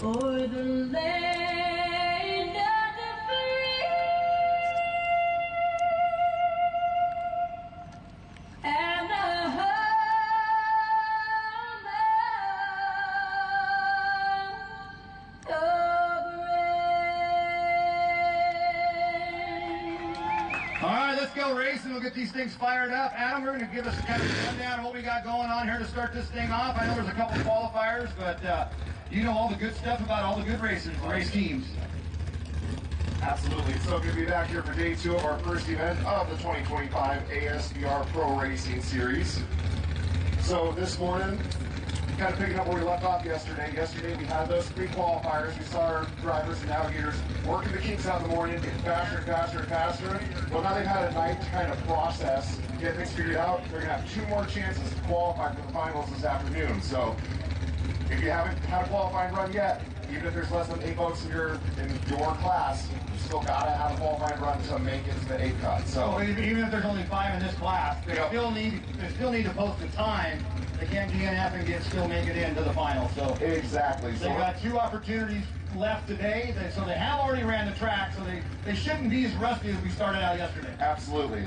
o'er the land of the free and the home of the brave. All right, let's go racing. We'll get these things fired up. Adam, we're going to give us kind of a rundown of what we got going on here to start this thing off. I know there's a couple qualifiers, but you know all the good stuff about all the good races, the race teams. Absolutely. So good to be back here for day 2 of our first event of the 2025 ASBR Pro Racing Series. So this morning, kind of picking up where we left off yesterday. Yesterday we had those 3 qualifiers. We saw our drivers and navigators working the kinks out in the morning, getting faster and faster and faster. Well, now they've had a night to kind of process, get things figured out. They're going to have 2 more chances to qualify for the finals this afternoon. So if you haven't had a qualifying run yet, even if there's less than 8 votes in your class, you still gotta have a qualifying run to make it to the 8 cut. So even if there's only 5 in this class, they Yep. still need to post a time. They can't DNF and still make it into the final. So exactly. they got 2 opportunities left today. So they have already ran the track. So they shouldn't be as rusty as we started out yesterday. Absolutely.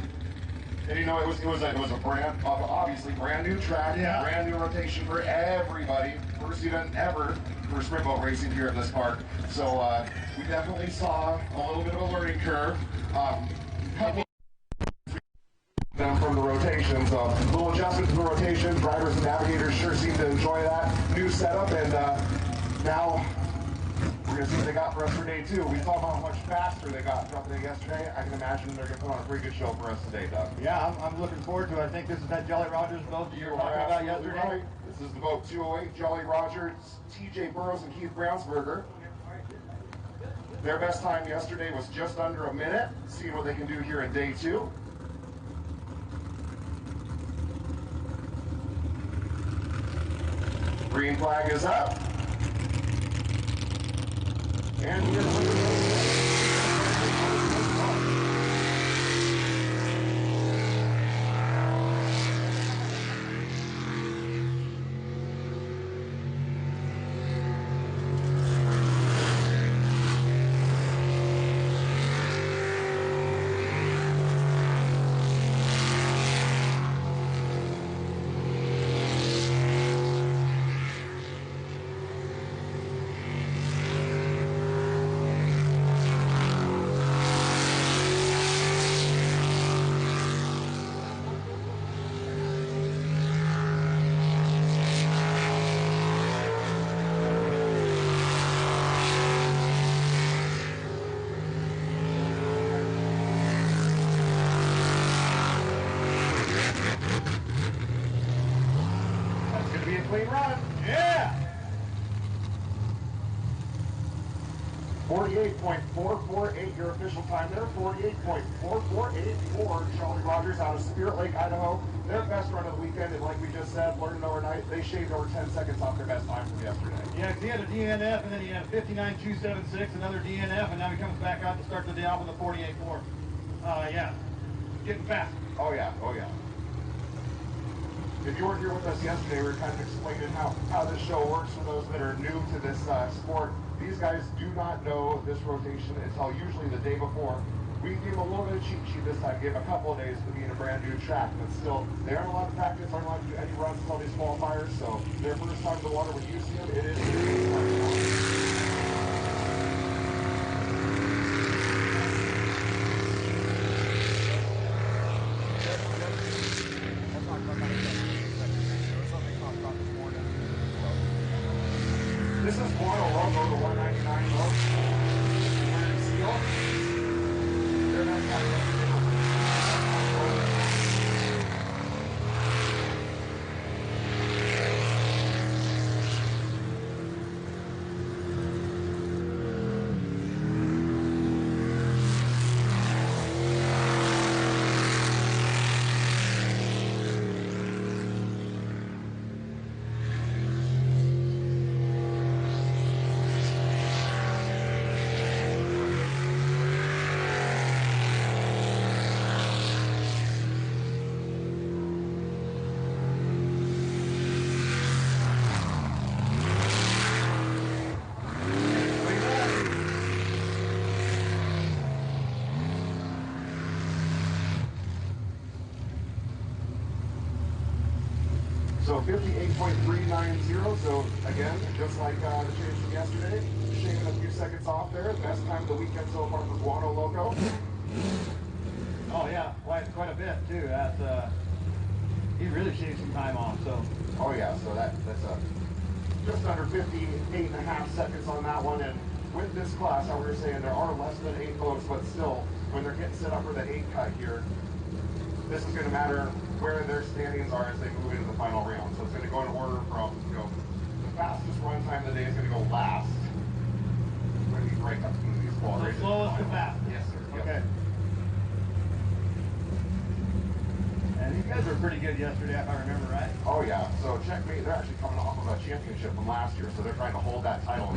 And you know, it was a obviously brand new track, Yeah. brand new rotation for everybody. First event ever for sprint boat racing here at this park. So we definitely saw a little bit of a learning curve. Couple them from the rotation, so a little adjustment to the rotation. Drivers and navigators sure seem to enjoy that new setup, and now we're going to see what they got for us for day 2. We saw how much faster they got throughout the day yesterday. I can imagine they're going to put on a pretty good show for us today, Doug. Yeah, I'm looking forward to it. I think this is that Jolly Rogers boat that you were talking about yesterday. Right. This is the boat 208, Jolly Rogers, TJ Burrows, and Keith Brownsberger. Their best time yesterday was just under a minute. See what they can do here in day 2. Green flag is up. And we're going to clean run. Yeah. 48.448 your official time there. 48.448 for Jolly Rogers out of Spirit Lake, Idaho. Their best run of the weekend, and like we just said, learned overnight, they shaved over 10 seconds off their best time from yesterday. Yeah, because he had a DNF, and then he had a 59.276, another DNF, and now he comes back out to start the day off with a 48.4. Yeah, getting fast. Oh yeah, oh yeah. If you weren't here with us yesterday, we were kind of explaining how this show works for those that are new to this sport. These guys do not know this rotation until usually the day before. We gave them a little bit of cheat sheet this time, gave them a couple of days to be in a brand new track, but still, they aren't allowed to practice, aren't allowed to do any runs until these qualifiers, so their first time in the water, when you see them, it is This is Boyle Logo, the 199 boat. STIHL. They're not 58.390. So again, just like the change from yesterday, shaving a few seconds off there. Best time of the weekend so far for Guano Loco. Oh yeah, quite a bit too. That's he really shaved some time off. So. Oh yeah, so that's just under 58.5 seconds on that one. And with this class, how we were saying, there are less than 8 boats, but still, when they're getting set up for the 8 cut here, this is going to matter where their standings are as they move into the final round. So it's going to go in order from, the fastest run time of the day is going to go last. When we break up some of these qualifications. So slowest to fastest. Yes, sir. Yep. Okay. And these guys were pretty good yesterday, if I remember right. Oh yeah, so checkmate, they're actually coming off of a championship from last year, so they're trying to hold that title.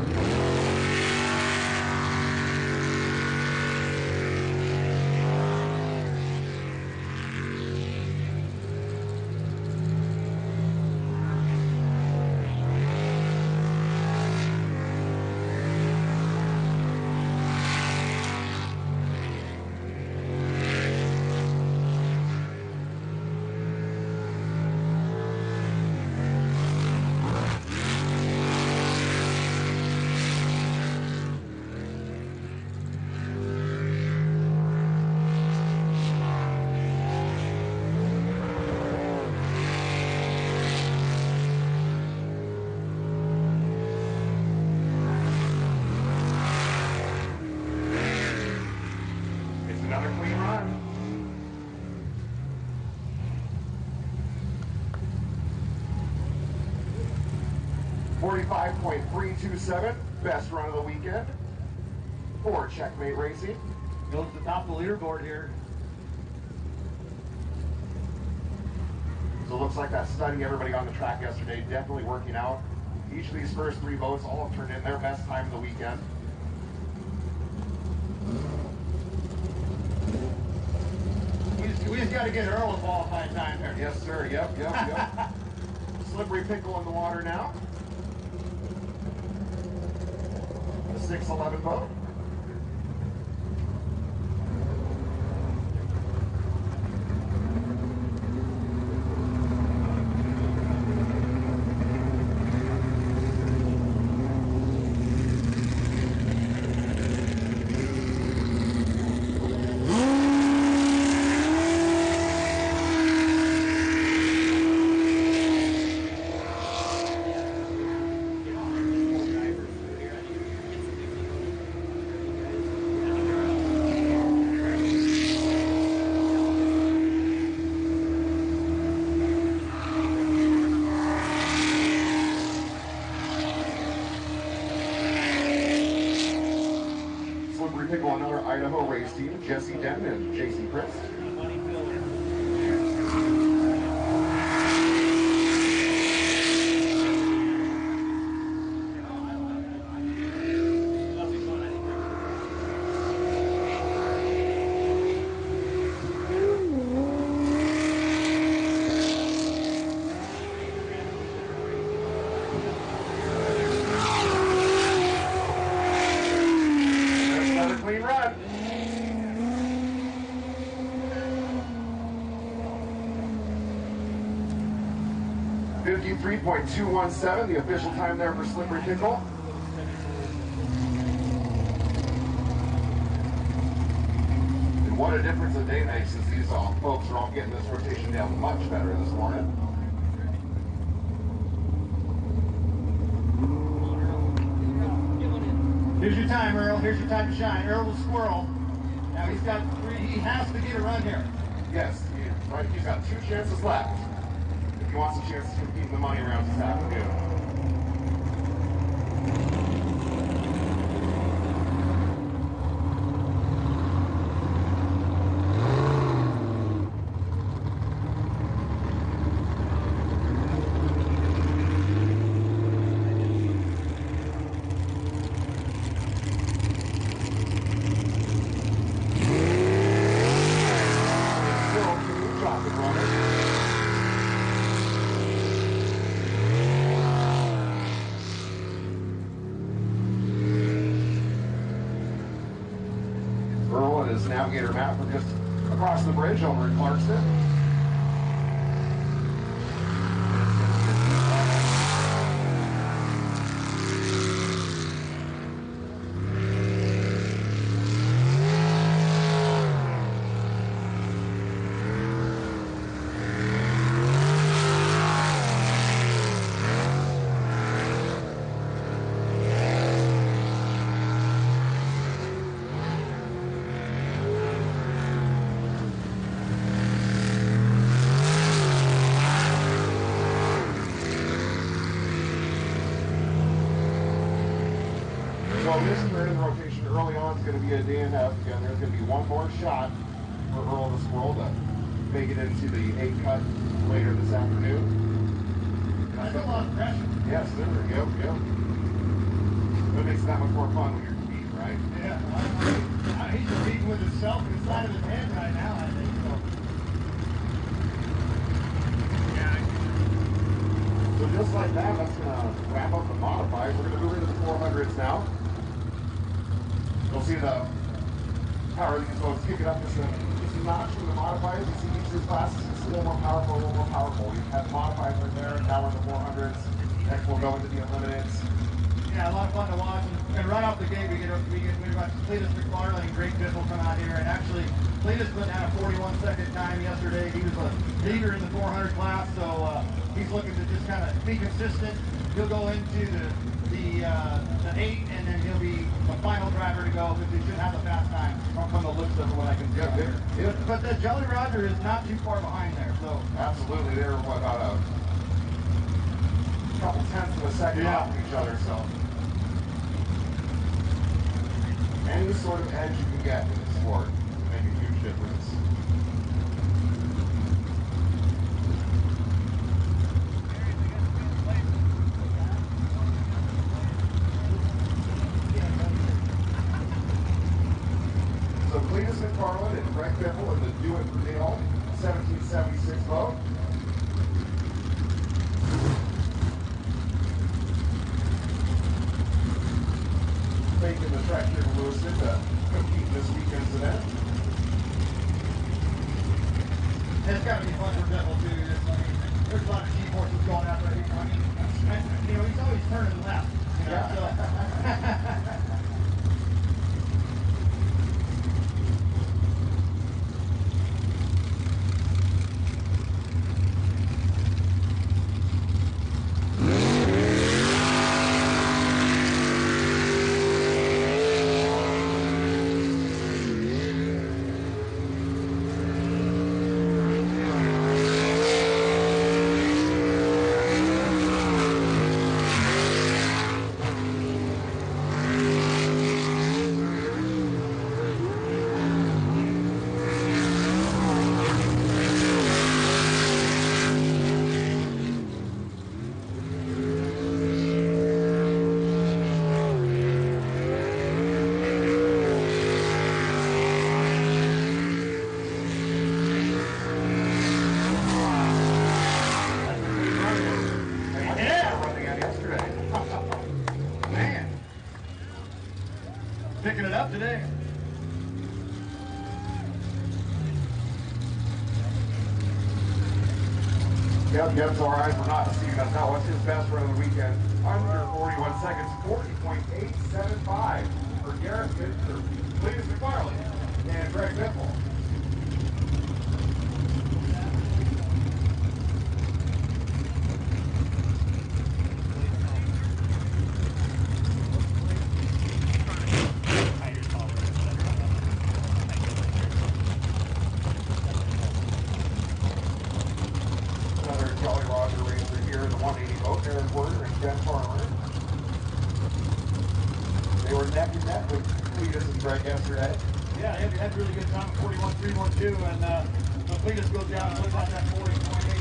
Another clean run. .327, best run of the weekend for Checkmate Racing. Goes to the top of the leaderboard here. So it looks like that study everybody on the track yesterday definitely working out. Each of these first 3 boats all have turned in their best time of the weekend. We just got to get Earl a qualifying time here. Yes, sir. Yep. Slippery Pickle in the water now. The 611 boat. Pickle, another Idaho race team, Jesse Denton and JC Chris. Clean run. 53.217, the official time there for Slippery Pickle. And what a difference a day makes as these folks are all getting this rotation down much better this morning. Here's your time, Earl. Here's your time to shine. Earl the squirrel. Now he's got 3. He has to get a run here. Yes, right. He's got 2 chances left. If he wants a chance to compete in the money rounds this afternoon. His navigator map from just across the bridge over in Clarkston. So this third in the rotation early on is going to be a DNF. Again, there's going to be one more shot for Earl the Squirrel to make it into the 8 cut later this afternoon. That's a lot of pressure. Yes, there we go. Yep. That makes it that much more fun when you're competing, right? Yeah, he's competing with himself inside of his head right now, I think. So. So just like that, that's going to wrap up the modifiers. We're going to move into the 400s now. You'll see the power of these boats kick it up just a notch from the modifiers. You see each of these classes is a little more powerful, a little more powerful. You have the modifiers right there. Now we're in the 400s. Next we'll go into the eliminates. Yeah, a lot of fun to watch. And right off the gate, we got Cletus McFarland and Greg Biffle come out here. And actually, Cletus put down a 41-second time yesterday. He was a leader in the 400 class, so he's looking to just kind of be consistent. He'll go into the 8, and then he'll be the final driver to go, because he should have a fast time from the looks of what I can see. Yeah. But the Jolly Roger is not too far behind there, so. Absolutely, they're about a couple tenths of a second off of each other, so. Any sort of edge you can get in the sport can make a huge difference. So Cletus McFarland and Greg Biffle in the Do It for Dale 1776 boat. Making the trek here to Lewiston to compete in this weekend's event. It's got to be fun for Biffle too. There's a lot of G-forces going out there. He's always turning left. So. Picking it up today. Yep, so our eyes were not deceiving us. Now, what's his best run of the weekend? Under 41 seconds, 40.875 for Cletus McFarland and Greg Biffle. They were neck and neck with Cletus and Greg yesterday. Yeah, they had a really good time, 41.312, and so Cletus goes down and looks like that 40.8.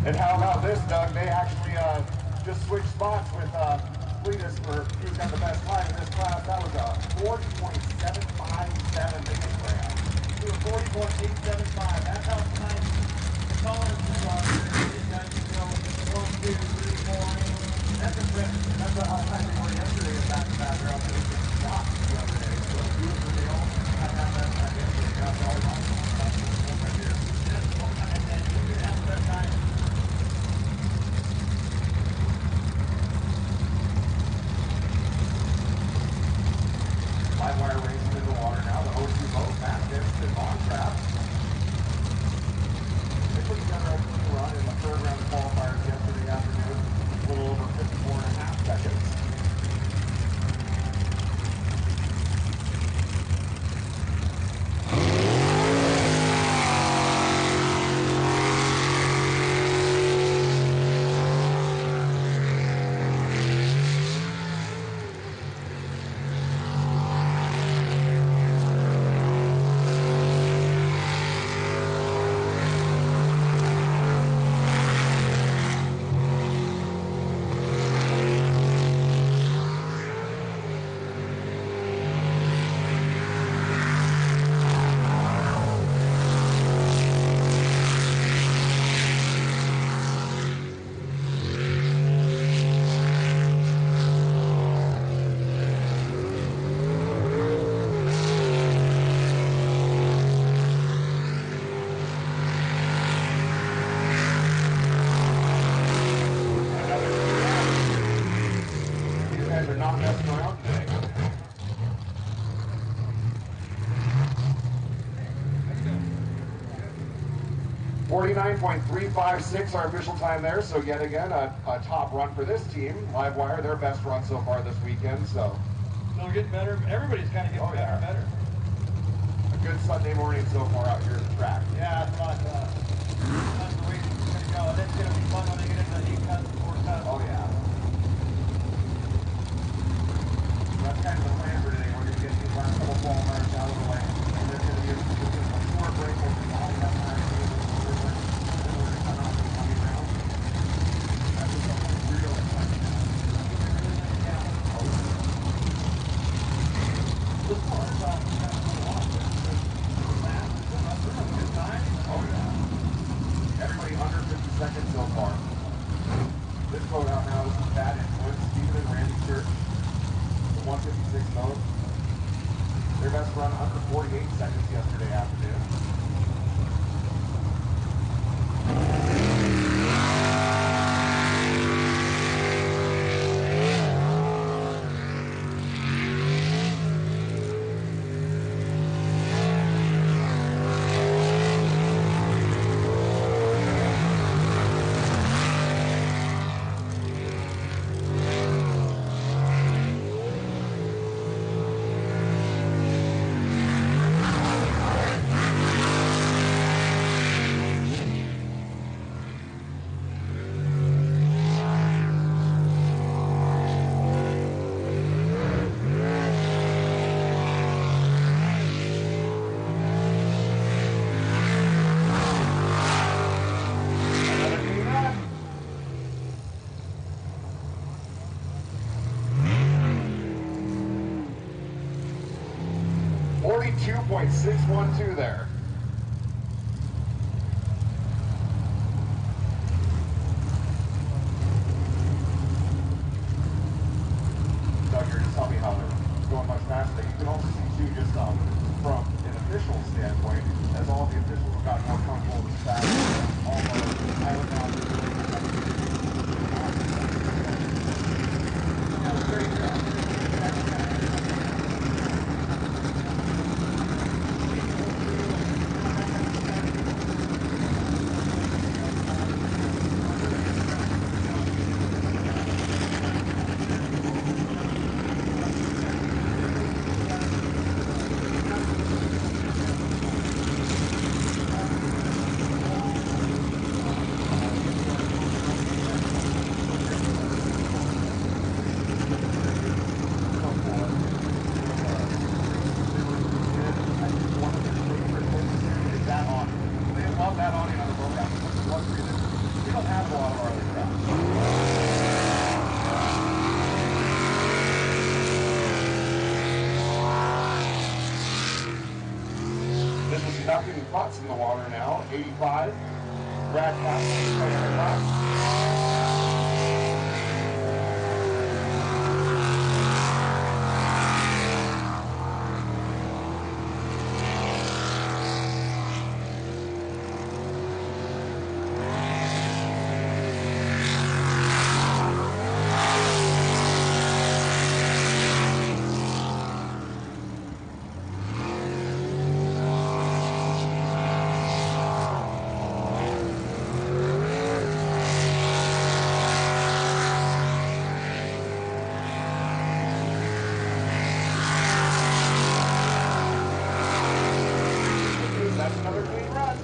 And how about this, Doug? They actually just switched spots with Cletus for who's got the best time in this class. That was a 40.757 minute grab. to a 40.875. That's how nice the tolerances are. These guys can go 1, 2, 3, 4. That's impressive. That's how high they were yesterday at back-to-back. They're up to 8 shots the other day. So beautiful deal. I had that time yesterday. Got all the right here. And then you can have that time. Live wire racing in the water now. The O2 boat, Matt Vincent on track. They put together a clean run in the third round of qualifiers yesterday afternoon. A little over 54.5 seconds. They're not messing around today. .356 our official time there, so yet again a top run for this team. Livewire, their best run so far this weekend, so. Still getting better. Everybody's kind of getting better and better. A good Sunday morning so far out here at the track. Yeah, that's about that's the way it's going to go. And it's going to be fun when they get into the 8 cuts and 4 cuts. Oh yeah. That's kind of the plan for today. We're going to get these last couple qualifiers out of the way. And there's going to be a short break over the all that time. Then we're going to cut off the coming round. That's just a real exciting. This part is off. Good time. Oh yeah. Everybody under 50 seconds so far. This boat out now is Bad Influence, Steven and Randy Church. 156 mode. Their best run under 48 seconds yesterday afternoon. .612 there. Doug, you're just telling me how they're going much faster. You can also see too, just from an official standpoint, as all the officials have gotten more comfortable with the track, all the pilot now great job. ducking butts in the water now. 85. Brad Castle. That's another clean run.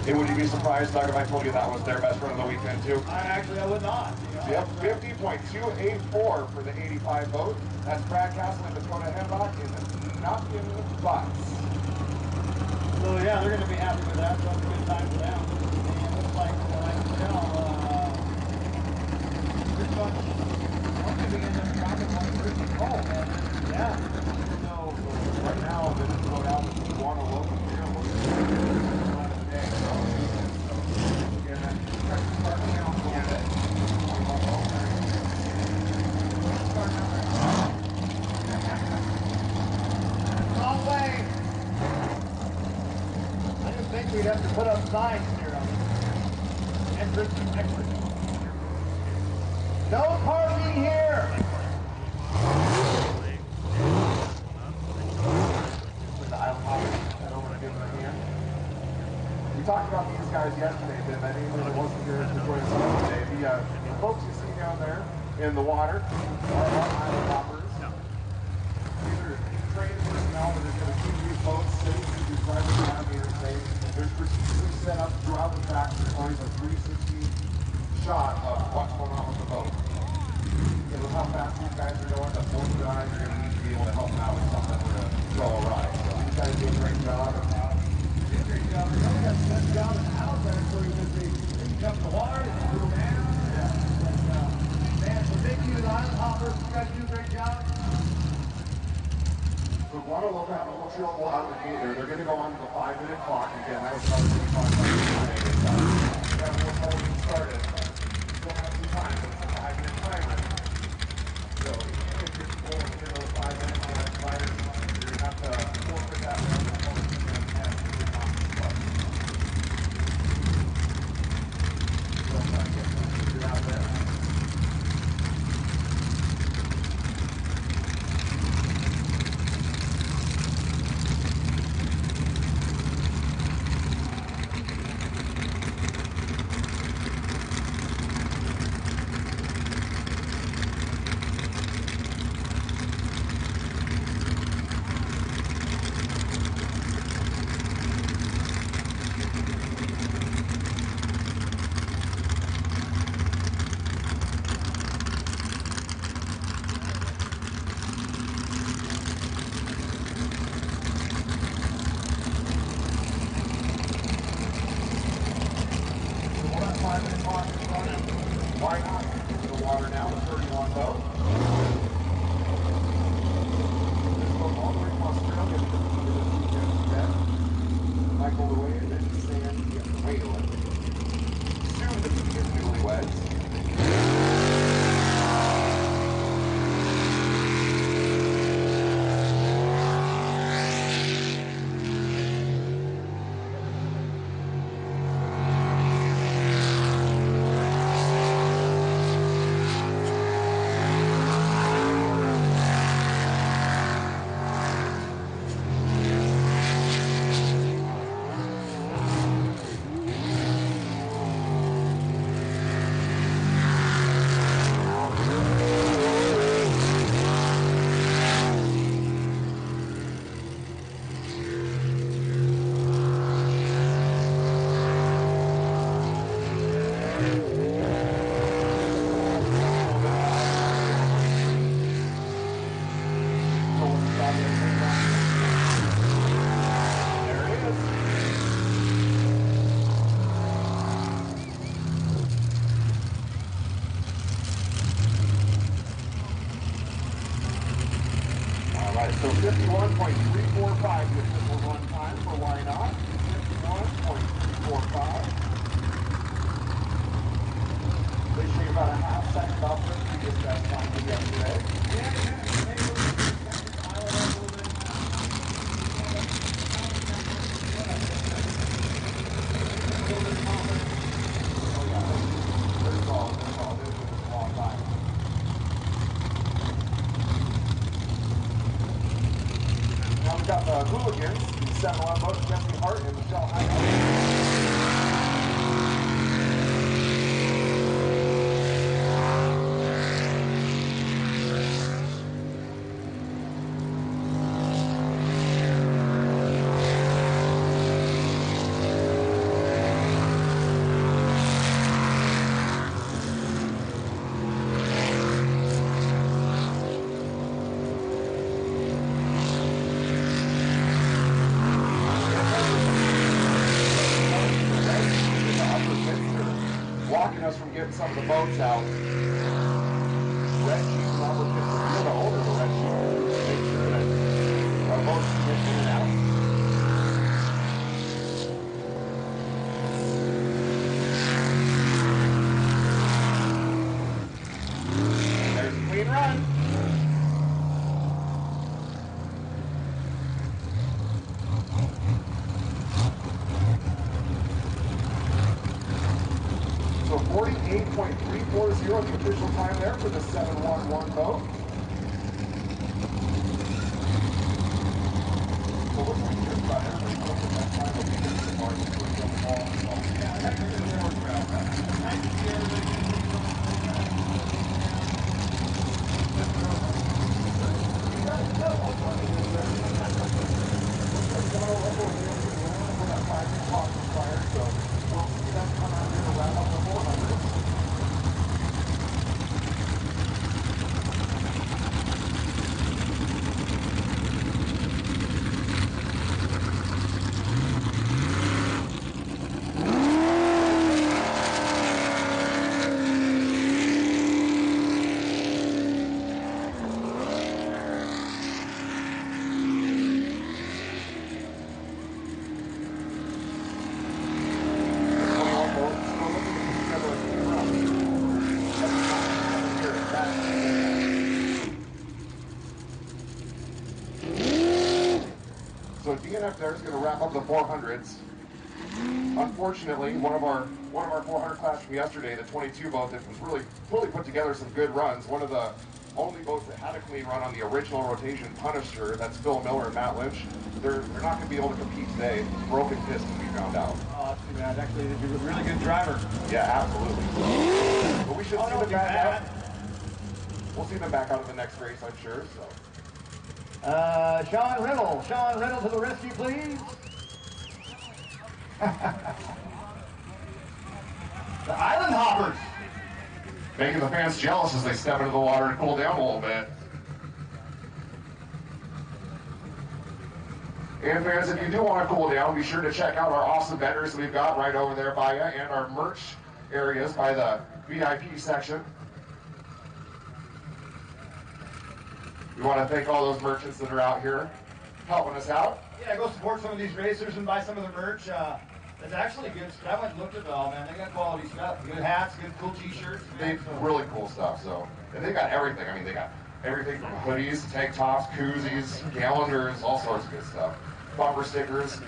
Hey, would you be surprised, Doug, if I told you that was their best run of the weekend, too? I would not. You know, Yep, 50.284 for the 85 boat. That's Brad Castle and Dakota Hemlock in Knockin' Butts. So yeah, they're going to be happy with that. That's a good time for them. And it looks like, I can tell, pretty much, I'm going to be end up dropping one pretty cold, man. Yeah. So right now, this is going out with Guano local here. We're going to do this one of the day. So again, that's starting out a little bit. Wrong way. I didn't think we'd have to put up signs here on this entrance and exit. No parking here. With the island hoppers, head over and give them a hand. We talked about these guys yesterday, but anyone that wasn't here to join us today, the folks you see down there in the water are our island hoppers. These are trained personnel that are going to keep these boats safe, keep these drivers around here safe. There's procedures set up throughout the factory, always a 360 shot of what's going on with the boat. And with how fast these guys are going, the boat guys are going to need to be able to help them out with something to go awry. So these guys do a great job. Great job. We only got the best job in the house there, so we just jump the water and threw them down. Man, so thank you to the island hoppers. You guys do a great job. So Guadalupe have a little chill out of the gate there. They're going to go on to the 5-minute clock. Again, that was another 35 minutes. We have a little holding started. Still have some time, but it's a 5-minute timer. So if you're going to get those 5 minutes on that timer, you're going to have to forfeit that round of holding and have to get off the club. So I'm trying to get that figured out there. Why not? The water now, the 31 boat. This boat all the way from Australia to the weekend. Michael Llewellyn and Sam Whalen. Soon to be his newlyweds. So 51.345 the official run time for Why Not. 51.345. They shave about a half second off their previous best time from yesterday. Now we've got the hooligans, the 7-1 boats, Jesse Hart and Michelle blocking us from getting some of the boats out. Red sheet and upper pits, you're the owner of the red sheet, to make sure that our boats can get in and out. There's a clean run. So 48.340 the official time there for the 711 boat. So looks like just about everybody's looking at that time of the year so far. Just putting them all in the ball. So we'll see them come out here to wrap up the 400. So DNF there is going to wrap up the 400s. Unfortunately, one of our 400 class from yesterday, the 22 boat that was really put together some good runs. One of the only boats that had a clean run on the original rotation Punisher, that's Phil Miller and Matt Lynch. They're not going to be able to compete today. Broken piston, we found out. Oh, that's too bad. Actually, he's a really good driver. Yeah, absolutely. But we should see them back out. We'll see them back out in the next race, I'm sure. So. Sean Riddle to the rescue, please. The Island Hoppers. Making the fans jealous as they step into the water and cool down a little bit. And fans, if you do want to cool down, be sure to check out our awesome vendors we've got right over there by you, and our merch areas by the VIP section. We want to thank all those merchants that are out here helping us out. Yeah, go support some of these racers and buy some of the merch. It's actually good stuff. I went and looked at it all, man. They got quality stuff. Good hats, good cool t-shirts. They really cool stuff, so. And they got everything. I mean, they got everything from hoodies, tank tops, koozies, calendars, all sorts of good stuff. Bumper stickers.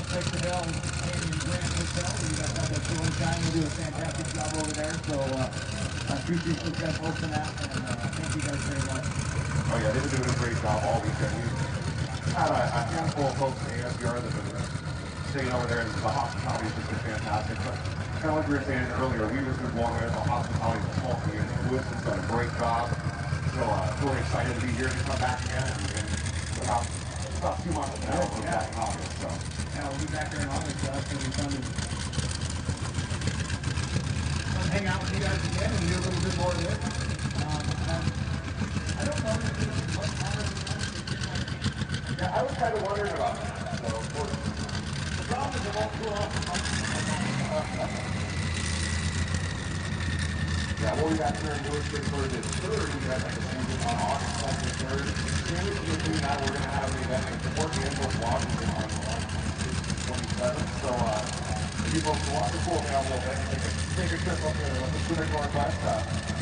Take the Hill, Canyon Grand Hotel. You guys have that show time. They do a fantastic job over there. So I appreciate those guys hosting that, and thank you guys very much. Oh yeah, they've been doing a great job all weekend. We've had a handful of folks at ASBR that have been staying over there, and the hospitality has just been fantastic. But kind of like we were saying earlier, we've just been blowing away with the hospitality of the small community. Lewiston's done a great job. So really excited to be here to come back again, and about 2 months now, we're back in August. So. Yeah, we'll be back there in August, so that's going to be fun to hang out with you guys again and do a little bit more of this. I don't know if there's much time Yeah, I was kind of wondering about that. So, of course, The problem is it won't cool off. yeah, what we got here in Lewiston for the 3rd, we got like a season on August 2nd and 3rd. Here in between that, we're going to have an event in Fort Angeles, Washington on August 27th. So, if you folks want to cool down a little bit, take a trip up to the Pacific Northwest.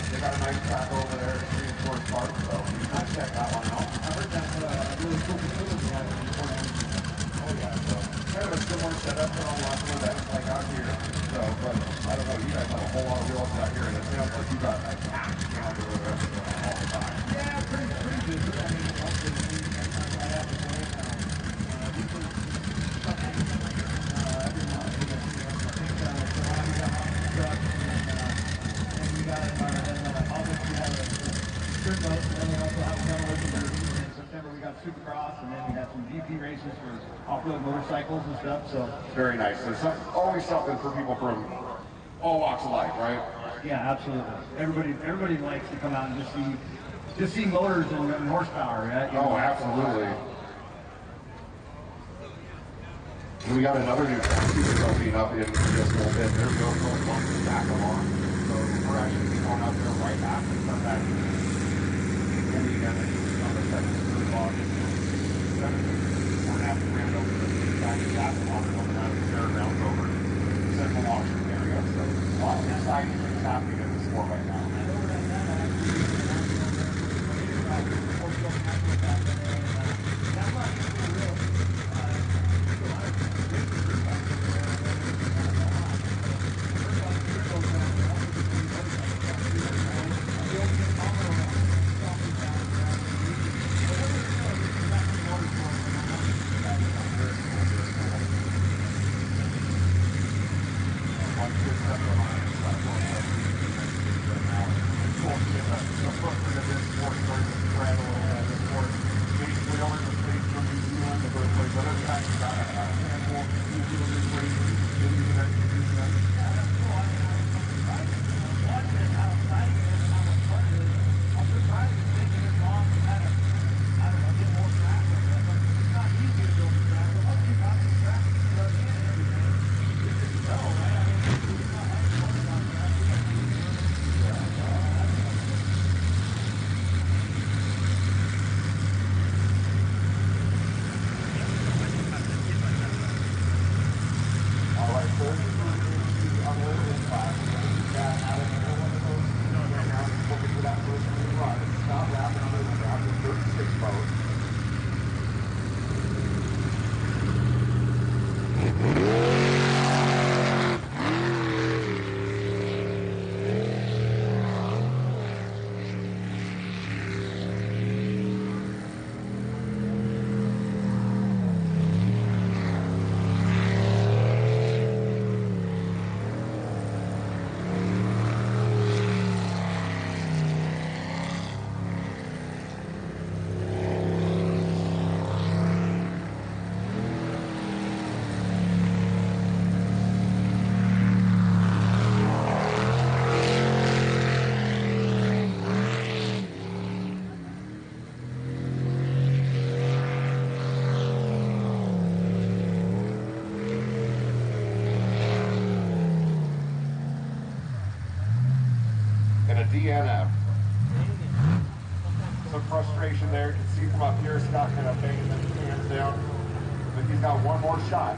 They got a nice track over there at Reinforced Park, so you can check that one out. I heard that's a really cool facility out in Fort Angeles. Oh yeah, so kind of a similar setup to lots of events like out here. So, but I don't know, you guys have a whole lot of real estate out here, and it sounds like you got a packed calendar with everything going on all the time. Yeah, pretty busy. I mean, mostly I have to say, usually something every month. We got truck, and we got August we have a strip boat, and then we also have a demolition derby. In September we got Supercross, and then we have some GP races for off-road motorcycles and stuff. So Very nice. There's always something for people from all walks of life, right? yeah, absolutely. Everybody likes to come out and just see motors and horsepower, right? You Oh, know? absolutely. We got another new taxi that's opening up in just a little bit. There's no going to back along. So we're actually going out there right after we come back. We'll be on the 7th of August. 7th, we're going to have to ram over the back of that along over down to the fairgrounds over in Central Washington area. So lots of exciting things happening at the sport right now. DNF. Some frustration there. You can see from up here, Scott kind of banging his hands down. But he's got one more shot.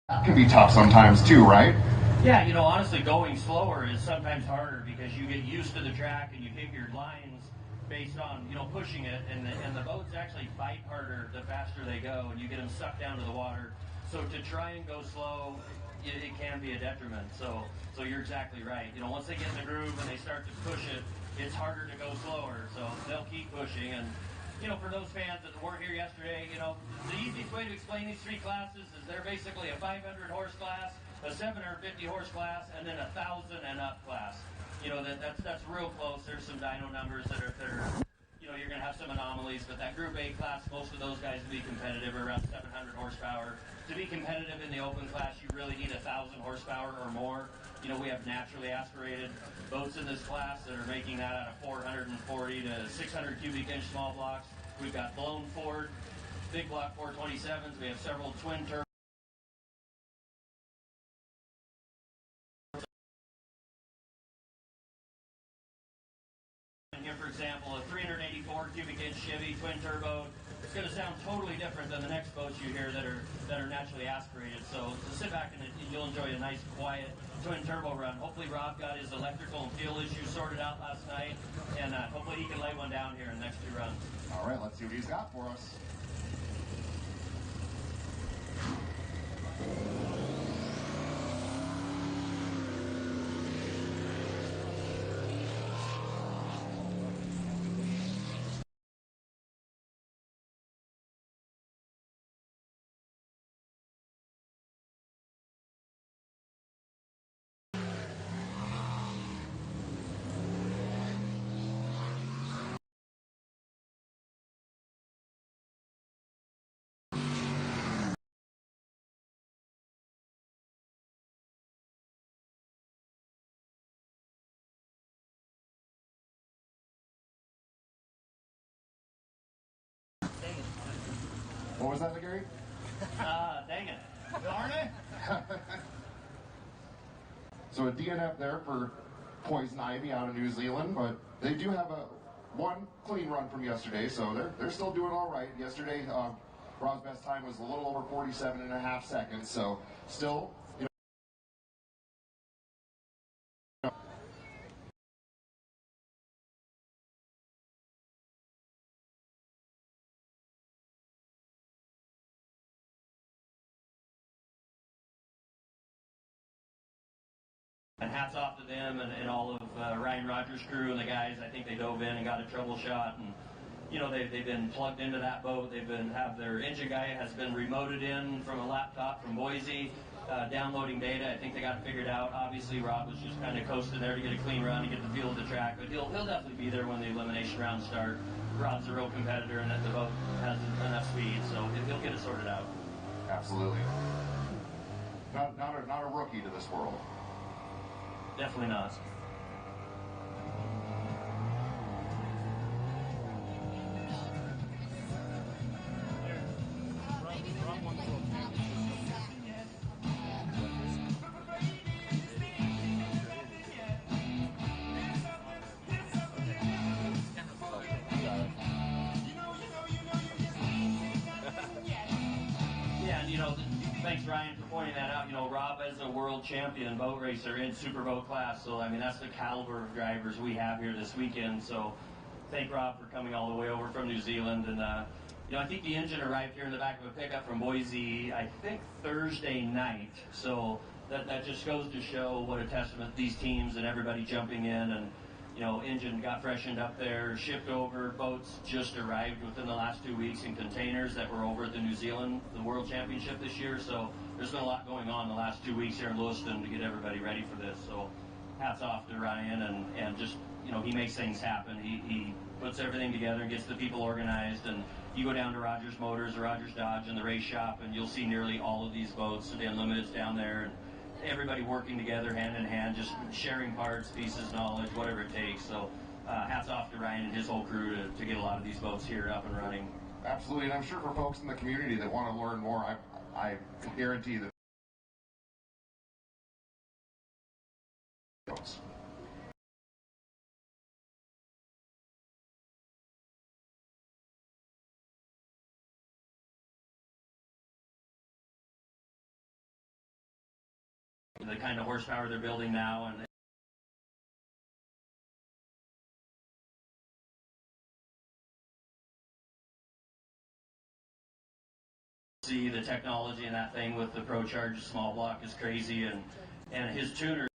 That can be tough sometimes too, right? Yeah, honestly, going slower is sometimes harder because you get used to the track and you pick your lines based on, pushing it, and the boats actually fight harder the faster they go, and you get them sucked down to the water. So to try and go slow, it can be a detriment. So you're exactly right. Once they get in the groove and they start to push it, it's harder to go slower. So they'll keep pushing. And for those fans that weren't here yesterday, the easiest way to explain these three classes is they're basically a 500 horse class, a 750 horse class, and then a 1,000 and up class. That's real close. There's some dyno numbers that are you're going to have some anomalies, but that Group A class, most of those guys will be competitive, around 700 horsepower. To be competitive in the open class, you really need 1,000 horsepower or more. We have naturally aspirated boats in this class that are making that out of 440 to 600 cubic inch small blocks. We've got blown Ford big block 427s. We have several twin turbo. Here, for example, a 384 cubic inch Chevy twin turbo. It's going to sound totally different than the next boats you hear that are naturally aspirated. So sit back and you'll enjoy a nice, quiet twin turbo run. Hopefully Rob got his electrical and fuel issues sorted out last night, and hopefully he can lay one down here in the next two runs. All right, let's see what he's got for us. What was that, Gary? Dang it. Darn it. So a DNF there for Poison Ivy out of New Zealand, but they do have one clean run from yesterday, so they're still doing all right. Yesterday, Rob's best time was a little over 47 and a half seconds, so still, And hats off to them and all of Ryan Rogers' crew and the guys. I think they dove in and got a trouble shot, and they've been plugged into that boat. Have their engine guy has been remoted in from a laptop from Boise, downloading data. I think they got it figured out. Obviously, Rob was just kind of coasting there to get a clean run and get the feel of the track, but he'll definitely be there when the elimination rounds start. Rob's a real competitor, and that the boat has enough speed, so he'll get it sorted out. absolutely. Not a rookie to this world. Definitely not. Yeah, and thanks Ryan for pointing that out. Rob is a world champion boat racer in superboat class, so I mean that's the caliber of drivers we have here this weekend. So thank Rob for coming all the way over from New Zealand, and I think the engine arrived here in the back of a pickup from Boise, I think Thursday night. So that just goes to show what a testament these teams and everybody jumping in, and engine got freshened up there, shipped over. Boats just arrived within the last 2 weeks in containers that were over at the New Zealand, the World Championship this year. So there's been a lot going on the last 2 weeks here in Lewiston to get everybody ready for this. So hats off to Ryan, and just, he makes things happen. He puts everything together and gets the people organized. And you go down to Rogers Motors or Rogers Dodge in the race shop, and you'll see nearly all of these boats. So the Unlimited's down there, and everybody working together hand in hand, just sharing parts, pieces, knowledge, whatever it takes. So hats off to Ryan and his whole crew to get a lot of these boats here up and running. Absolutely, and I'm sure for folks in the community that want to learn more, I can guarantee that the kind of horsepower they're building now, and see the technology in that thing with the Pro Charge small block is crazy, and his tuner.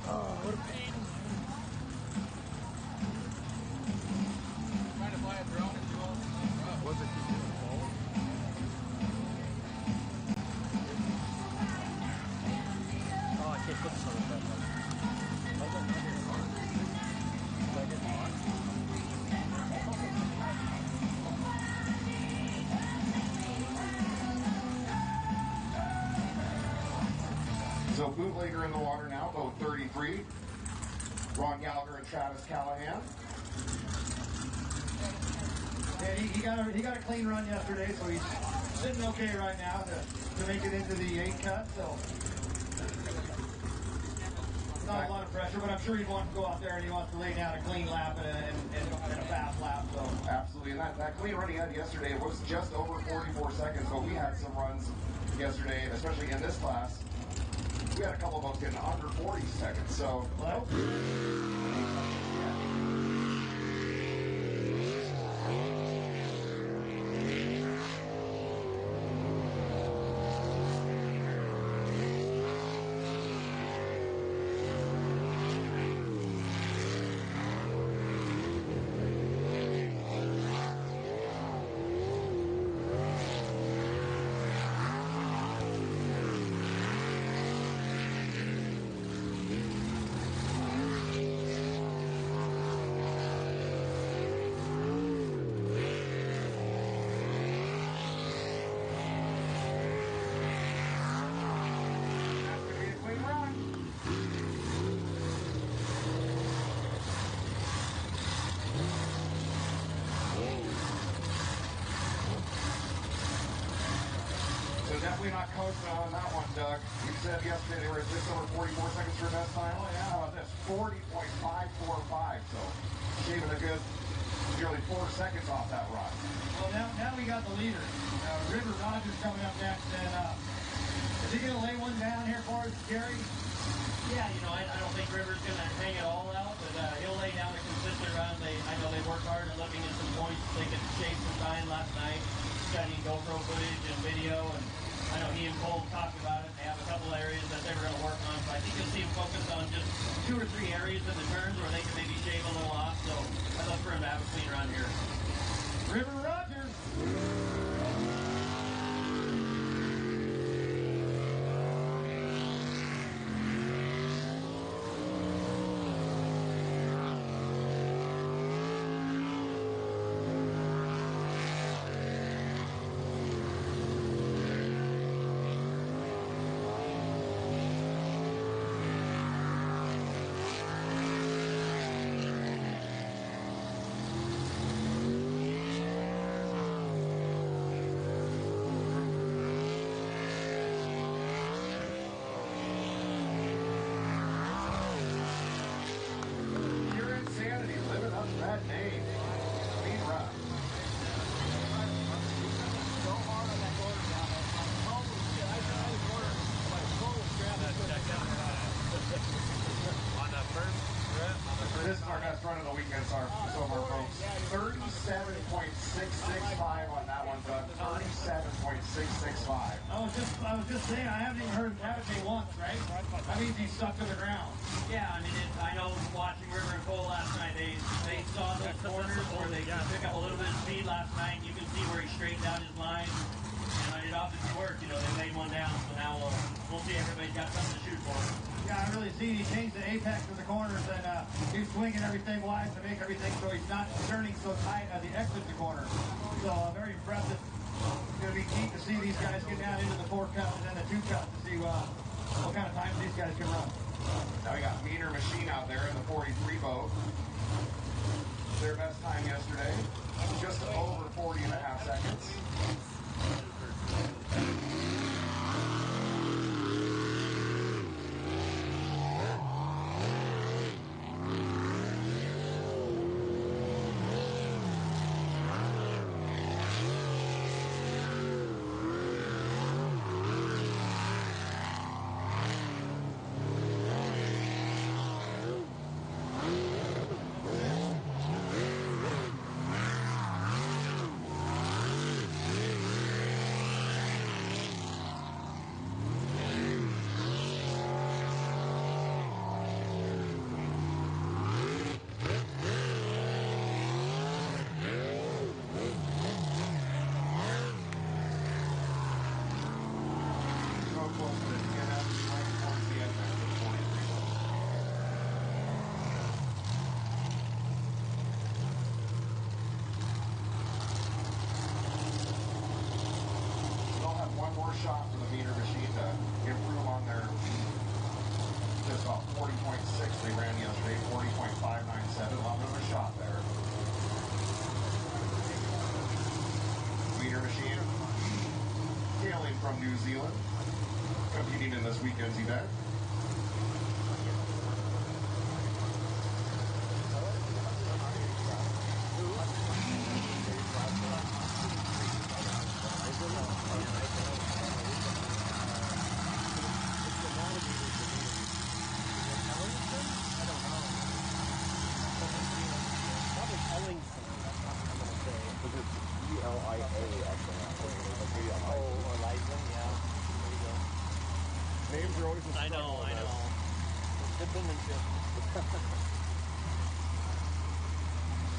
What a pain. Trying to fly a drone and do all this stuff. Was it oh, I can't put this on the bed. How's that not getting hot? Is that getting hot? So bootlegger in the water now, boat 33. Ron Gallagher and Travis Callahan. And he got a clean run yesterday, so he's sitting okay right now to make it into the 8 cut. So not a lot of pressure, but I'm sure he wants to go out there and he wants to lay down a clean lap and a fast lap. So Absolutely, and that clean run he had yesterday was just over 44 seconds, but we had some runs yesterday, especially in this class. We had a couple of boats getting under 40 seconds, so. well, So definitely not coasting on that one, Doug. You said yesterday they were at just over 44 seconds for best time. Oh yeah. How about this? 40.545. So shaving a good nearly 4 seconds off that run. well now we got the leader. River Rogers coming up next, and is he going to lay one down here for us, Gary? Yeah, I don't think River's going to hang it all out, but he'll lay down a consistent run. I know they worked hard at looking at some points they could shave some time last night, studying GoPro footage and video, and I know he and Cole talked about it. They have a couple areas that they were going to work on, so I think you'll see him focus on just 2 or 3 areas in the turns where they can maybe shave a little off, so I'd love for him to have a clean run here. River Rogers. Pure insanity, living up to that name. Clean run. So hard on that motor down there. My toe was shit. I tried the motor. My toe was grabbing. On the first rip. This is our best run of the weekend so far, folks. 37.665 on that one, Doug. 37.665. I was just saying, I haven't even heard him have it say once, right? That means he's stuck to the ground. Yeah, I mean, I know watching River and Cole last night, they saw those corners where they pick up a little bit of speed last night, and you can see where he straightened out his line. And it obviously worked. They laid one down, so now we'll see everybody's got something to shoot shoot for him. Yeah, I really see he changed the apex of the corners and he's swinging everything wide to make everything so he's not turning so tight as he exits the corner. So very impressive. It's going to be neat to see these guys get down into the 4 cut and then the 2 cut to see what kind of times these guys can run. Now we got Meaner Machine out there in the 43 boat. Their best time yesterday, just over 40 and a half seconds. One more shot for the Meaner Machine to improve on their just about 40.6 they ran yesterday, 40.597. A lot of a shot there. Meaner Machine hailing from New Zealand, competing in this weekend's event. Ellington, that's what I'm going to say. Is it E-L-I-A, actually? Oh, or Lewiston, yeah. There you go. Names are always a struggle. I know. Good penmanship.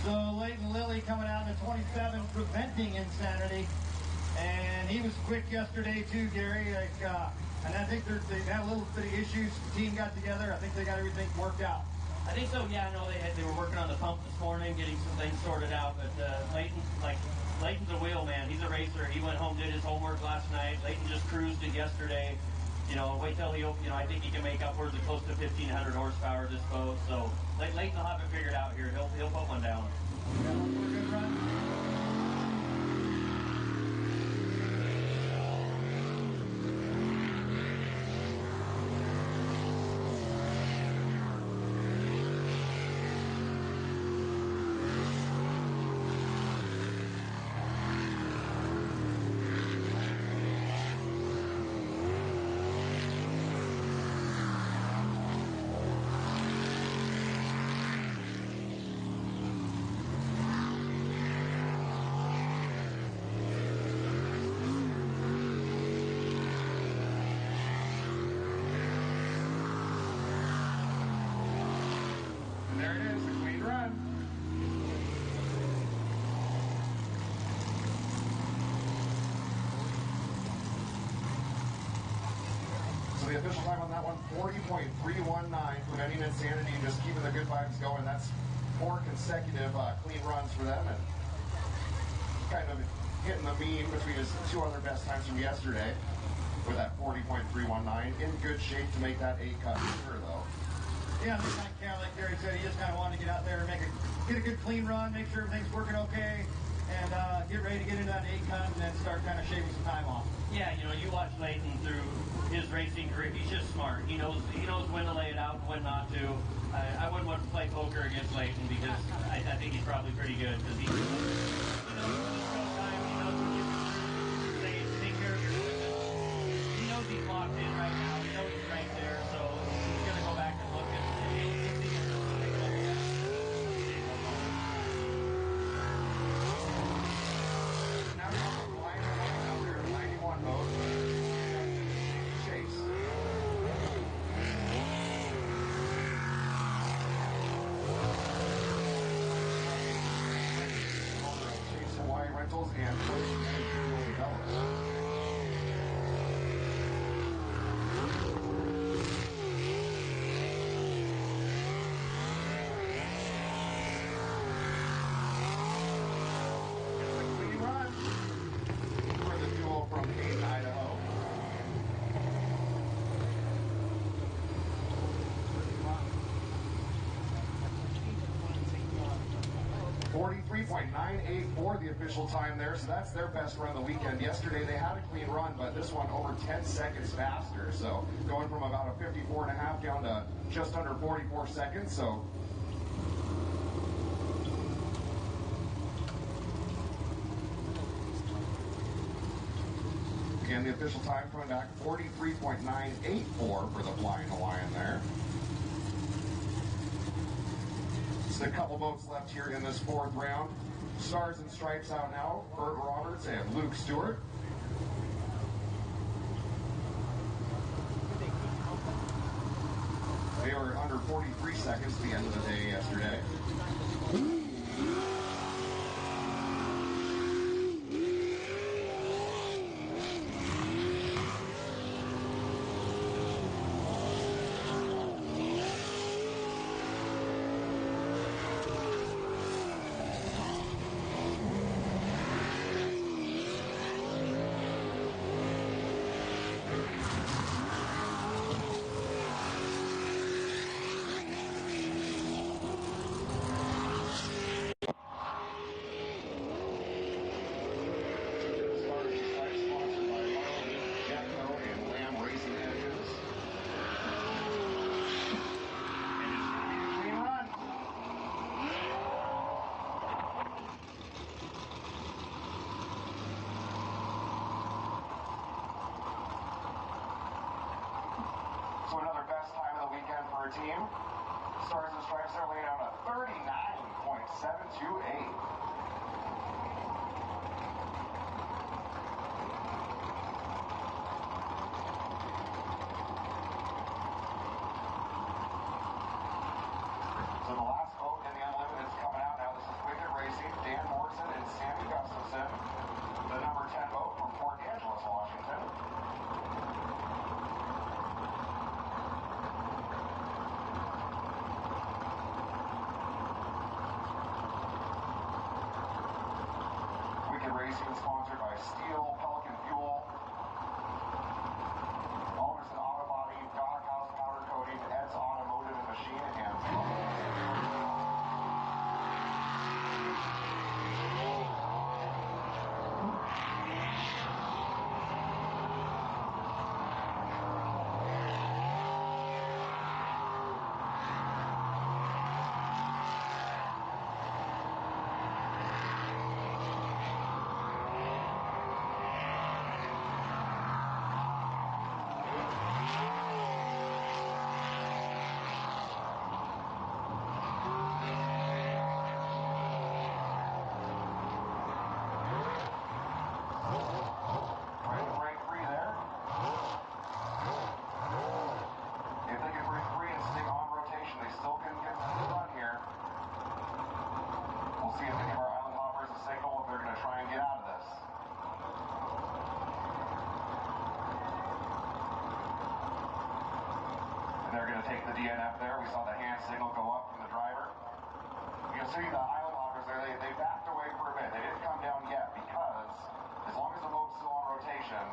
So Leighton Lilly coming out in the 27, preventing insanity. And he was quick yesterday too, Gary. And I think they had a little bit of issues. The team got together. I think they got everything worked out. I think so. Yeah, I know they were working on the pump this morning, getting some things sorted out. But Leighton's a wheel man. He's a racer. He went home, did his homework last night. Leighton just cruised it yesterday. Wait till he opens. I think he can make upwards of close to 1,500 horsepower this boat. So Leighton will have it figured out here. He'll put one down. Yeah, one more good run. The official time on that one, 40.319, preventing insanity, just keeping the good vibes going. That's 4 consecutive clean runs for them, and kind of hitting the mean between his 2 other best times from yesterday with that 40.319. In good shape to make that 8 cut for sure, though. Yeah, this night, like Gary said, he just kind of wanted to get out there and get a good clean run, make sure everything's working okay, and get ready to get into that 8 cut and then start kind of shaving some time off. Yeah, you watch Leighton through his racing career. He's just smart. He knows when to lay it out and when not to. I wouldn't want to play poker against Leighton because I think he's probably pretty good because he knows when time. He knows when you can say take care of your equipment. He knows he's locked in right now. He knows he's right there, so he's going to go back and look and he'll see it. Now we're flying out there in 91 mode. Chase. Chase Hawaii Rentals and Development. 43.984 the official time there, so that's their best run of the weekend. Yesterday they had a clean run, but this one over 10 seconds faster, so going from about a 54.5 down to just under 44 seconds, so again, the official time coming back 43.984 for the Flying Hawaiian there. Just a couple boats left here in this fourth round. Stars and Stripes out now, Bert Roberts and Luke Stewart. They were under 43 seconds at the end of the day yesterday. So another best time of the weekend for our team. Stars and Stripes are laying out a 39.728. So the last boat in the Unlimited is coming out now. This is Wicked Racing, Dan Morrison and Sammy Gustafson. The number 10 boat from Port Angeles, Washington. Racing sponsored by STIHL, Pelican Fuel, Alderson Auto Body, Doghouse Powder Coating, Ed's Automotive and Machine, and see if any of our island hoppers a signal if they're going to try and get out of this. And they're going to take the DNF there. We saw the hand signal go up from the driver. You can see the island hoppers there, they backed away for a bit. They didn't come down yet because as long as the boat's still on rotation,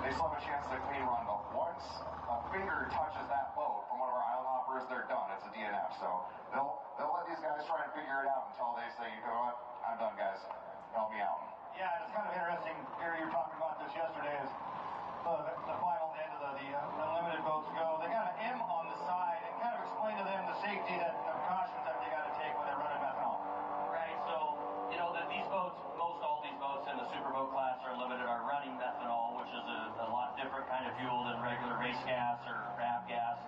they still have a chance to clean run. But once a finger touches that boat from one of our island hoppers, they're done. It's a DNF. So they'll let these guys try and figure it out until they say, you know what, I'm done, guys. Help me out. Yeah, it's kind of interesting, Gary, you were talking about this yesterday, is the final end of the Unlimited boats go. They got an M on the side, and kind of explain to them the safety, the precautions that they got to take when they're running methanol. Right, so, you know, that these boats, most all these boats in the superboat class are limited, are running methanol, which is a lot different kind of fuel than regular race gas or RAP gas.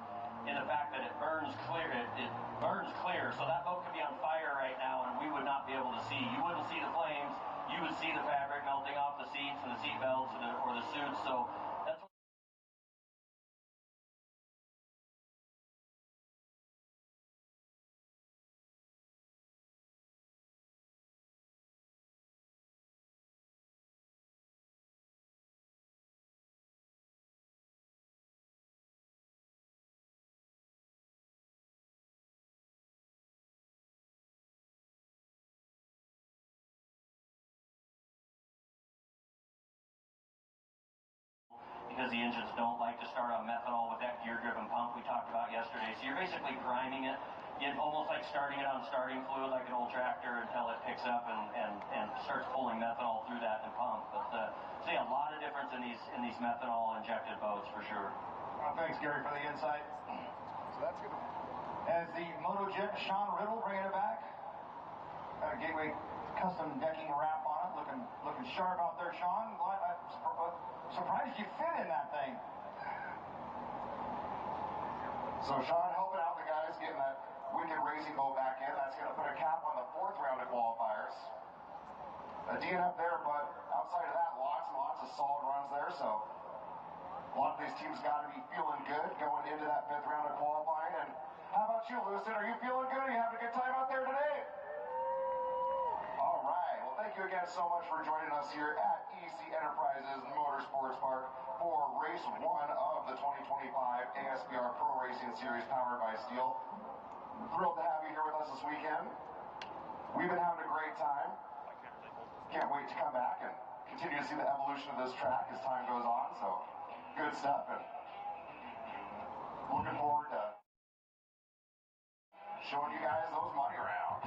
In the fact that it burns clear, it burns clear, so that boat could be on fire right now and we would not be able to see. You wouldn't see the flames, you would see the fabric melting off the seats and the seat belts or the suits, so that's what because the engines don't like to start on methanol with that gear-driven pump we talked about yesterday. So you're basically priming it get almost like starting it on starting fluid like an old tractor until it picks up and starts pulling methanol through that and pump. But see a lot of difference in these methanol injected boats for sure. Well, thanks, Gary, for the insight. So that's good. As the MotoJet Sean Riddle bringing it back. Got a Gateway custom decking wrap on it, looking sharp out there, Sean. I'm surprised you fit in that thing. So Sean helping out the guys getting that wicked racing boat back in. That's going to put a cap on the 4th round of qualifiers. A DNF there, but outside of that, lots and lots of solid runs there. So a lot of these teams got to be feeling good going into that 5th round of qualifying. And how about you, Lewiston? Are you feeling good? Are you having a good time out there today? All right. Well, thank you again so much for joining us here at EC Enterprises Motorsports Park for race 1 of the 2025 ASBR Pro Racing Series powered by STIHL. Thrilled to have you here with us this weekend. We've been having a great time. Can't wait to come back and continue to see the evolution of this track as time goes on. So good stuff, and looking forward to showing you guys those money rounds.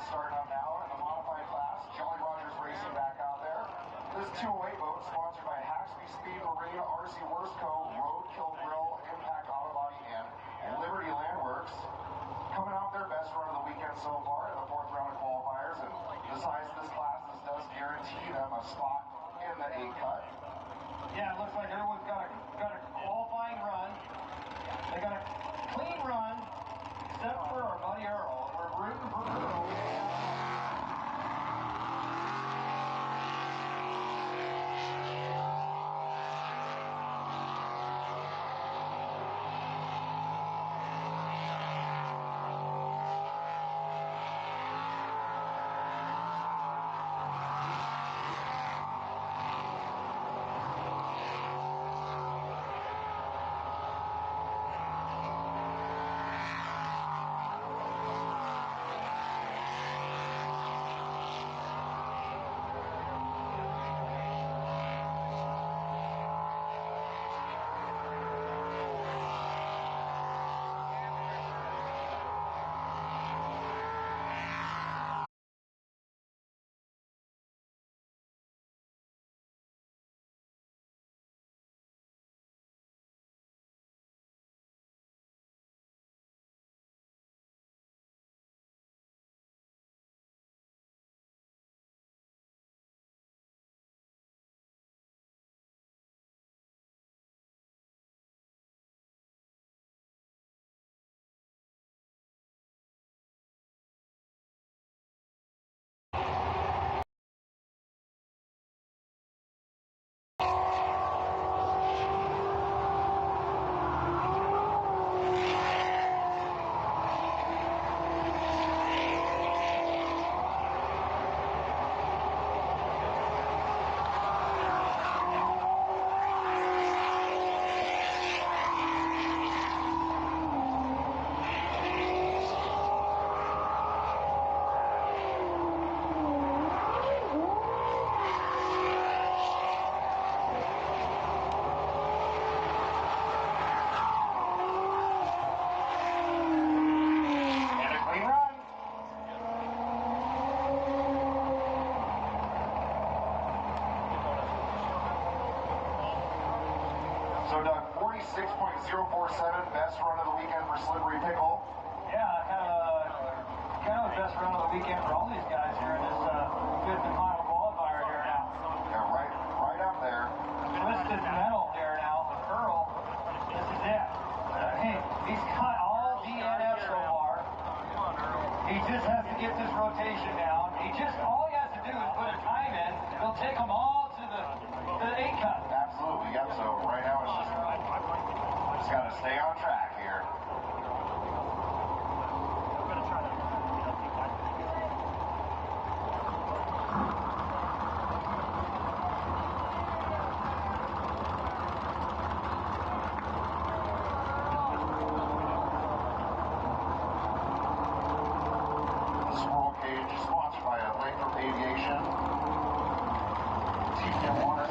Starting up now in the modified class. Jolly Rogers Racing back out there. This 208 boat sponsored by Haxby Speed Marine, RC Worsco, Roadkill Grill, Impact Auto Body, and Liberty Landworks. Coming out their best run of the weekend so far in the 4th round of qualifiers. And the size of this class, this does guarantee them a spot in the 8 cut. Yeah, it looks like everyone's got a qualifying run. They got a clean run, except for our buddy Earl. We're rooting for Earl. So Doug, 46.047, best run of the weekend for Slippery Pickle. Yeah, kind of the best run of the weekend for all these guys here in this fifth and final qualifier here now. Yeah, right up there. Twisted metal here now with Earl. This is it. He's got all DNF so far. He just has to get this rotation down. All he has to do is put a time in. He'll take them all to the 8-cut. Absolutely, yep. So right now it's got to stay on track here. I'm gonna try to, keep watching. Sponsored by Lathrop Aviation, TPM Water.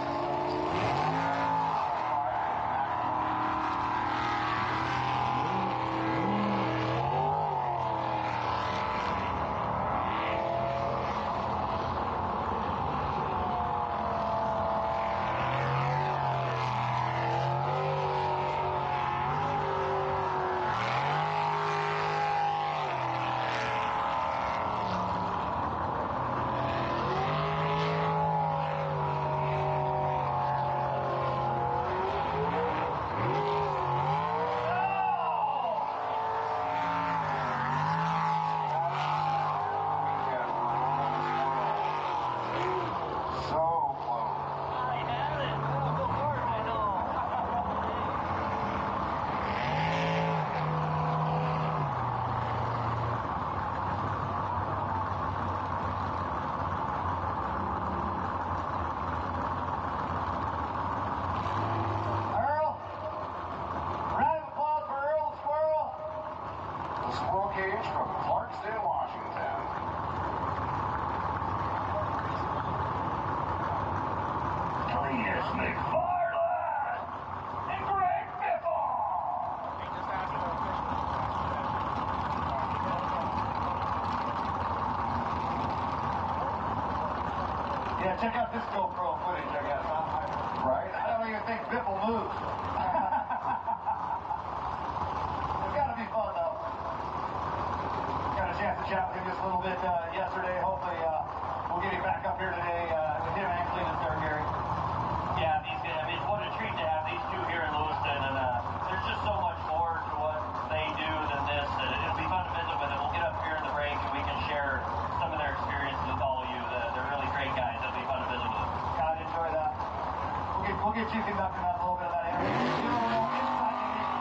Yeah, check out this GoPro footage, I guess, huh? Right? I don't even think Biffle moves. It's got to be fun, though. Got a chance to chat with him just a little bit yesterday. Hopefully, we'll get him back up here today with him and Cletus there, Gary. Yeah, these guys, I mean, what a treat to have these two here in Lewiston, and there's just so much more to what they do than this, and it'll be fun to visit with them. We'll get up here in the break and we can share some of their experiences with all of you. They're really great guys. It'll be fun to visit with them. God, enjoy that. We'll get you conducting up a little bit of that interview. Do a little inside the meeting.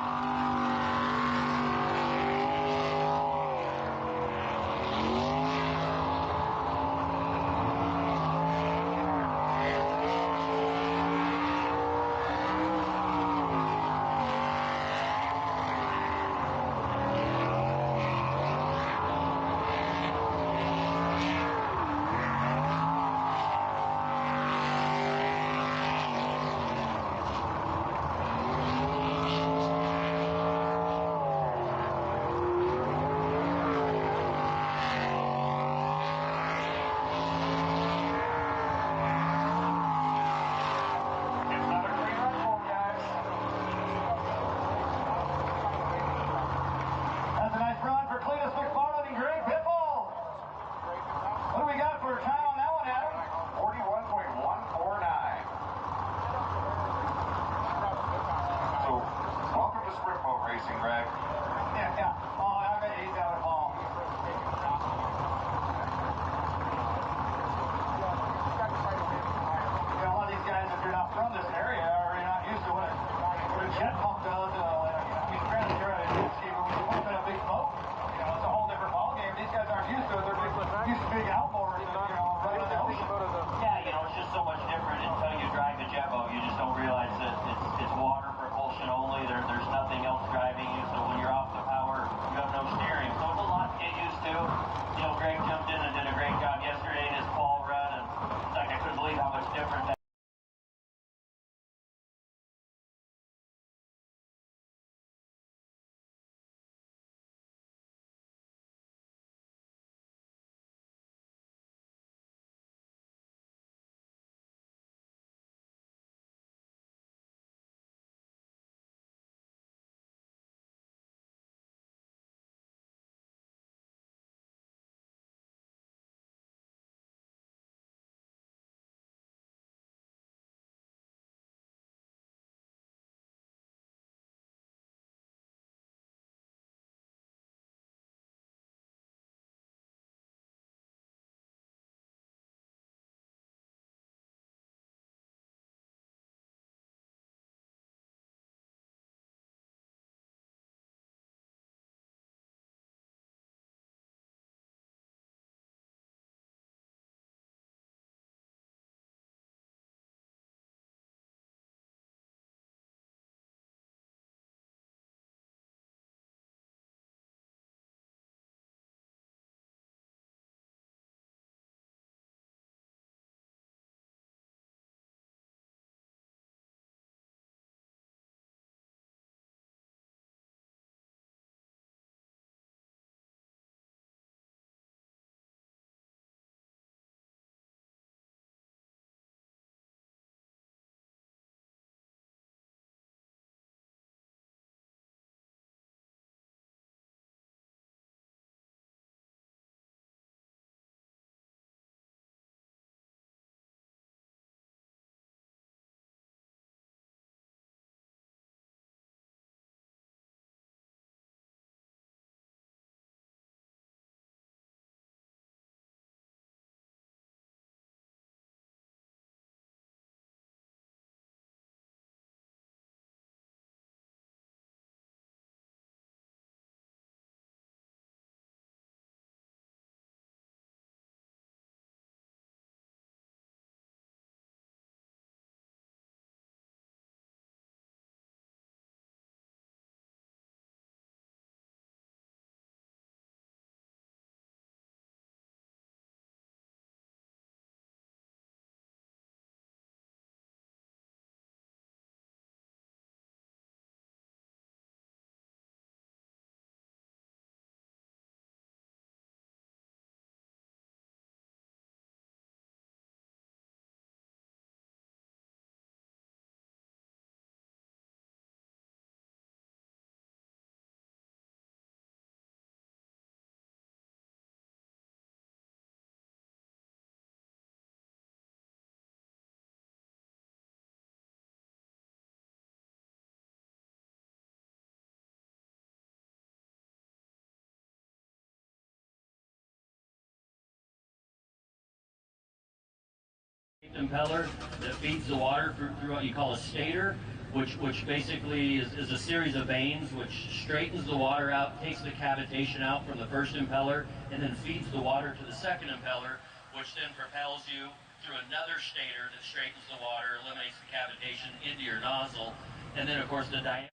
impeller that feeds the water through what you call a stator, which basically is a series of vanes which straightens the water out, takes the cavitation out from the first impeller, and then feeds the water to the second impeller, which then propels you through another stator that straightens the water, eliminates the cavitation into your nozzle, and then of course the diameter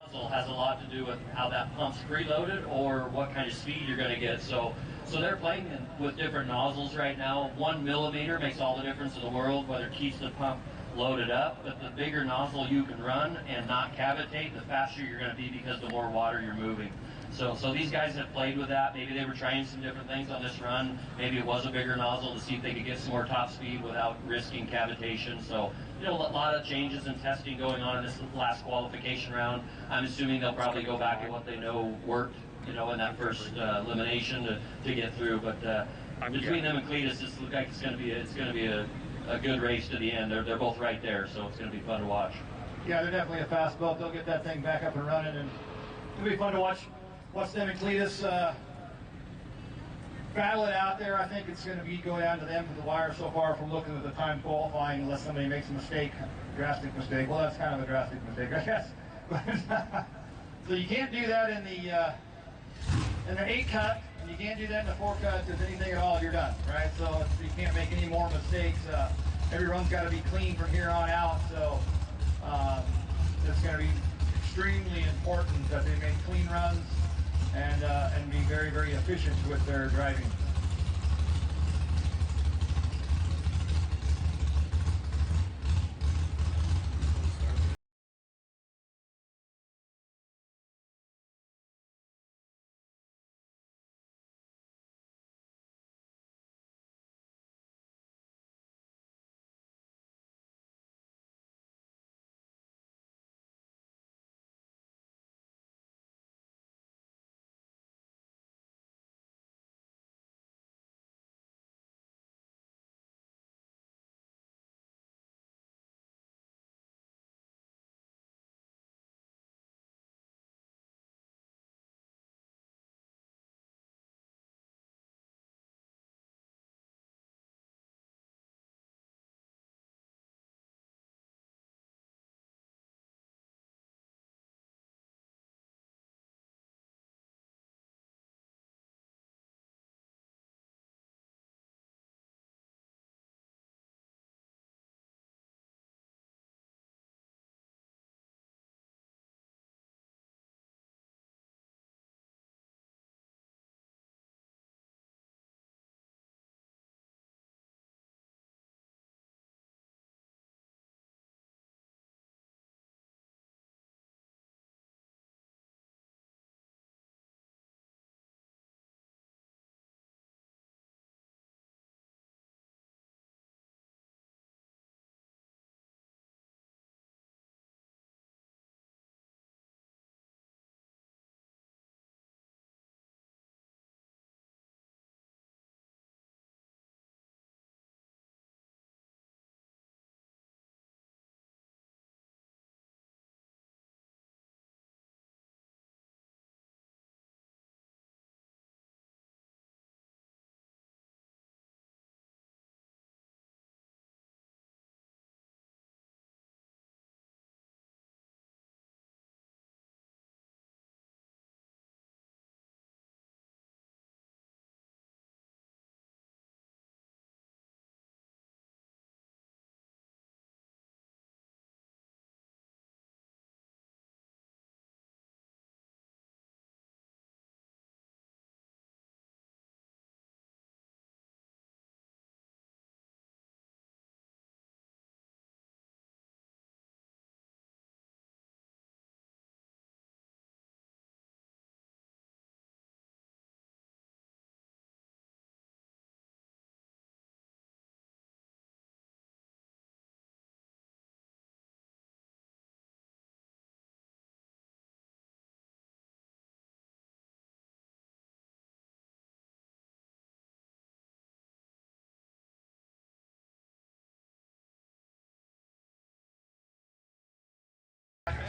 of the nozzle has a lot to do with how that pump's preloaded or what kind of speed you're going to get. So they're playing with different nozzles right now. 1 millimeter makes all the difference in the world, whether it keeps the pump loaded up, but the bigger nozzle you can run and not cavitate, the faster you're going to be because the more water you're moving. So these guys have played with that. Maybe they were trying some different things on this run. Maybe it was a bigger nozzle to see if they could get some more top speed without risking cavitation. So, a lot of changes and testing going on in this last qualification round. I'm assuming they'll probably go back to what they know worked, in that first elimination to get through. But between them and Cletus, it looks like it's going to be a good race to the end. They're both right there, so it's going to be fun to watch. Yeah, they're definitely a fast boat. They'll get that thing back up and running, and it'll be fun to watch them and Cletus battle it out there. I think it's going to go down to them to the wire so far from looking at the time qualifying, unless somebody makes a mistake, drastic mistake. Well, that's kind of a drastic mistake, I guess. So you can't do that in the 8 cut, and you can't do that in the 4 cut. If anything at all, you're done, right? So you can't make any more mistakes. Every run's got to be clean from here on out. So it's going to be extremely important that they make clean runs and be very, very efficient with their driving.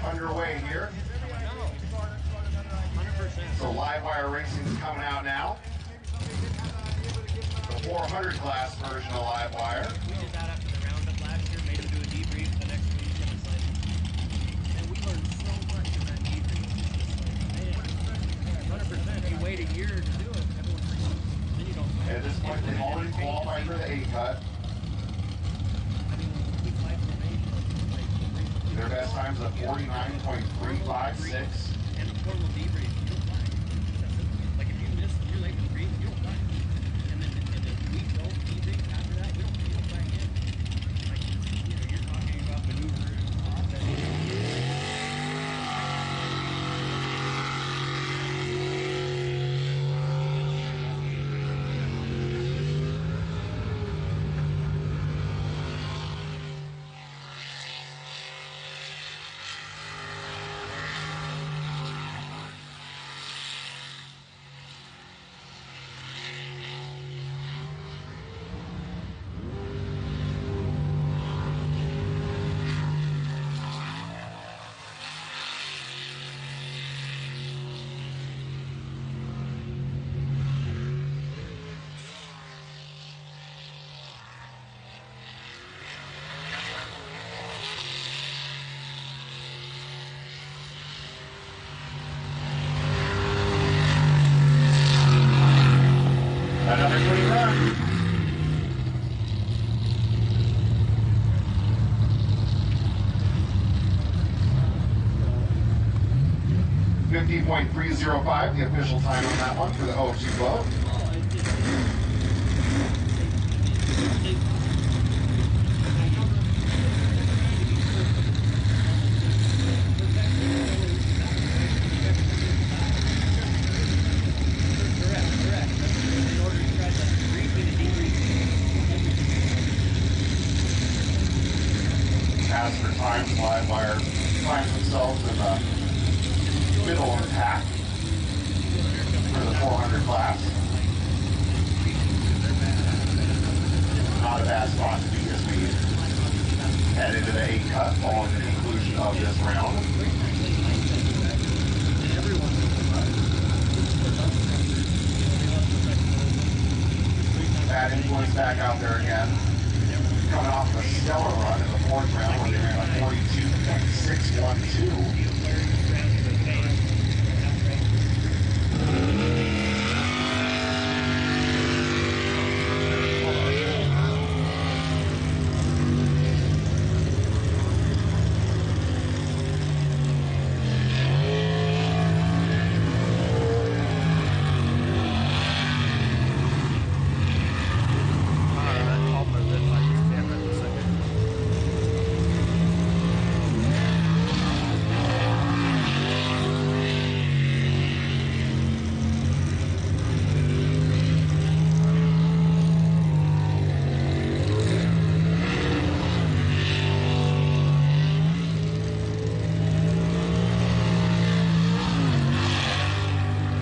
Underway here. So live wire racing is coming out now. The 400 class version of live wire. a year to do it. Everyone's like, then you don't. At this point, they've already qualified for the 8 cut. I mean, we fight for me. Their best time's a 49.356. And portable debrief, you don't fly. Like if you miss, you're late for the brief, you don't fly. And then we don't debrief after that, you don't fly again. Like, you're talking about maneuvering. Another clean run. .305, the official time on that one for the O2 boat. As for times, live wire finds themselves in the middle of the pack for the 400 class. Not a bad spot to be as we head into the 8 cut following the conclusion of this round. Bad influence back out there again. Coming off a stellar run in the 4th round where they ran a 42.612.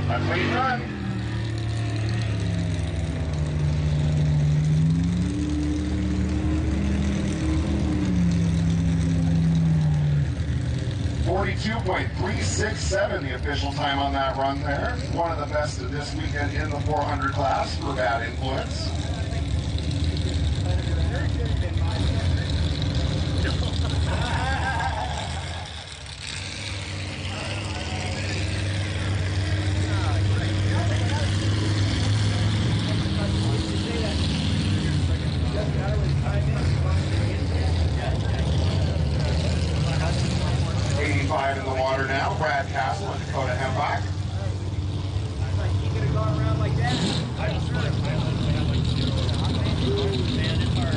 A clean run. .367, the official time on that run there. One of the best of this weekend in the 400 class for Bad Influence. 85 in the water now. Brad Castle and Dakota Hembach. You could have gone around like that. I'm sure. Man, it's hard.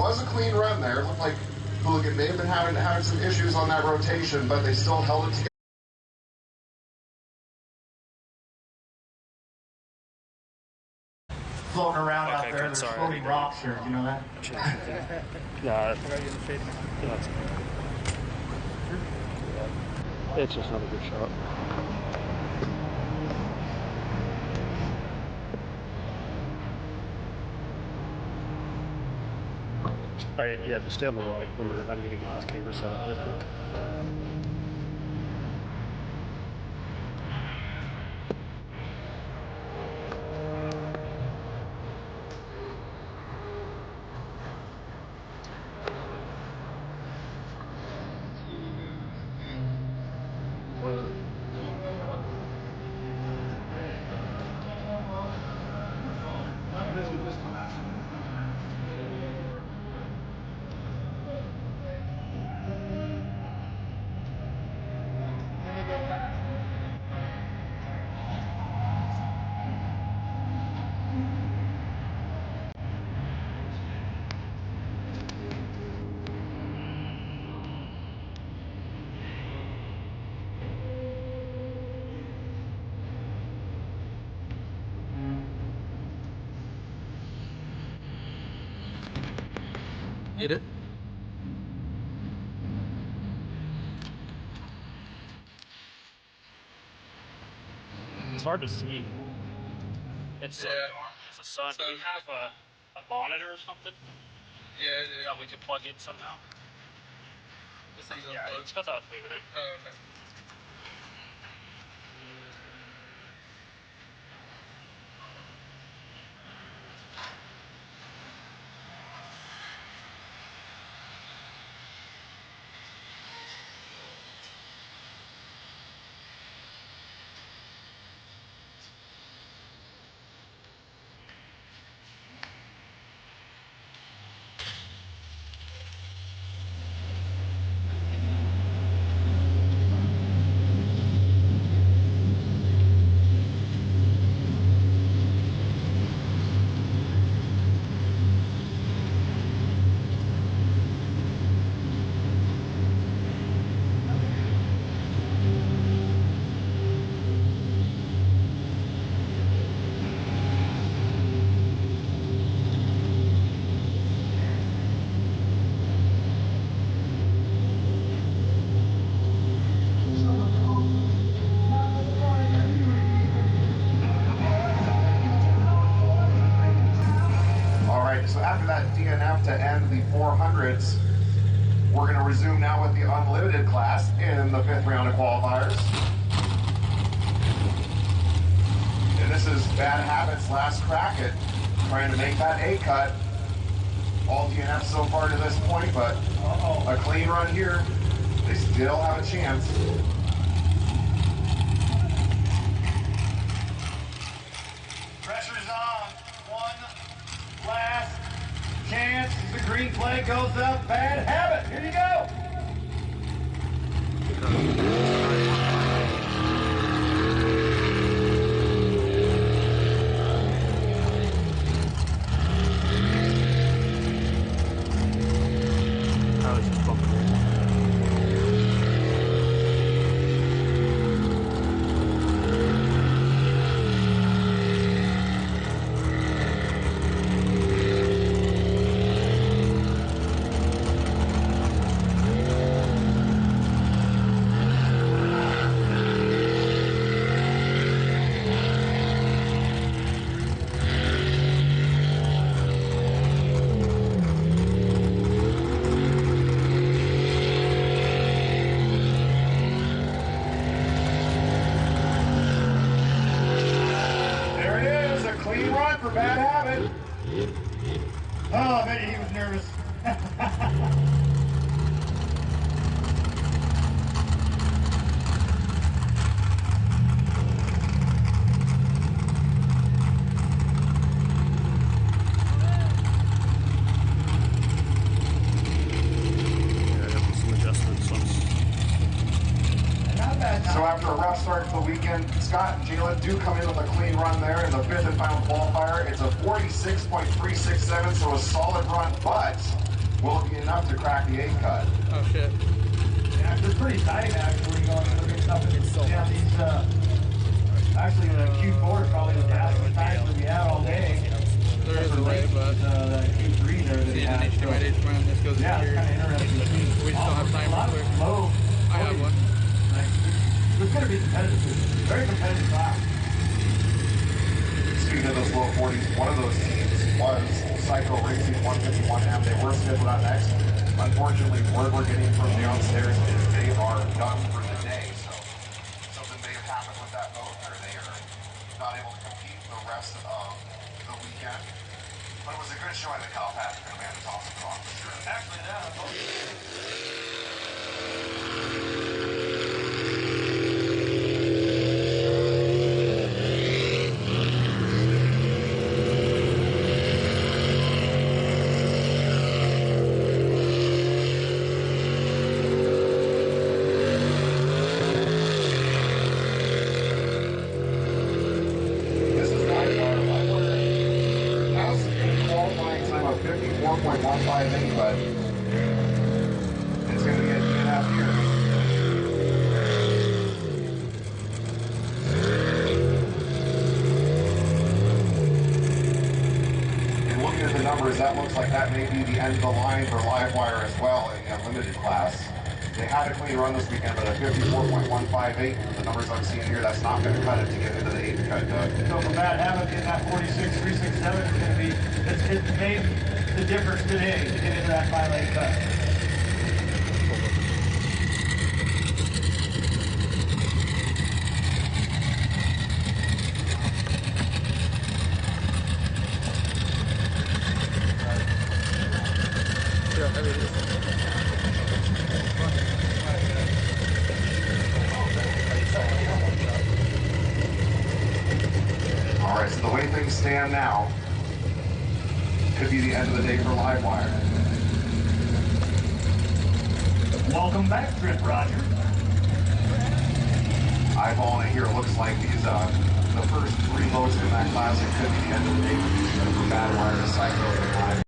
was a clean run there. It looked like Hooligan may have been having some issues on that rotation, but they still held it together. Floating around out there, there's floating rocks here. Do you know that? Yeah, it's just not a good shot. Alright, yeah, just stay on the right. Remember, I'm gonna get this camera set up real quick. Hit it. It's hard to see. It's the sun. Do we have a monitor or something? Yeah, we could plug in somehow. This thing's unplugged. It's cut out. Oh, okay. So after that DNF to end the 400s, we're going to resume now with the unlimited class in the 5th round of qualifiers. And this is Bad Habits' last crack at trying to make that A cut. All DNFs so far to this point, but a clean run here. They still have a chance. Pressure's on. One last chance. The green flag goes up. Bad habit. Here you go. For Bad Habit. Oh, I bet he was nervous. So after a rough start to the weekend, Scott and Jalen do come in with a clean run there in the 5th and final qualifier. It's a 46.367, so a solid run, but Will it be enough to crack the 8 cut? Oh shit. Yeah, it's pretty tight actually when you go and look at stuff. It's so yeah, these, actually the Q4 is probably the fastest times that we have all day. There is a way, but the Q3 there that see we an have. H2 by H man, this goes Yeah, in it's here. kind of interesting. We just don't have time real quick. Low. I have one. It's going to be competitive. Very competitive class. Speaking of those low 40s, one of those teams was STIHL Racing 151M. They were scheduled out next. Unfortunately, word we're getting from downstairs is they are done for the day. So something may have happened with that boat, or they are not able to compete the rest of the weekend. But it was a good showing that Kyle Patrick and Amanda Thompson put on for sure. Actually, This is LiveWire. Has a qualifying time of 54.158, but it's going to get 2.5 years. And looking at the numbers, that looks like that may be the end of the line for LiveWire as well in the limited class. They had a clean run this weekend, but at 54.158, the numbers I'm seeing here, that's not going to cut it to get into the 8 cut, Doug. so from that habit in that 46.367 is going to be, it's made the difference today to get into that 5-8 cut. Yeah, I mean, All right, so the way things stand now, could be the end of the day for LiveWire. Welcome back, Trip Roger. Eyeballing it here, looks like these the first 3 loads in that class, it could be the end of the day for Badwire to cycle and Live.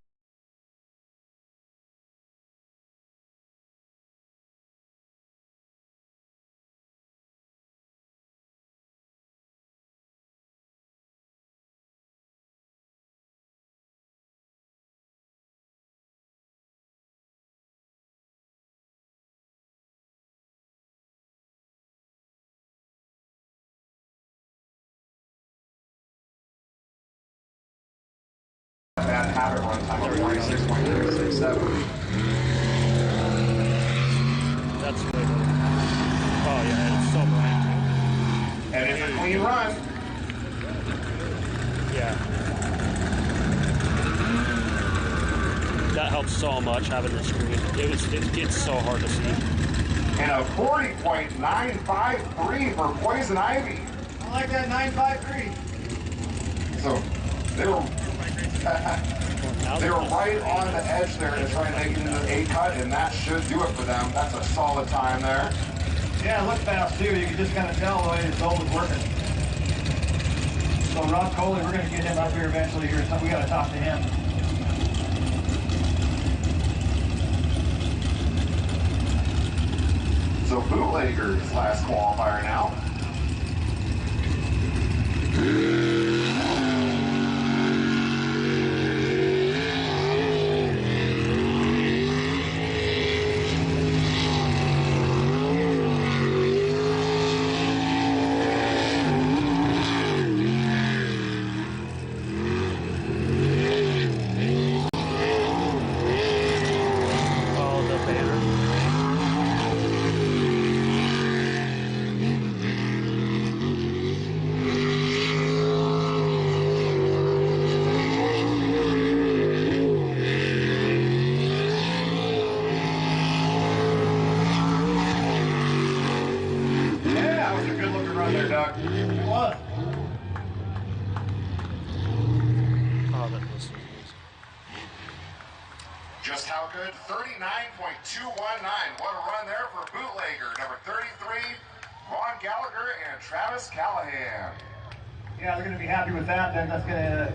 That habit run time of 46.367. that's good. Oh yeah, it's so bright. And it's a clean run. Yeah. That helps so much having the screen. It's so hard to see. And a 40.953 for Poison Ivy. I like that 953. So they were right on the edge there to try and make it into the 8 cut, and that should do it for them. That's a solid time there. Yeah, it looked fast too. You can just kind of tell the way the boat was working. So Rob Coley, we're going to get him up here eventually here. So we got to talk to him. So Bootlegger's last qualifier now. Just how good? 39.219. What a run there for Bootlegger. Number 33, Ron Gallagher and Travis Callahan. Yeah, they're going to be happy with that. Then that's going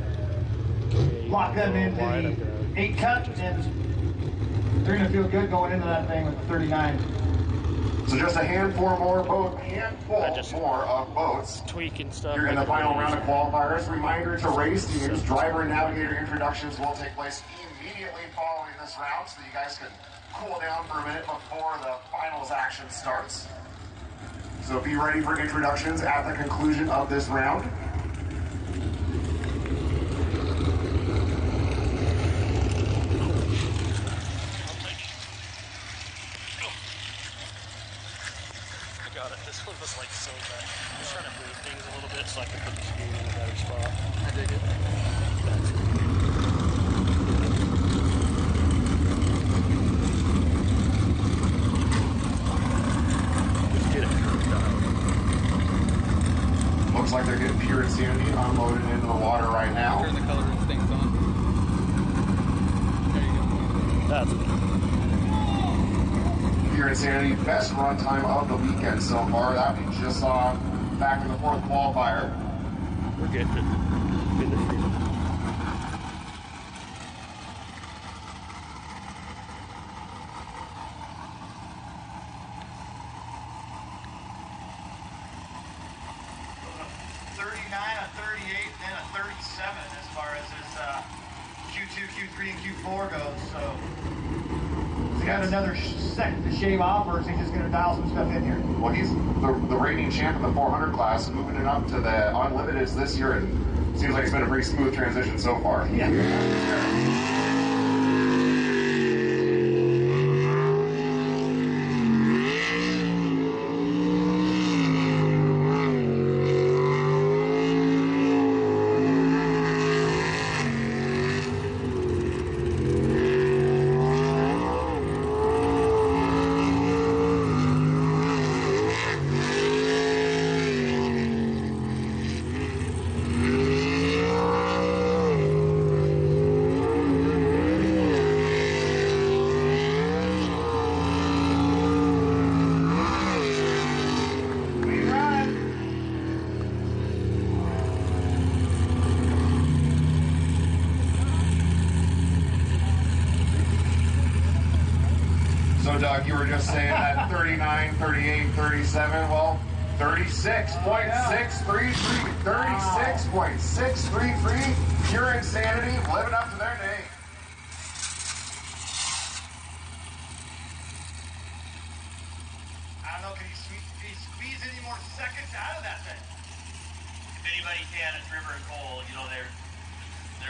to lock them into the 8 cut and They're going to feel good going into that thing with the 39. So just a handful more of boats Tweaking stuff. here in the final round of qualifiers. Reminder to race teams, driver and navigator introductions will take place immediately following this round, so that you guys can cool down for a minute before the finals action starts. So be ready for introductions at the conclusion of this round. Got it. This one was like so bad. I was trying to move things a little bit so I could put the screen in a better spot. I dig it. Just get it curved out. Looks like they're getting Pure Insanity unloaded into the water right now. Turn the coloring things on. There you go. That's it. Pure Insanity, best run time of the weekend so far. That we just saw back in the fourth qualifier. We're getting it. In the freedom. A 39, a 38, and a 37 as far as his Q2, Q3, and Q4 goes. So he's got another second to shave off, or is he just going to dial some stuff in here? Well, he's the reigning champ in the 400 class, moving it up to the Unlimiteds this year, and seems like it's been a pretty smooth transition so far. Yeah. So, Doug, you were just saying that 39, 38, 37, well, 36.633, 36.633, Pure Insanity, living up to their name. I don't know, can he squeeze any more seconds out of that thing? If anybody can, it's River and Cole. You know, they're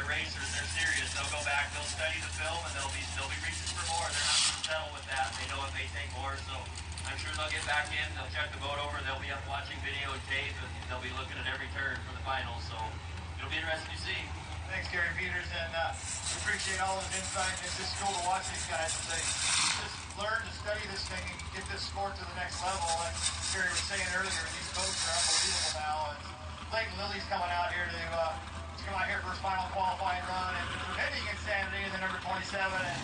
racers. They're serious. They'll go back. They'll study the film, and they'll be reaching for more. They're not going to settle with that. They know it may take more, so I'm sure they'll get back in. They'll check the boat over. They'll be up watching video and tape, and they'll be looking at every turn for the finals. So it'll be interesting to see. Thanks, Gary Peters, and we appreciate all those insights. It's just cool to watch these guys as they just learn to study this thing and get this sport to the next level. And Gary was saying earlier, these boats are unbelievable now. And Clayton Lilly's coming out here to come out here for his final qualifying run, and defending Insanity in the number 27. And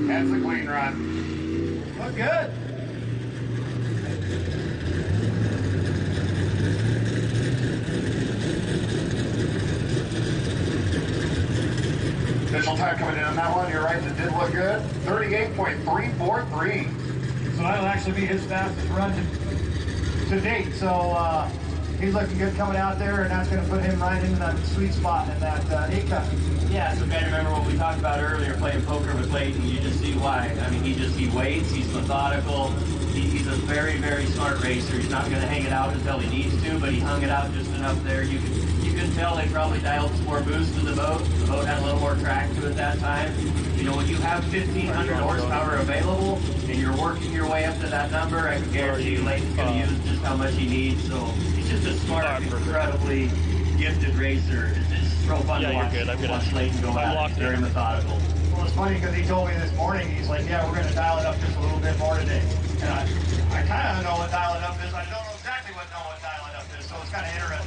That's a clean run. look good. Official time coming in on that one. You're right, it did look good. 38.343. So that'll actually be his fastest run to date. So he's looking good coming out there, and that's going to put him right into that sweet spot in that 8-cup. Yeah, so kind of remember what we talked about earlier, playing poker with Clayton. You just see why. I mean, he waits, he's methodical. He's a very, very smart racer. He's not going to hang it out until he needs to, but he hung it out just enough there. You could can tell they probably dialed some more boost to the boat. The boat had a little more track to it that time. You know, when you have 1,500 horsepower available and you're working your way up to that number, I can guarantee you Layton's going to use just how much he needs. So he's just a smart, incredibly gifted racer. It's real fun to watch Layton go out. It's very methodical. Well, it's funny because he told me this morning, he's like, yeah, we're going to dial it up just a little bit more today. And I kind of know what dial it up is. I don't know exactly what dial it up is, so it's kind of interesting.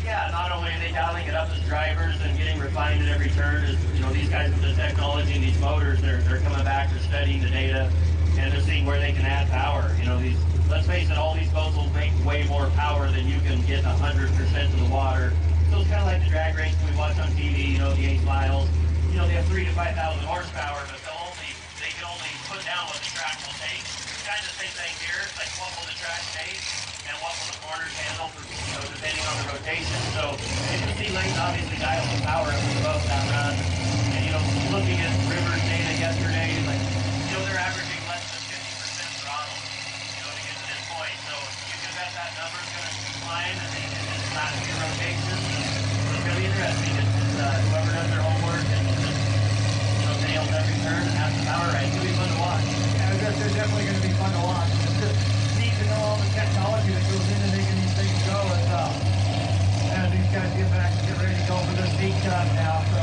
Yeah, not only are they dialing it up as drivers and getting refined at every turn, as you know, these guys with the technology and these motors, they're coming back, they're studying the data, and they're seeing where they can add power. You know, let's face it, all these boats will make way more power than you can get 100% of the water. So it's kind of like the drag race we watch on TV, you know, the STIHL. You know, they have 3,000 to 5,000 horsepower, but they can only put down what the track will take. It's kind of the same thing here. It's like, what will the track take and what will the corners handle, for, you know, depending on the rotation. So you can see Layton obviously dialed some power up with the boat that run. And, you know, looking at River's data yesterday, like, you know, they're averaging less than 50% throttle, you know, to get to this point. So you can bet that number's going to climb in this last few rotations. It's going to be interesting. Whoever does their homework and just, you know, nails every turn and has the power right, it's going to be fun to watch. Yeah, they're definitely going to be fun to watch. It's just neat to know all the technology that goes into making these things go as these guys get back and get ready to go for this deep cut now. So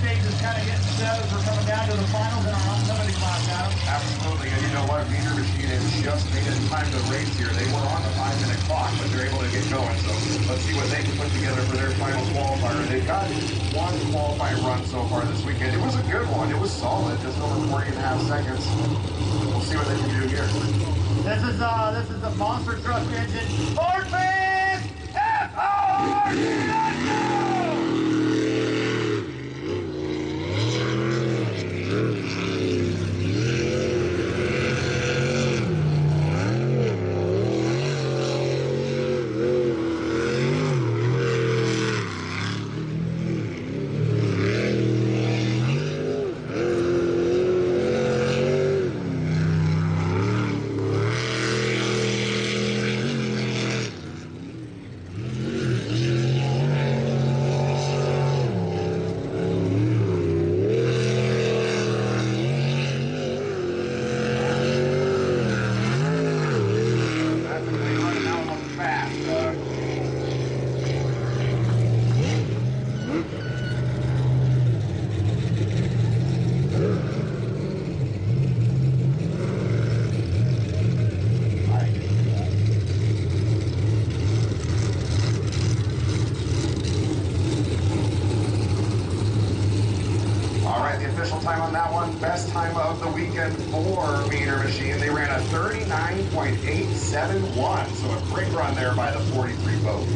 stage is kind of getting set as we're coming down to the finals in our unlimited class now. Absolutely, and you know what? Meter Machine has just made it time to race here. They were on the 5-minute clock, but they're able to get going. So let's see what they can put together for their final qualifier. They've got one qualifying run so far this weekend. It was a good one. It was solid, just over 40.5 seconds. We'll see what they can do here. This is the monster truck engine. Ford fans, F-O-R-D-O! Time on that one, best time of the weekend for Meter Machine. They ran a 39.871, so a great run there by the 43 boat.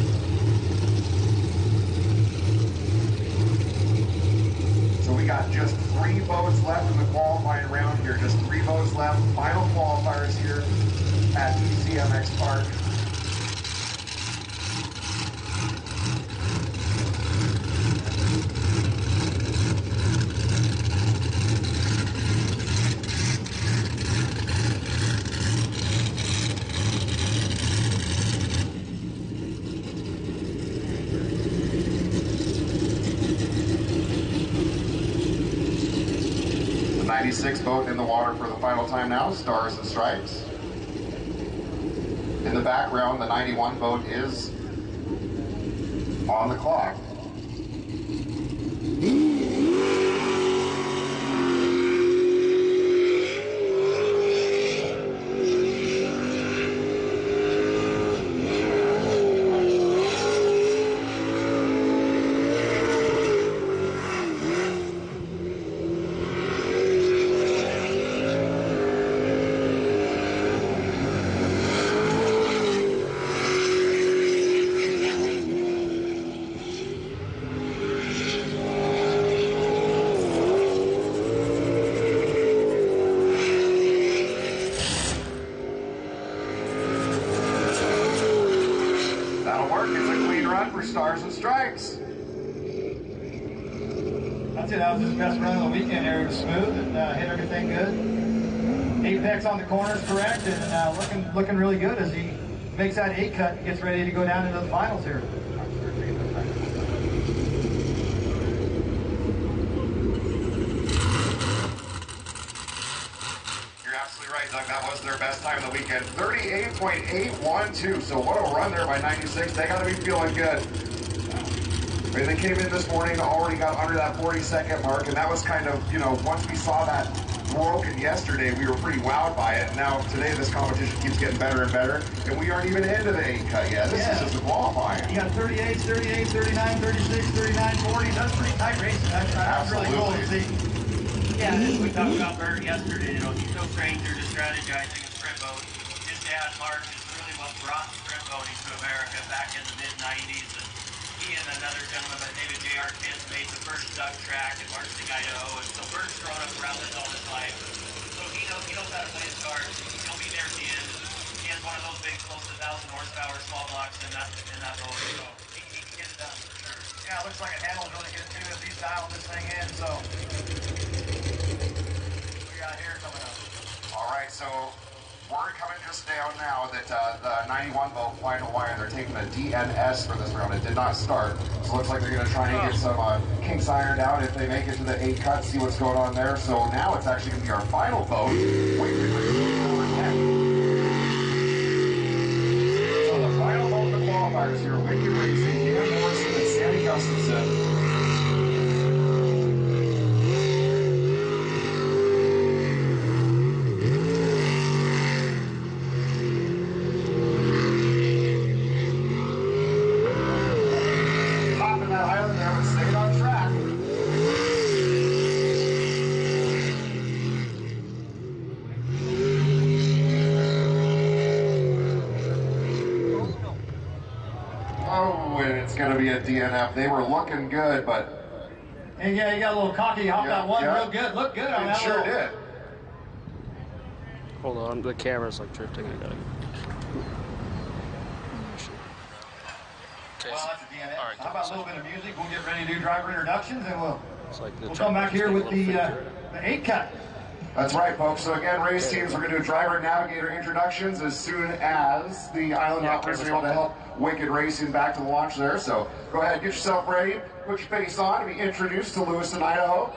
So we got just 3 boats left in the qualifying round here, just 3 boats left. Final qualifiers here at CMX Park. The 96 boat in the water for the final time now, Stars and Stripes. In the background, the 91 boat is on the clock. For Stars and Stripes. That's it. That was his best run of the weekend there. It was smooth and hit everything good. Apex on the corners correct and looking really good as he makes that 8 cut and gets ready to go down into the finals here. right, Doug, that was their best time of the weekend. 38.812. So what a run there by 96. They got to be feeling good. I mean, they came in this morning, already got under that 40-second mark, and that was kind of, you know, once we saw that broken yesterday, we were pretty wowed by it. Now today this competition keeps getting better and better, and we aren't even into the 8 cut yet. This is just a qualifying. You got 38, 38, 39, 36, 39, 40. That's pretty tight racing. That's really cool to see. Yeah, as we talked about Bert yesterday, you know, he's no stranger to strategizing a sprint boat. His dad, Mark, is really what brought sprint boating to America back in the mid-90s. And he and another gentleman by the name of J.R. Kent made the first duck track in Lewiston, Idaho. And so Bert's grown up around this all his life. So he knows how to play his cards. He'll be there at the end. He has one of those big, close to 1,000 horsepower small blocks in that boat. So he can get it done for sure. Yeah, it looks like it handles really good too as he's dialing this thing in. So we got here coming up. All right, so word coming just down now that the 91 boat flying Hawaii, they're taking a DNS for this round. It did not start, so it looks like they're going to try and get some kinks ironed out if they make it to the 8 cut, see what's going on there. So now it's actually going to be our final boat. So the final boat of the qualifiers here, Wicked Racing, Dan Morrison and Sandy Gustafson. Going to be a DNF. They were looking good, but and yeah, you got a little cocky. Hopped that one real good. Looked good on that. Sure did. Hold on, the camera's like drifting. I gotta. Okay. Well, that's a DNF. All right, How about a little bit of music? We'll get ready to do driver introductions, and we'll like come back here with the 8 cut. That's right, folks. So again, race teams, we're going to do driver and navigator introductions as soon as the island operators are able to help Wicked Racing back to the launch there. So go ahead, get yourself ready, put your face on, and be introduced to Lewiston, Idaho.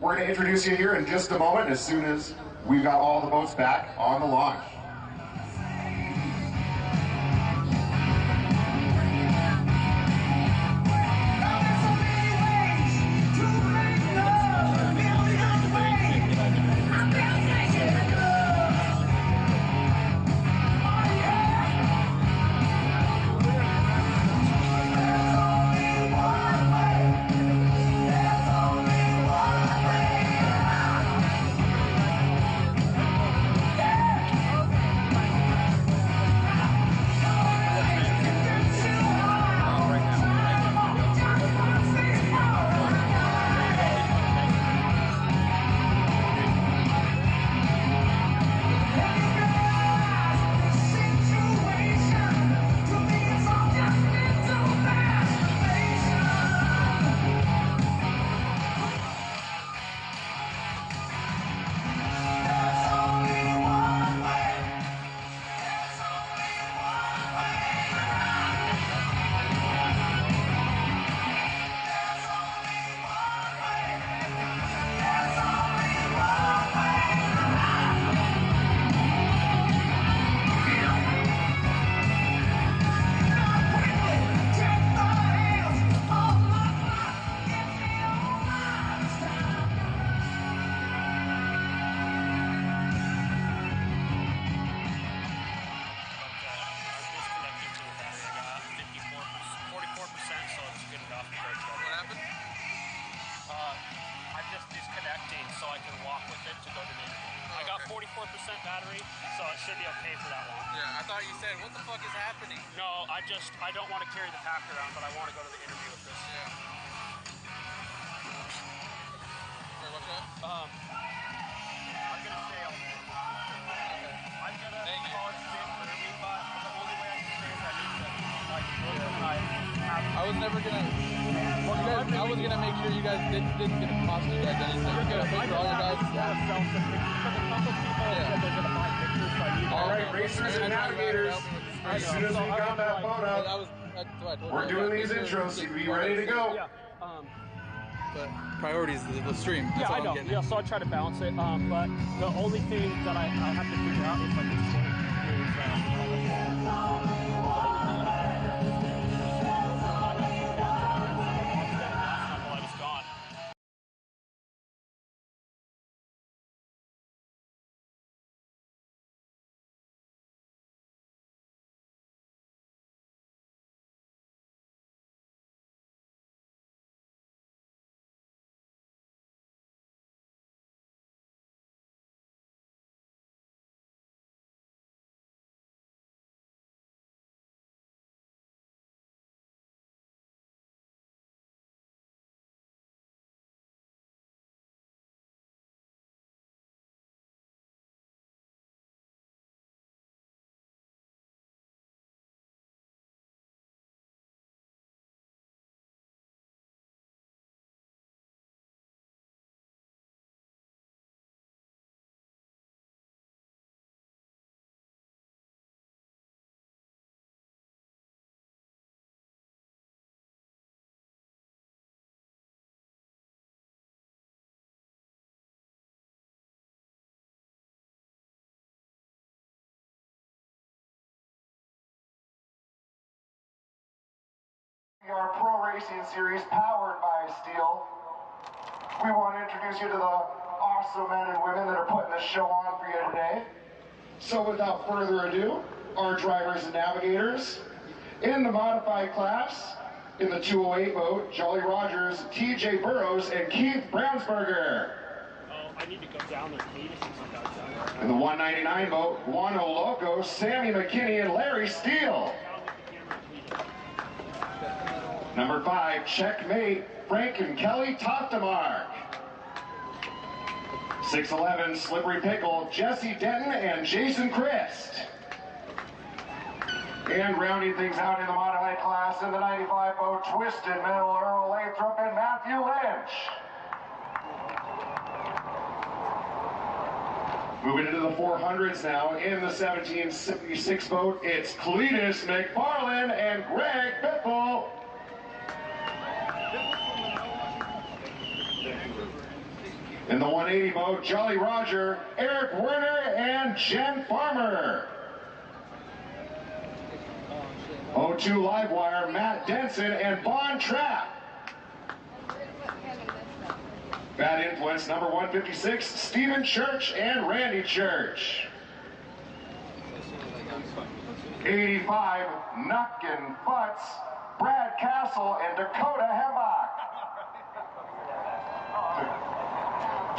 We're going to introduce you here in just a moment as soon as we've got all the boats back on the launch. So I can walk with it to go to the interview. I got 44% battery, so it should be okay for that long. Yeah, I thought you said, what the fuck is happening? No, I don't want to carry the pack around, but I want to go to the interview with this. Yeah. Wait, what's that? I'm gonna sail. Okay. I'm gonna call it spin for me, but the only way I can stay is I need to, like, look at I was never gonna. I was gonna make sure you guys didn't get a cost you guys anything. I was gonna make sure all you guys. All right, racers and navigators. As soon as we got that boat up, we're doing these intros. So be ready to go. but priority is the stream. That's Yeah, all I I'm know. getting Yeah, at. so I try to balance it. But the only thing that I have to figure out is like the swing Our Pro Racing Series powered by STIHL. We want to introduce you to the awesome men and women that are putting this show on for you today. So without further ado, our drivers and navigators in the modified class, in the 208 boat, Jolly Rogers, TJ Burrows, and Keith Brownsberger. Oh, I need to go down there. In the 199 boat, Guano Loco, Sammy McKinney, and Larry Steele. Number 5, Checkmate, Frank and Kelly Toftemark. 611, Slippery Pickle, Jesse Denton and Jason Christ. And rounding things out in the modified class in the 95 boat, Twisted Metal, Earl Lathrop and Matthew Lynch. Moving into the 400s now, in the 1776 boat, it's Cletus McFarland and Greg Biffle. In the 180 boat, Jolly Roger, Eric Werner, and Jen Farmer. 02 Livewire, Matt Denson, and Bon Trapp. Bad Influence, number 156, Stephen Church and Randy Church. 85, Nuck and Futz, Brad Castle, and Dakota Hembach.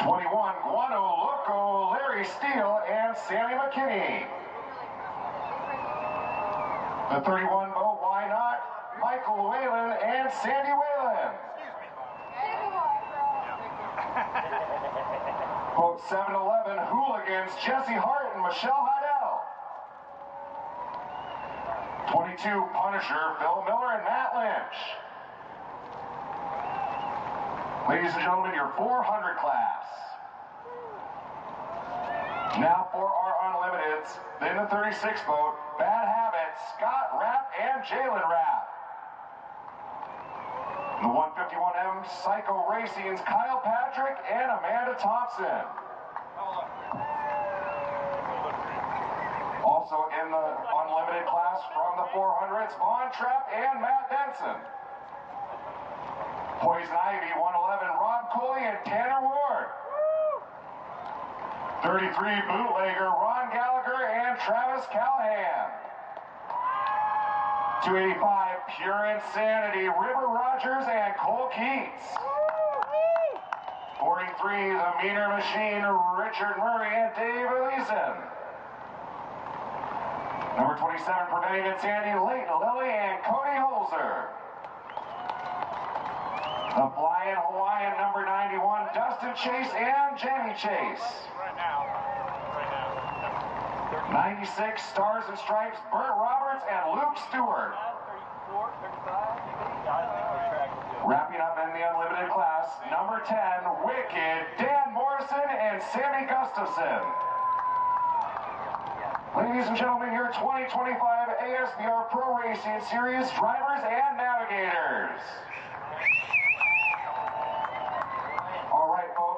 21, Guano Loco, Larry Steele, and Sammy McKinney. The 31 boat, Why Not, Michael Whalen and Sandy Whalen. Boat 711, Hooligans, Jesse Hart and Michelle Heidel. 22, Punisher, Phil Miller and Matt Lynch. Ladies and gentlemen, your 400 class. Now for our Unlimiteds, then the 36 boat, Bad Habits, Scott Rapp and Jalen Rapp. The 151M, Psycho Racing's Kyle Patrick and Amanda Thompson. Also in the Unlimited class from the 400s, Von Trapp and Matt Denson. Poison Ivy, 111, Rob Cooley and Tanner Ward. 33, Bootlegger, Ron Gallagher and Travis Callahan. 285, Pure Insanity, River Rogers and Cole Keats. 43, The Meaner Machine, Richard Murray and Dave Elyson. Number 27, Preventing Insanity, Leighton Lilly and Cody Holzer. The Flying Hawaiian, number 91, Dustin Chase and Jamie Chase. 96, Stars and Stripes, Burt Roberts and Luke Stewart. Wrapping up in the Unlimited class, number 10, Wicked, Dan Morrison and Sammy Gustafson. Ladies and gentlemen, your 2025 ASBR Pro Racing Series drivers and navigators.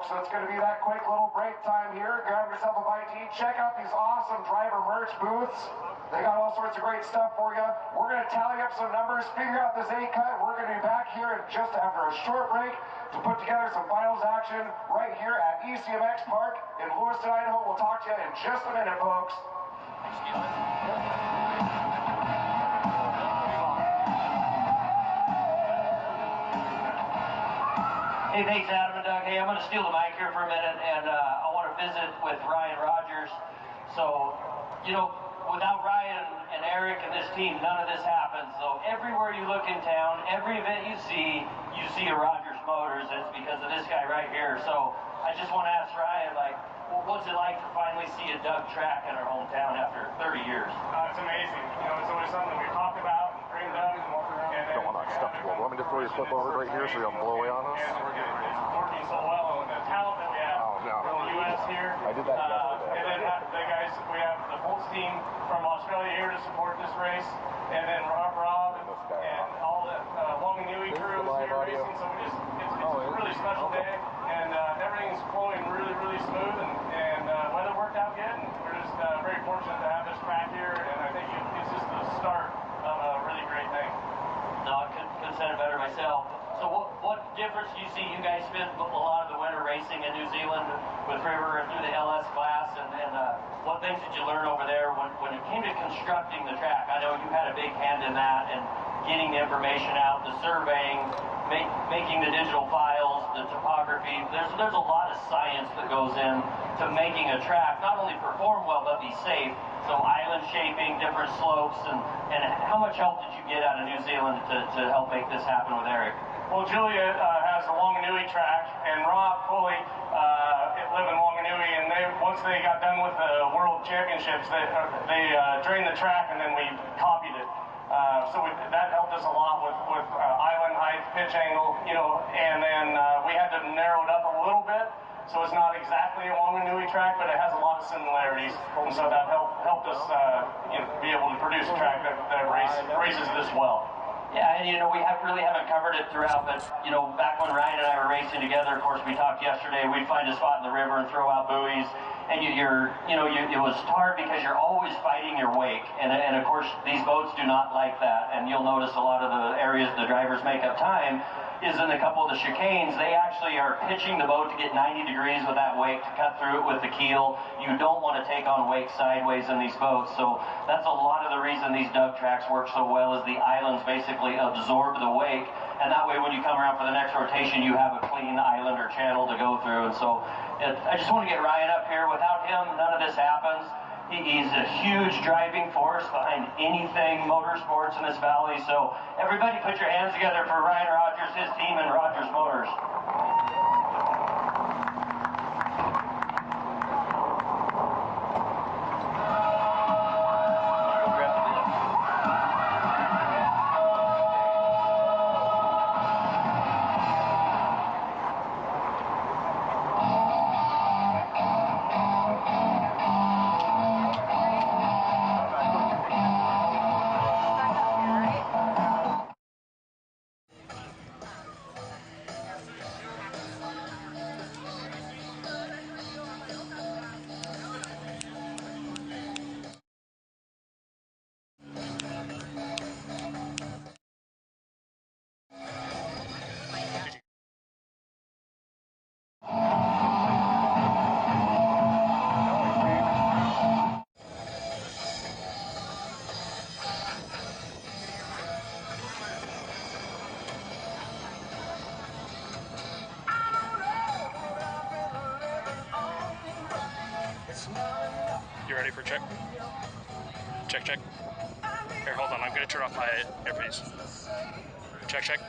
folks. So it's going to be that quick little break time here. Grab yourself a bite to eat. Check out these awesome driver merch booths. They got all sorts of great stuff for you. We're going to tally up some numbers, figure out this A-cut. We're going to be back here just after a short break to put together some finals action right here at ECMX Park in Lewiston, Idaho. We'll talk to you in just a minute, folks. Hey, thanks, Adam and Doug. Hey, I'm going to steal the mic here for a minute, and I want to visit with Ryan Rogers. So, you know, without Ryan and Eric and this team, none of this happens. So everywhere you look in town, every event you see a Rogers Motors, and it's because of this guy right here. So I just want to ask Ryan, like, what's it like to finally see a Doug track in our hometown after 30 years? It's amazing. You know, it's always something we talk about and dreamed of. Don't want that stuff to blow. Want me to throw your clip over right here so you don't blow away on us? It's working so well, and the talent that we have in the U.S. here. I did that yesterday. And then the guys, we have the Bolts team from Australia here to support this race, and then Rob and all the Wanganui crew is here racing. So it's a really special day, and everything's flowing really, really smooth, and weather worked out good, and we're just very fortunate to have this track here, and I think it's just the start of a really great thing. No, I couldn't say it better myself. So what difference do you see? You guys spent a lot of the winter racing in New Zealand with River and through the LS class, and what things did you learn over there when it came to constructing the track? I know you had a big hand in that, and getting the information out, the surveying, making the digital files, the topography. There's a lot of science that goes in to making a track not only perform well but be safe. So island shaping, different slopes, and how much help did you get out of New Zealand to help make this happen with Eric? Well, Julia has the Wanganui track, and Rob Pulley live in Wanganui, and once they got done with the World Championships, they drained the track, and then we copied it. So that helped us a lot with island height, pitch angle, you know, and then we had to narrow it up a little bit. So it's not exactly a Wanganui track, but it has a lot of similarities, and so that helped us be able to produce a track that races this well. Yeah, and you know, we really haven't covered it throughout, but you know, back when Ryan and I were racing together, of course, we talked yesterday, we'd find a spot in the river and throw out buoys, and it was hard because you're always fighting your wake, and of course, these boats do not like that, and you'll notice a lot of the areas the drivers make up time is in a couple of the chicanes. They actually are pitching the boat to get 90 degrees with that wake to cut through it with the keel. You don't want to take on wake sideways in these boats, so that's a lot of the reason these Doug tracks work so well is the islands basically absorb the wake, and that way when you come around for the next rotation you have a clean island or channel to go through. And so I just want to get Ryan up here. Without him, none of this happens. He's a huge driving force behind anything motorsports in this valley. So everybody put your hands together for Ryan Rogers, his team, and Rogers Motors. You ready for check? Check. Here, hold on. I'm going to turn off my earpiece. Check.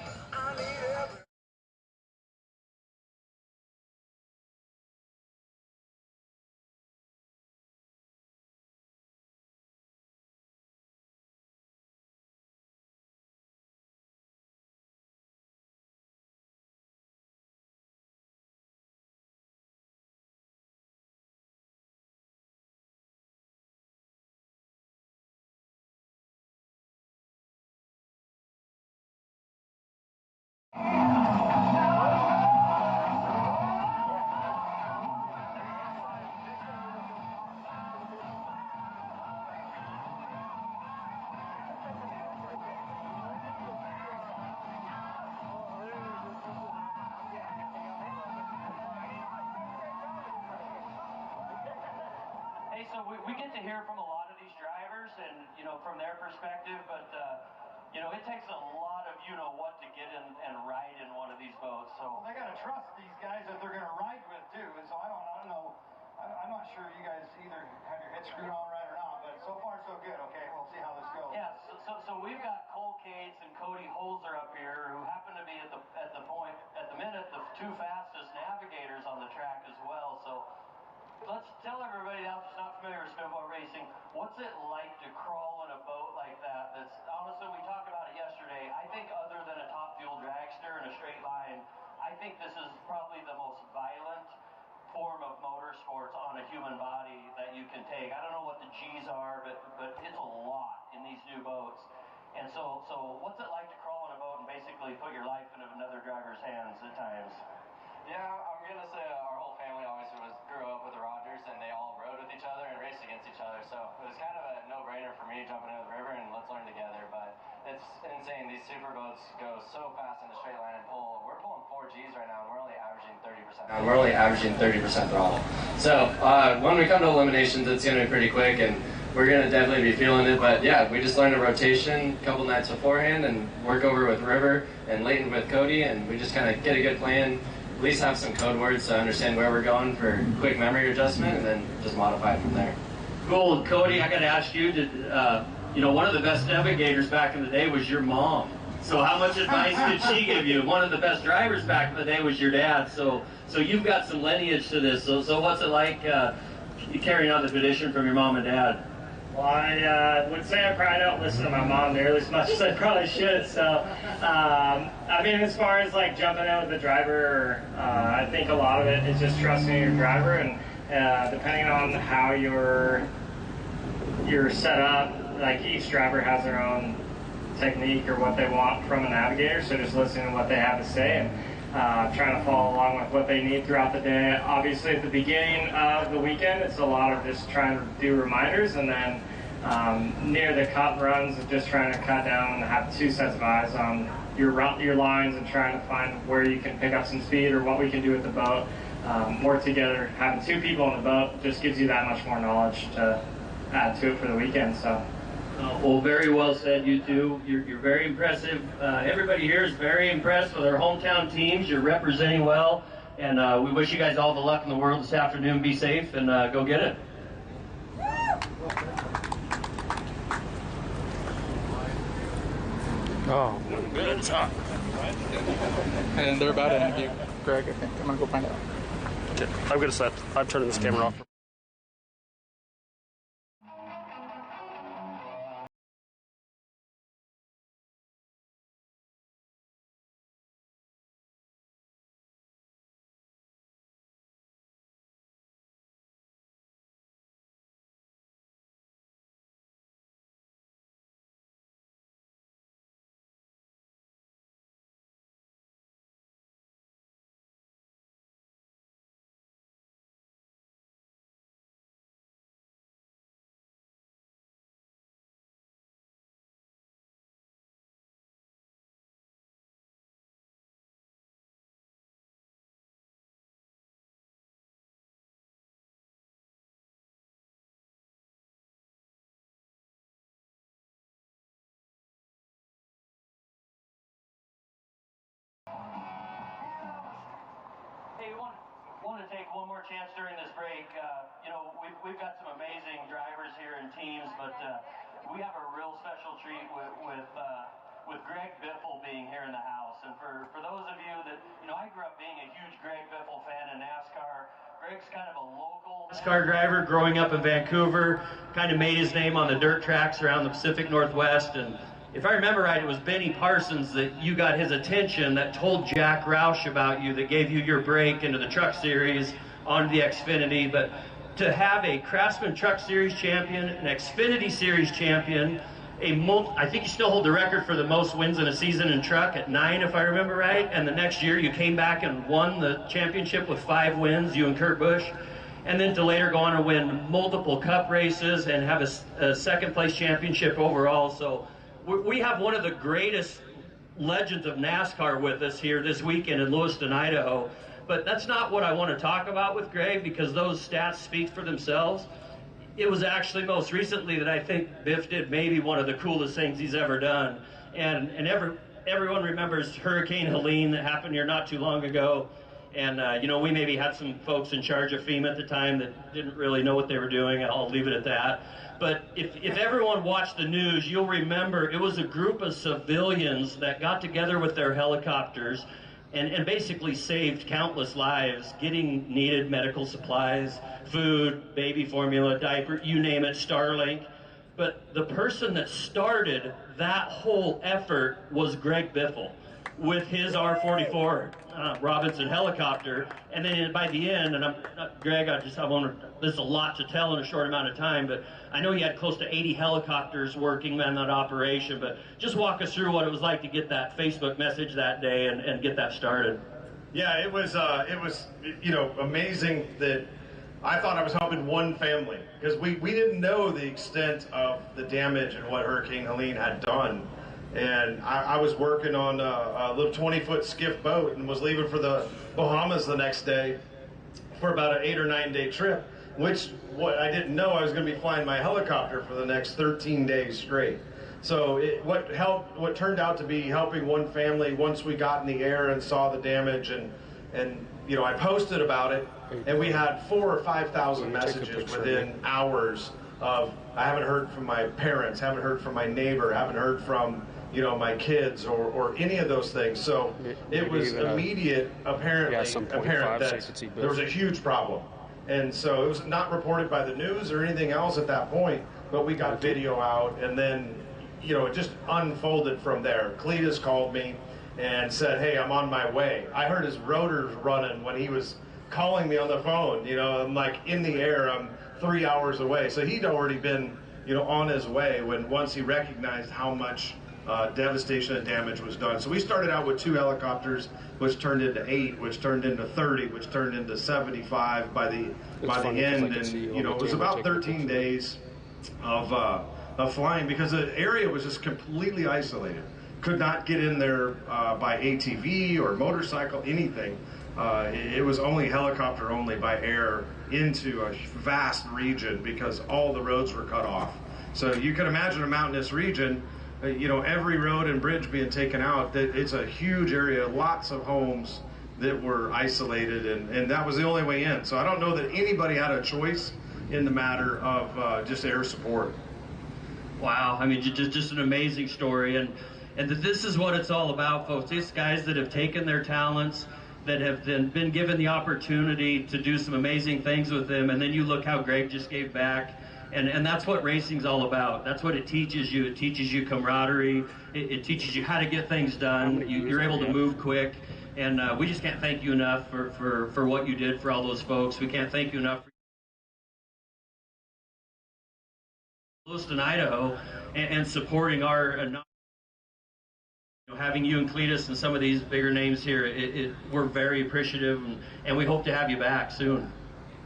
so we get to hear from a lot of these drivers and, from their perspective, but, it takes a lot of what to get in and ride in one of these boats. So they got to trust these guys that they're going to ride with too. And so I don't know. I'm not sure you guys either have your head screwed on right or not, but so far so good. Okay, we'll see how this goes. Yeah, so we've got Cole Cates and Cody Holzer up here, who happen to be at the minute, the two fastest navigators on the track as well. So let's tell everybody else who's not familiar with spinboat racing, what's it like to crawl in a boat like that? That's honestly, we talked about it yesterday. I think other than a top fuel dragster in a straight line, I think this is probably the most violent form of motorsports on a human body that you can take. I don't know what the G's are, but it's a lot in these new boats. And so what's it like to crawl in a boat and basically put your life in another driver's hands at times? Yeah, I'm going to say our whole family always grew up with the Rogers, and they all rode with each other and raced against each other. So it was kind of a no-brainer for me jumping into the river and let's learn together. But it's insane. These super boats go so fast in a straight line and pull. We're pulling 4 Gs right now, and we're only averaging 30%. We're only averaging 30% throttle. So when we come to eliminations, it's going to be pretty quick, and we're going to definitely be feeling it. But yeah, we just learned a rotation a couple nights beforehand and work over with River and Leighton with Cody, and we just kind of get a good plan. At least have some code words to understand where we're going for quick memory adjustment, and then just modify it from there. Cool. Cody, I got to ask you, one of the best navigators back in the day was your mom. So how much advice did she give you? One of the best drivers back in the day was your dad. So you've got some lineage to this. So what's it like carrying on the tradition from your mom and dad? Well, I would say I probably don't listen to my mom nearly as much as I probably should. So, I mean, as far as like jumping in with the driver, I think a lot of it is just trusting your driver, and depending on how you're set up, like each driver has their own technique or what they want from a navigator. So just listening to what they have to say and trying to follow along with what they need throughout the day. Obviously, at the beginning of the weekend, it's a lot of just trying to do reminders, and then near the cut runs, just trying to cut down and have 2 sets of eyes on your lines and trying to find where you can pick up some speed or what we can do with the boat. Work together. Having 2 people on the boat just gives you that much more knowledge to add to it for the weekend. So. Well, very well said, you two. You're very impressive. Everybody here is very impressed with our hometown teams. You're representing well, and we wish you guys all the luck in the world this afternoon. Be safe and go get it. Oh, good talk. And they're about to interview Greg, I think. I'm going to go find out. Okay, I'm going to set. I'm turning this camera off. Hey, want to take one more chance during this break. We've got some amazing drivers here and teams, but we have a real special treat with Greg Biffle being here in the house. And for those of you that, I grew up being a huge Greg Biffle fan in NASCAR. Greg's kind of a local NASCAR driver growing up in Vancouver, kind of made his name on the dirt tracks around the Pacific Northwest. And if I remember right, it was Benny Parsons that you got his attention, that told Jack Roush about you, that gave you your break into the Truck Series, onto the Xfinity. But to have a Craftsman Truck Series champion, an Xfinity Series champion, I think you still hold the record for the most wins in a season in truck at 9, if I remember right. And the next year you came back and won the championship with 5 wins, you and Kurt Busch. And then to later go on and win multiple Cup races and have a second place championship overall. So we have one of the greatest legends of NASCAR with us here this weekend in Lewiston, Idaho. But that's not what I want to talk about with Greg, because those stats speak for themselves. it was actually most recently that I think Biff did maybe one of the coolest things he's ever done. And everyone remembers Hurricane Helene that happened here not too long ago. And, you know, we maybe had some folks in charge of FEMA at the time that didn't really know what they were doing. I'll leave it at that. But if everyone watched the news, you'll remember it was a group of civilians that got together with their helicopters and basically saved countless lives, getting needed medical supplies, food, baby formula, diaper, you name it, Starlink. But the person that started that whole effort was Greg Biffle with his R-44 Robinson helicopter. And then by the end, and Greg, there's a lot to tell in a short amount of time, but I know you had close to 80 helicopters working on that operation, but just walk us through what it was like to get that Facebook message that day and get that started. Yeah, it was you know, amazing that I thought I was helping one family, because we didn't know the extent of the damage and what Hurricane Helene had done. And I was working on a little 20-foot skiff boat and was leaving for the Bahamas the next day for about an 8 or 9 day trip, which what I didn't know, I was going to be flying my helicopter for the next 13 days straight. So what turned out to be helping one family once we got in the air and saw the damage, and you know, I posted about it, and we had 4,000 or 5,000 messages within hours of, I haven't heard from my parents, haven't heard from my neighbor, haven't heard from, you know, my kids or any of those things. So it was immediate, apparent that there was a huge problem. And so it was not reported by the news or anything else at that point, but we got video out, and then, you know, it just unfolded from there. Cletus called me and said, hey, I'm on my way. I heard his rotors running when he was calling me on the phone. You know, I'm like in the air, I'm 3 hours away. So he'd already been, you know, on his way once he recognized how much devastation and damage was done. So we started out with 2 helicopters, which turned into 8, which turned into 30, which turned into 75 by the end. And, you know, it was about 13 days of flying, because the area was just completely isolated. Could not get in there by ATV or motorcycle, anything. It was only helicopter only by air into a vast region, because all the roads were cut off. So you can imagine a mountainous region, you know, every road and bridge being taken out. It's a huge area, lots of homes that were isolated, and that was the only way in. So I don't know that anybody had a choice in the matter of just air support. Wow, I mean, just an amazing story, and this is what it's all about, folks. These guys that have taken their talents, that have been given the opportunity to do some amazing things with them, and then you look how Greg just gave back, and that's what racing's all about. That's what it teaches you. It teaches you camaraderie. It teaches you how to get things done. You're able to move quick, and we just can't thank you enough for what you did for all those folks. We can't thank you enough for Lewiston, Idaho, and supporting our having you and Cletus and some of these bigger names here. We're very appreciative, and we hope to have you back soon.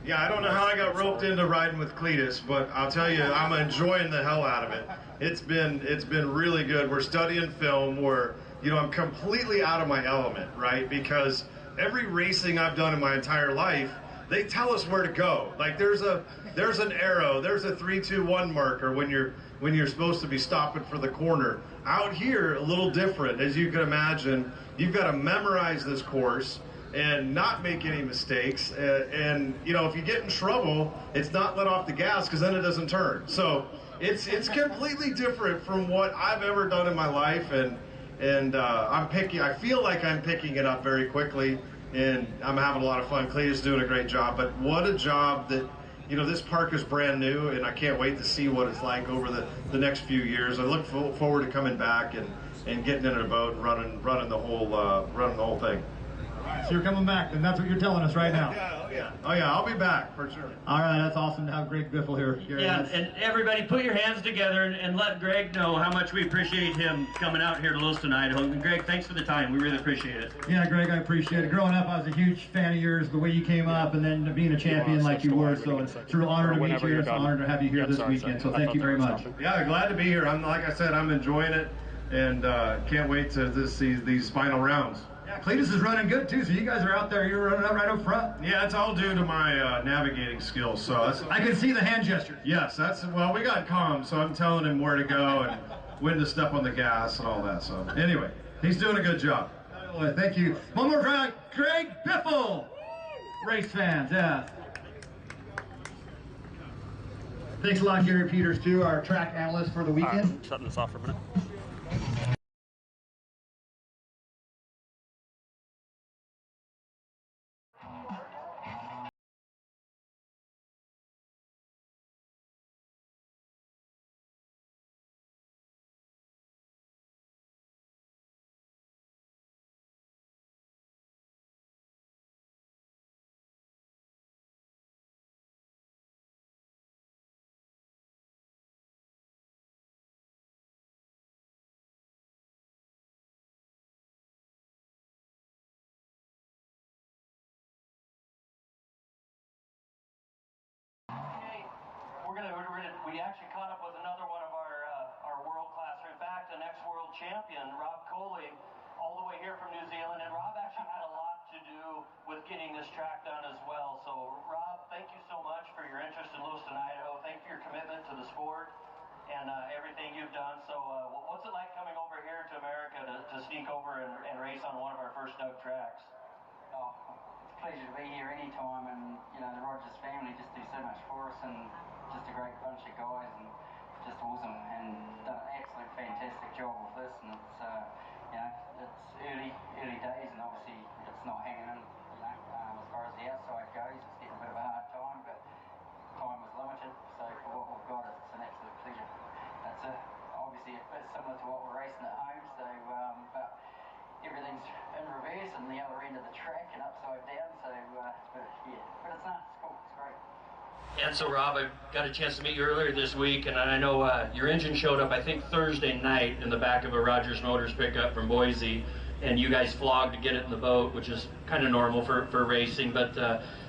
Yeah, I don't know how I got roped into riding with Cletus, but I'll tell you, I'm enjoying the hell out of it. It's been really good. We're studying film where, you know, I'm completely out of my element, right? Because every racing I've done in my entire life, they tell us where to go. Like there's an arrow, there's a 3-2-1 marker when you're supposed to be stopping for the corner. Out here, a little different, as you can imagine. You've got to memorize this course and not make any mistakes. And you know, if you get in trouble, it's not let off the gas, because then it doesn't turn. So it's completely different from what I've ever done in my life, and I feel like I'm picking it up very quickly, and I'm having a lot of fun. Cletus doing a great job, but what a job that, you know, this park is brand new, and I can't wait to see what it's like over the next few years. I look forward to coming back and getting in a boat and running the whole thing. So you're coming back, and that's what you're telling us right now. Oh yeah, I'll be back for sure. All right, that's awesome to have Greg Biffle here. Yeah, and everybody put your hands together and let Greg know how much we appreciate him coming out here to Lewiston, Idaho. And Greg, thanks for the time. We really appreciate it. Yeah, Greg, I appreciate it. Growing up, I was a huge fan of yours, the way you came up, and then being a champion like you were. So it's a real honor to meet you. It's an honor to have you here this weekend. So thank you very much. Yeah, glad to be here. Like I said, I'm enjoying it, and can't wait to see these final rounds. Yeah, Cletus is running good too, so you guys are out there, you're running up right up front. Yeah, it's all due to my navigating skills. So I can see the hand gesture. Yes, well, we got comms, so I'm telling him where to go and when to step on the gas and all that. So anyway, he's doing a good job. Thank you. One more round, Greg Biffle. Race fans, yeah. Thanks a lot, Gary Peters, too, our track analyst for the weekend. I'm shutting this off for a minute. We actually caught up with another one of our world class, or in fact, the next world champion, Rob Coley, all the way here from New Zealand. And Rob actually had a lot to do with getting this track done as well. So, Rob, thank you so much for your interest in Lewiston, Idaho. Thank you for your commitment to the sport and everything you've done. So, what's it like coming over here to America to sneak over and race on one of our first dug tracks? Oh, it's a pleasure to be here anytime, and you know the Rogers family just do so much for us, and just a great bunch of guys, and just awesome, and done an absolute fantastic job with this. And it's you know, it's early days, and obviously it's not hanging in, you know, as far as the outside goes. It's getting a bit of a hard time, but time is limited, so for what we've got, it's an absolute pleasure. It's obviously a bit similar to what we're racing at home, so but everything's in reverse and the other end of the track and upside down, so but it's nice, it's cool, it's great. And so, Rob, I got a chance to meet you earlier this week, and I know your engine showed up, I think, Thursday night in the back of a Rogers Motors pickup from Boise, and you guys flogged to get it in the boat, which is kind of normal for racing, but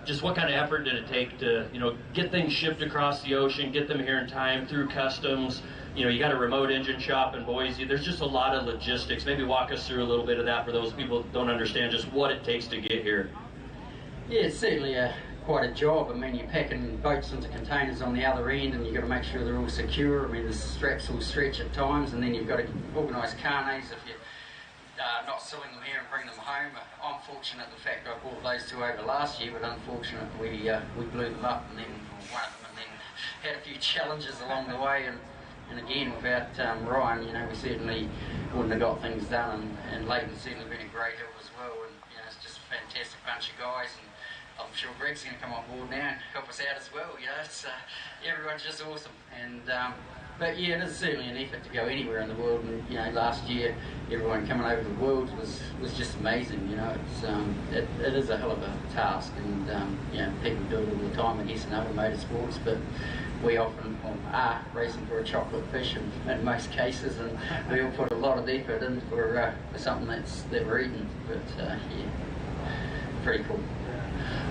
just what kind of effort did it take to, you know, get things shipped across the ocean, get them here in time, through customs? You know, you got a remote engine shop in Boise. There's just a lot of logistics. Maybe walk us through a little bit of that for those people that don't understand just what it takes to get here. Yeah, it's certainly quite a job. I mean, you're packing boats into containers on the other end, and you've got to make sure they're all secure. I mean, the straps will stretch at times, and then you've got to organise carnets if you're not selling them here and bring them home. I'm fortunate the fact I bought those two over last year, but unfortunate we blew them up, and then one of them, and then had a few challenges along the way. And again, without Ryan, you know, we certainly wouldn't have got things done. And Leighton's certainly been a great help as well. And you know, it's just a fantastic bunch of guys. And I'm sure Greg's going to come on board now and help us out as well. You know, it's everyone's just awesome. And but yeah, it is certainly an effort to go anywhere in the world. And you know, last year everyone coming over the world was just amazing. You know, it's it is a hell of a task. And you know, people do it all the time, I guess, in other motorsports, but we often are racing for a chocolate fish in most cases, and we all put a lot of effort in for something that we're eating. But yeah, pretty cool.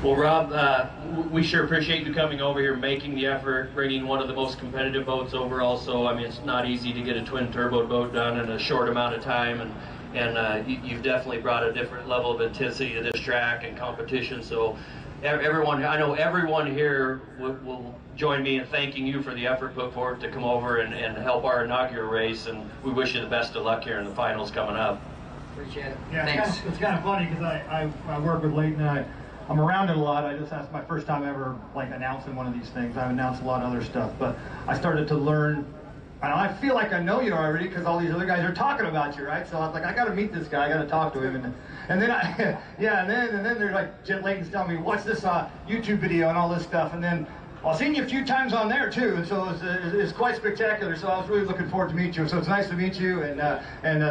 Well, Rob, we sure appreciate you coming over here, making the effort, bringing one of the most competitive boats over. Also, I mean, it's not easy to get a twin turbo boat done in a short amount of time, and you've definitely brought a different level of intensity to this track and competition. So everyone, I know everyone here will join me in thanking you for the effort put forward to come over and help our inaugural race, and we wish you the best of luck here in the finals coming up. Appreciate it. Yeah, thanks. it's kind of funny because I work with Leighton, and I'm around it a lot. That's my first time ever like announcing one of these things. I've announced a lot of other stuff, but I started to learn. And I feel like I know you already because all these other guys are talking about you, right? So I was like, I got to meet this guy. I got to talk to him. And then and then they're like, Jet Leighton's telling me, watch this YouTube video and all this stuff. And then I've seen you a few times on there too, and so it's quite spectacular. So I was really looking forward to meet you. So it's nice to meet you, and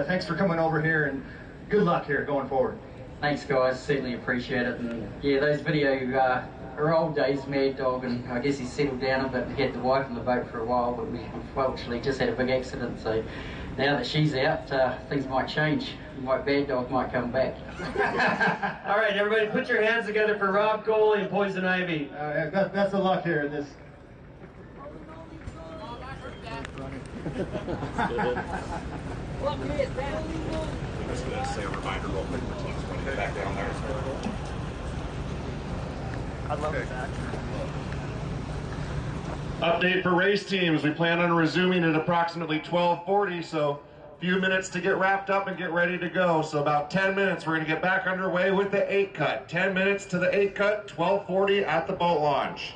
thanks for coming over here, and good luck here going forward. Thanks, guys. Certainly appreciate it. And yeah, those video are old days, Mad Dog, and I guess he's settled down a bit and had the wife in the boat for a while, but we unfortunately just had a big accident, so now that she's out, things might change. Bad Dog might come back. All right, everybody, put your hands together for Rob Coley and Poison Ivy. Best of luck here in this. Look, just going to say a reminder real quick for teams when you get back down there. I'd love that. Update for race teams. We plan on resuming at approximately 12:40, so a few minutes to get wrapped up and get ready to go. So about 10 minutes, we're going to get back underway with the 8 cut. 10 minutes to the 8 cut, 12:40 at the boat launch.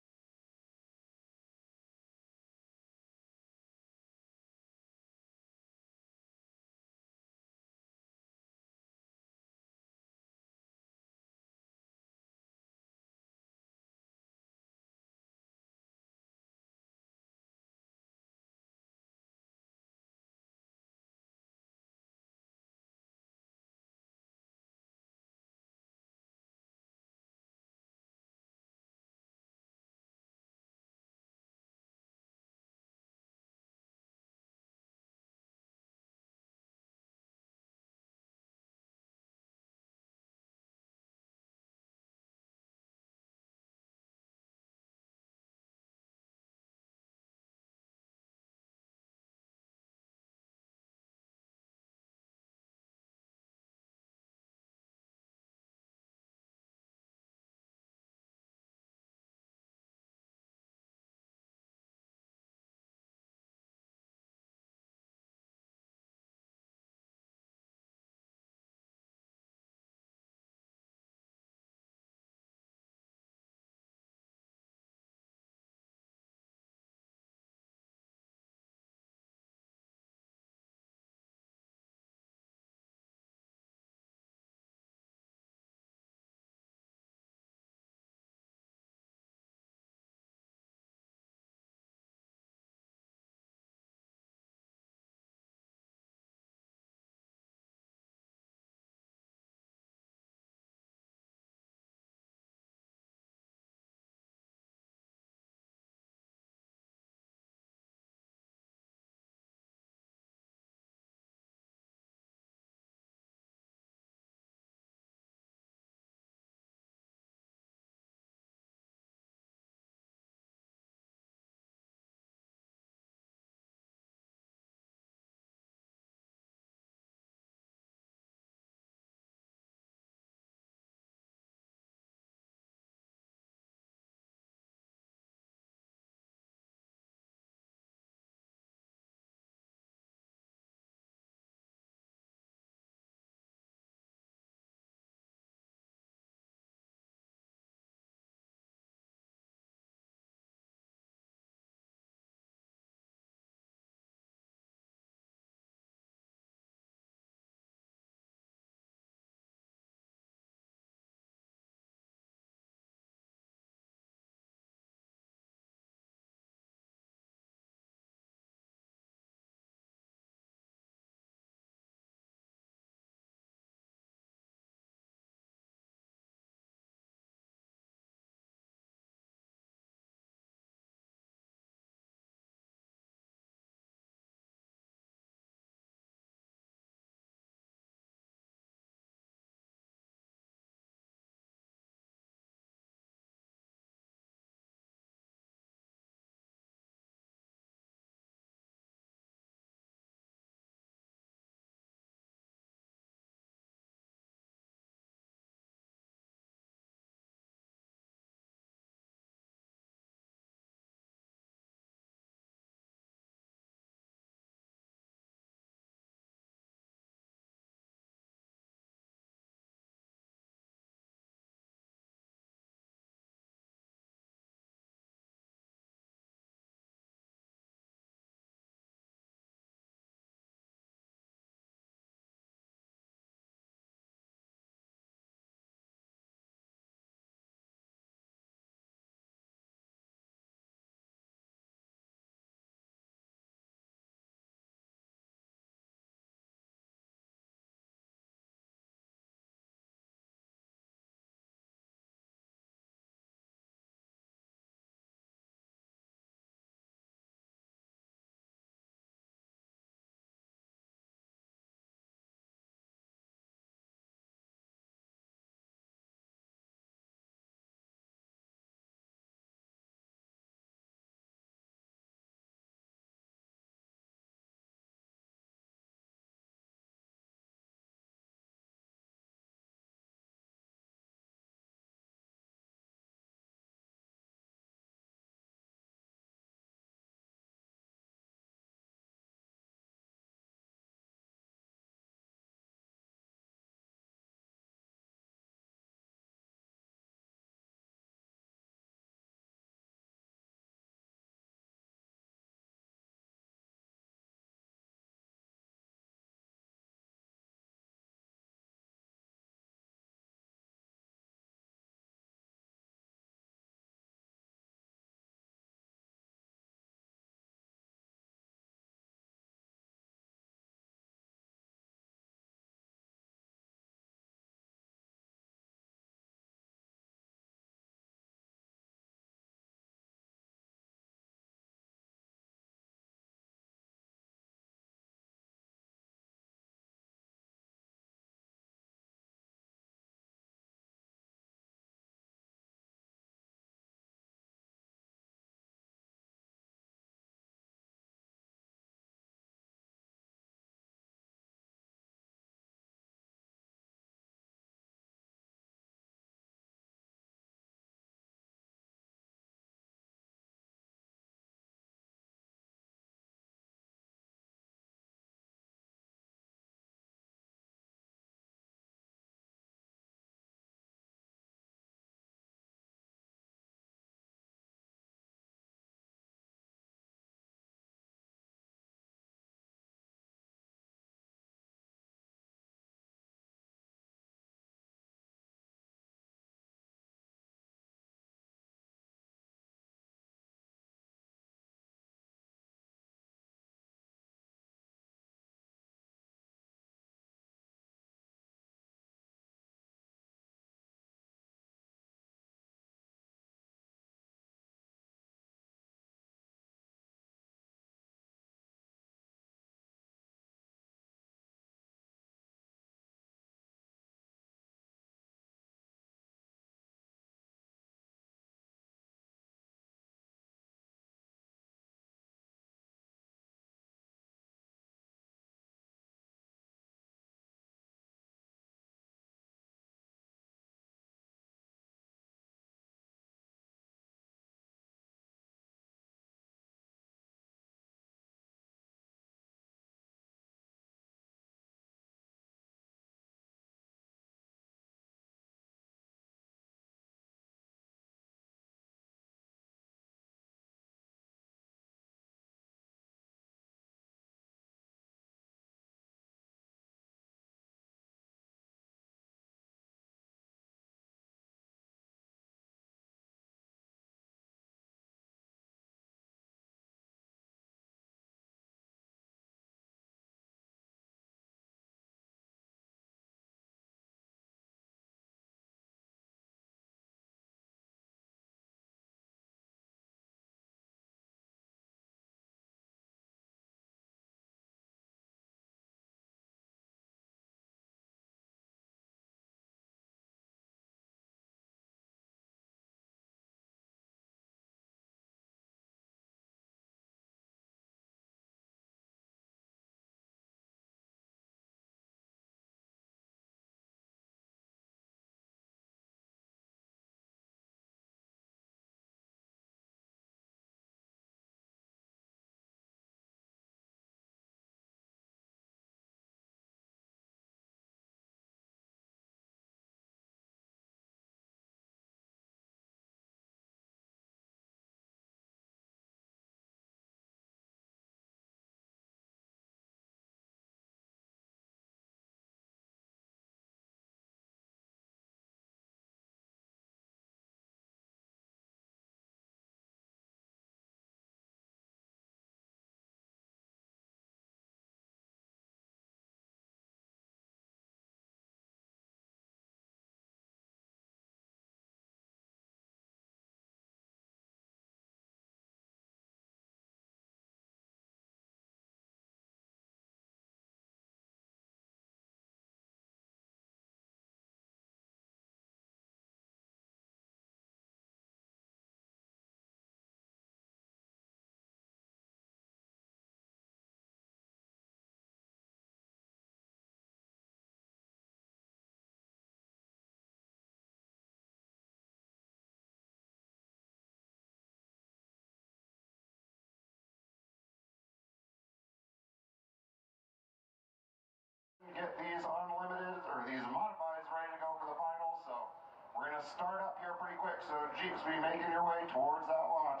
to start up here pretty quick, so Jeeps, be making your way towards that launch.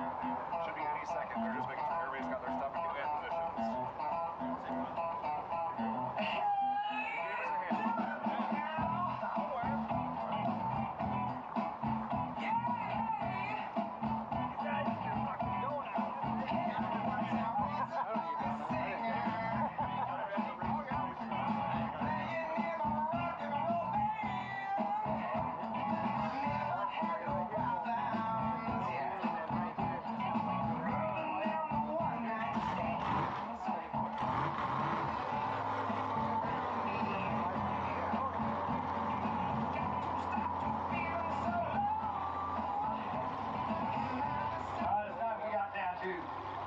Should be any second. They're just making sure everybody's got their stuff and getting in positions. Give us a hand.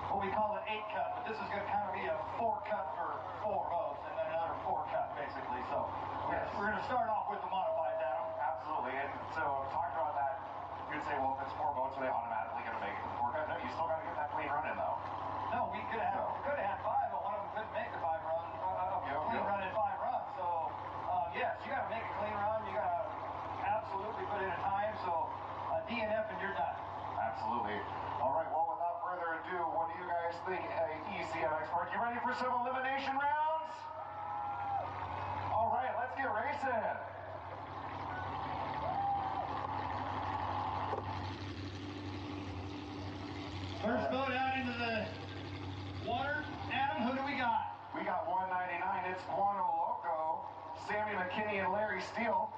What we call an 8-cut, but this is going to kind of be a 4-cut for 4 boats, and then another 4-cut basically. So yes, we're going to start off with the modifieds, Adam. Absolutely, and so talking about that, you'd say, well, if it's 4 boats, are they automatically going to make it the 4-cut? No, you still got to get that clean run in, though. No, we could have had 5, but one of them couldn't make a 5 run, clean run in 5 runs. So yes, you got to make a clean run. You got to absolutely put in a time. So DNF and you're done. Absolutely. All right, well, without further ado, what do you guys think, ECMX Park? You ready for some elimination rounds? All right, let's get racing. First boat out into the water. Adam, who do we got? We got 199. It's Guano Loco, Sammy McKinney, and Larry Steele.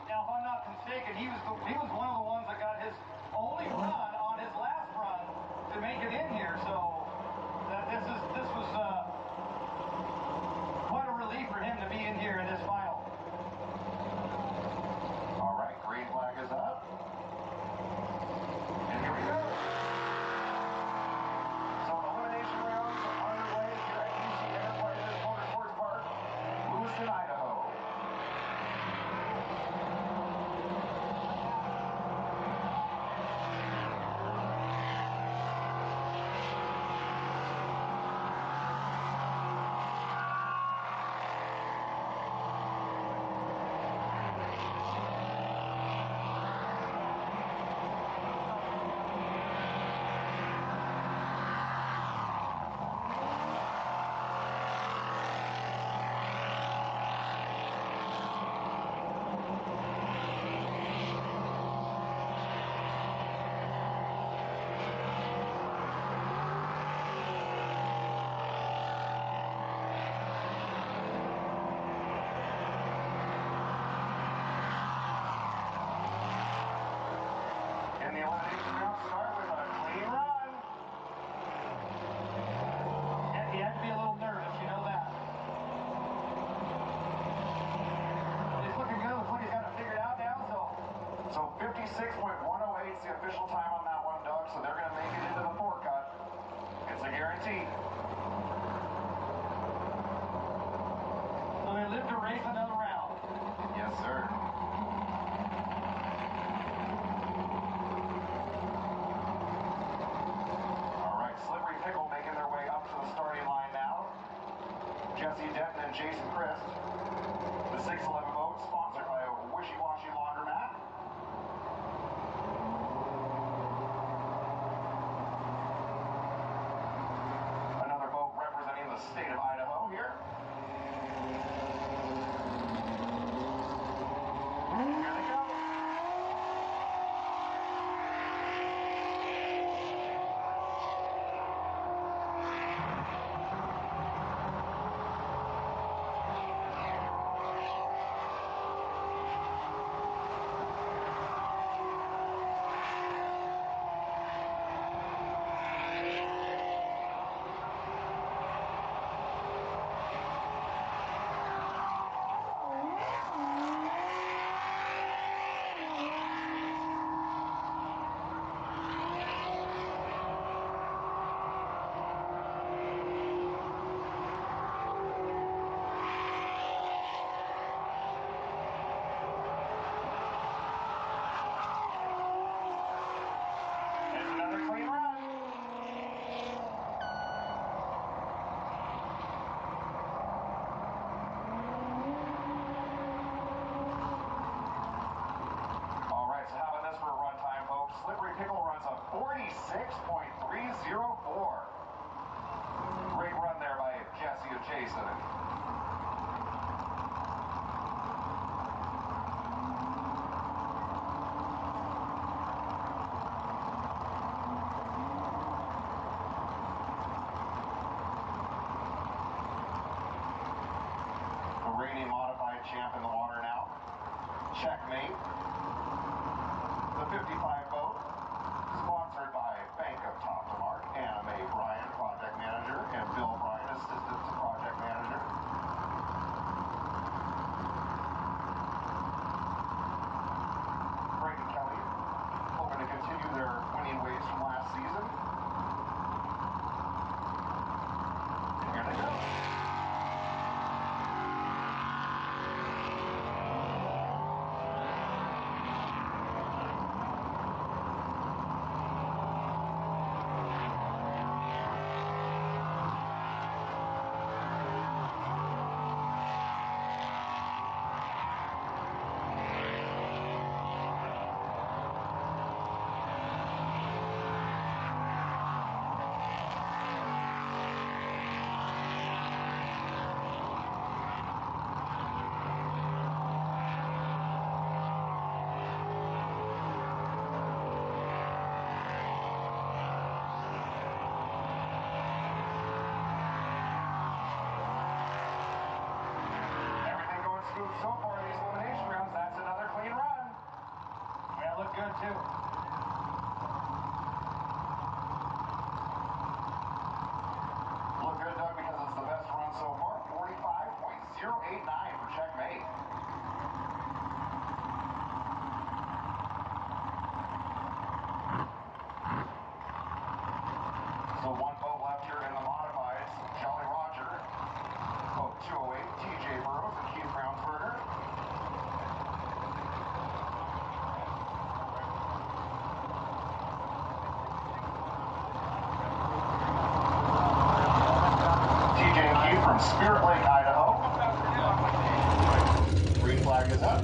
Now, if I'm not mistaken, he was one of the ones that got his only run on his last run to make it in here. So this was quite a relief for him to be in here in this final. All right, green flag is up. And here we go. So elimination rounds are underway here at UC Enterprises Motorsports Park, Lewiston, Idaho. And the elimination rounds start with a clean run. And he had to be a little nervous, you know that. He's looking good. Looks like he's got it figured out now. So 56.108 is the official time on that one, Doug. So they're going to make it into the 4-cut. It's a guarantee. So they live to race another round. Yes, sir. Slippery Pickle making their way up to the starting line now. Jesse Denton and Jason Christ. The 611 boat sponsored by Wishy Washy Laundromat. Another boat representing the state of Idaho here. Here they go. checkmate. The 55 boat, sponsored by Bank of Top to Mark, Anna Mae Bryan, project manager, and Bill Bryan, assistant project manager. Greg and Kelly hoping to continue their winning ways from last season. And here they go. Smooth so far in these elimination rounds. That's another clean run. Yeah, look good too. Look good, Doug, because it's the best run so far. 45.089 for checkmate. So one boat left here in the modifieds. Jolly Roger. Boat 208, TJ Burrows and Keith Brownsberger. TJ and Keith from Spirit Lake, Idaho. Green flag is up.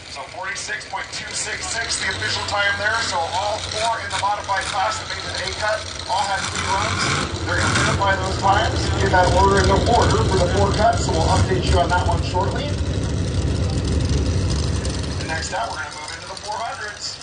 So 46.266 the official time there. So all four in the modified class that made the A cut all had 3 runs. They're going to verify those times, get that order in the order for the 4 cuts. So we'll update you on that one shortly. And next up, we're going to move into the 400s.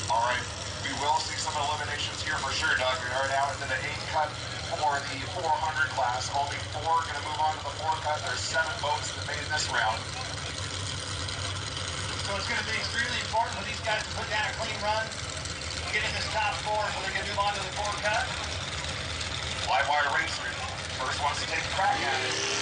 All right, we will see some eliminations here for sure, Doug. We are now into the 8 cut for the 400 class. Only 4 are going to move on to the 4 cut. There's 7 boats that made this round. So it's going to be extremely important for these guys to put down a clean run, get in this top 4, so they can move on to the 4 cut. Live wire racer. First wants to take a crack at it.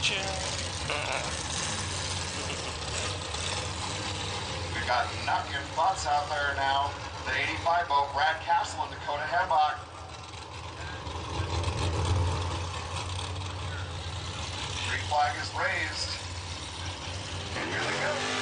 We've got knocking butts out there now. The 85 boat, Brad Castle and Dakota Hembach. Green flag is raised. And here they go.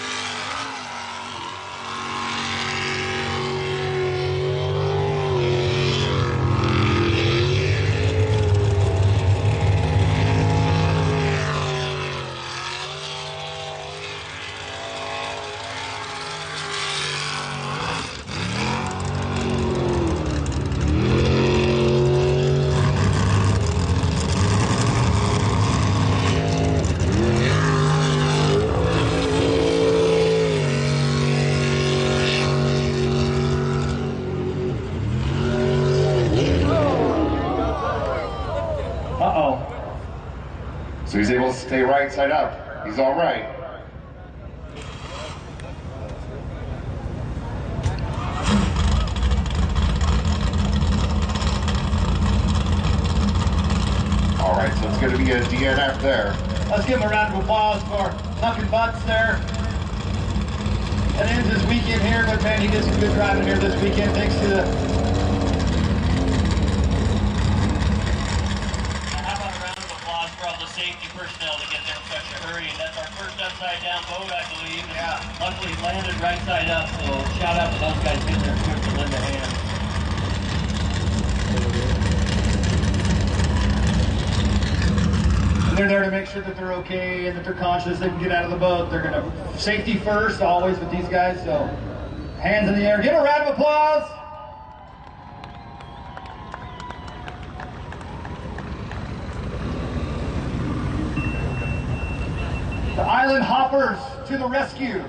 So he's able to stay right side up. He's all right. All right, so it's going to be a DNF there. Let's give him a round of applause for knocking butts there. That ends his weekend here, but man, he did some good driving here this weekend thanks to the safety personnel to get there in such a hurry. That's our first upside down boat, I believe. Yeah. Luckily landed right side up, so shout out to those guys getting there quick to lend a hand. And they're there to make sure that they're okay and that they're conscious, they can get out of the boat. They're gonna safety first always with these guys, so hands in the air. Give a round of applause. The Island Hoppers to the rescue.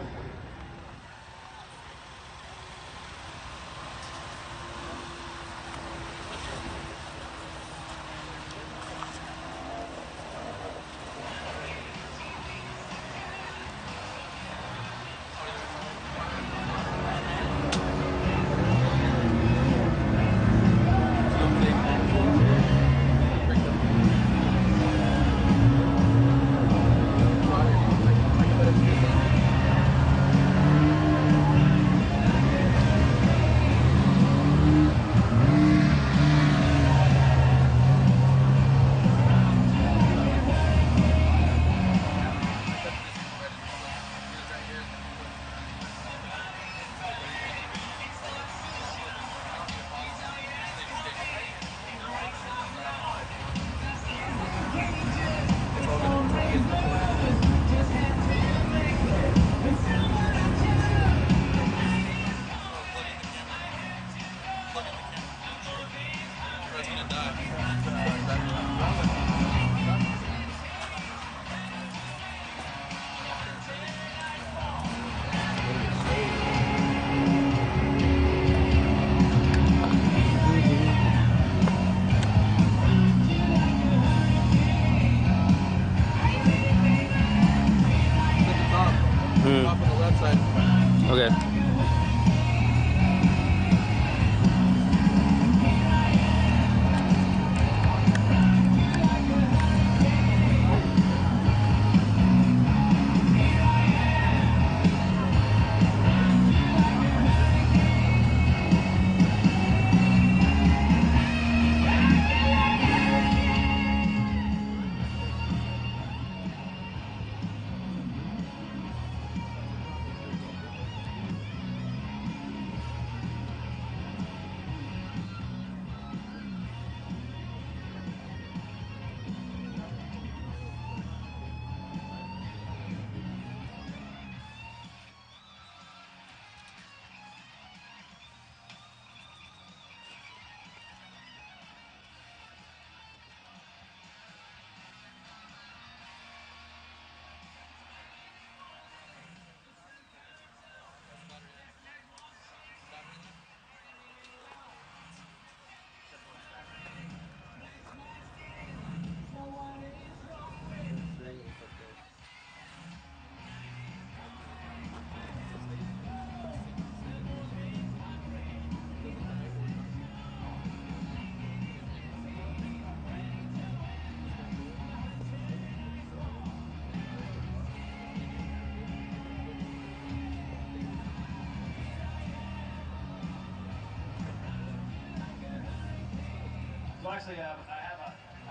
So actually, I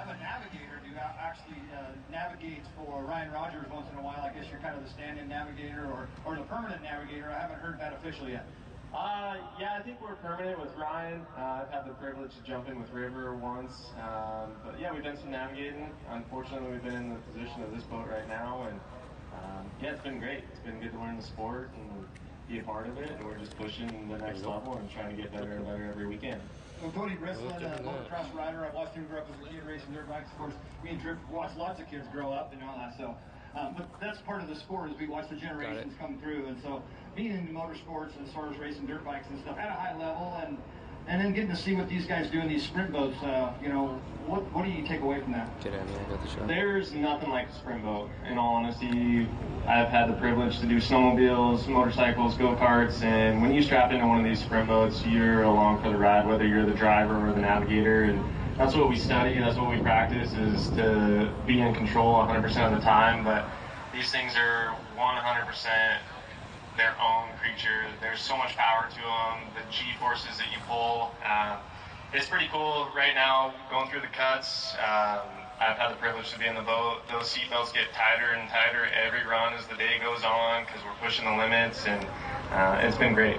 have a navigator who actually navigates for Ryan Rogers once in a while. I guess you're kind of the stand-in navigator or the permanent navigator. I haven't heard that officially yet. Yeah, I think we're permanent with Ryan. I've had the privilege to jump in with River once. But yeah, we've done some navigating. Unfortunately, we've been in the position of this boat right now. And yeah, it's been great. It's been good to learn the sport and be a part of it. And we're just pushing the next level and trying to get better and better every weekend. Well, Cody Bristlin, motocross rider. I've watched him grow up as a kid racing dirt bikes. Of course, me and Trip watched lots of kids grow up and all that. So, but that's part of the sport, is we watch the generations come through. And so, being into motorsports as far as racing dirt bikes and stuff at a high level, and then getting to see what these guys do in these sprint boats, you know, what do you take away from that? There's nothing like a sprint boat. In all honesty, I've had the privilege to do snowmobiles, motorcycles, go-karts, and when you strap into one of these sprint boats, you're along for the ride, whether you're the driver or the navigator. And that's what we study, that's what we practice, is to be in control 100% of the time. But these things are 100% their own creature. There's so much power to them, the G-forces that you pull. It's pretty cool right now going through the cuts. I've had the privilege to be in the boat. Those seatbelts get tighter and tighter every run as the day goes on because we're pushing the limits, and it's been great.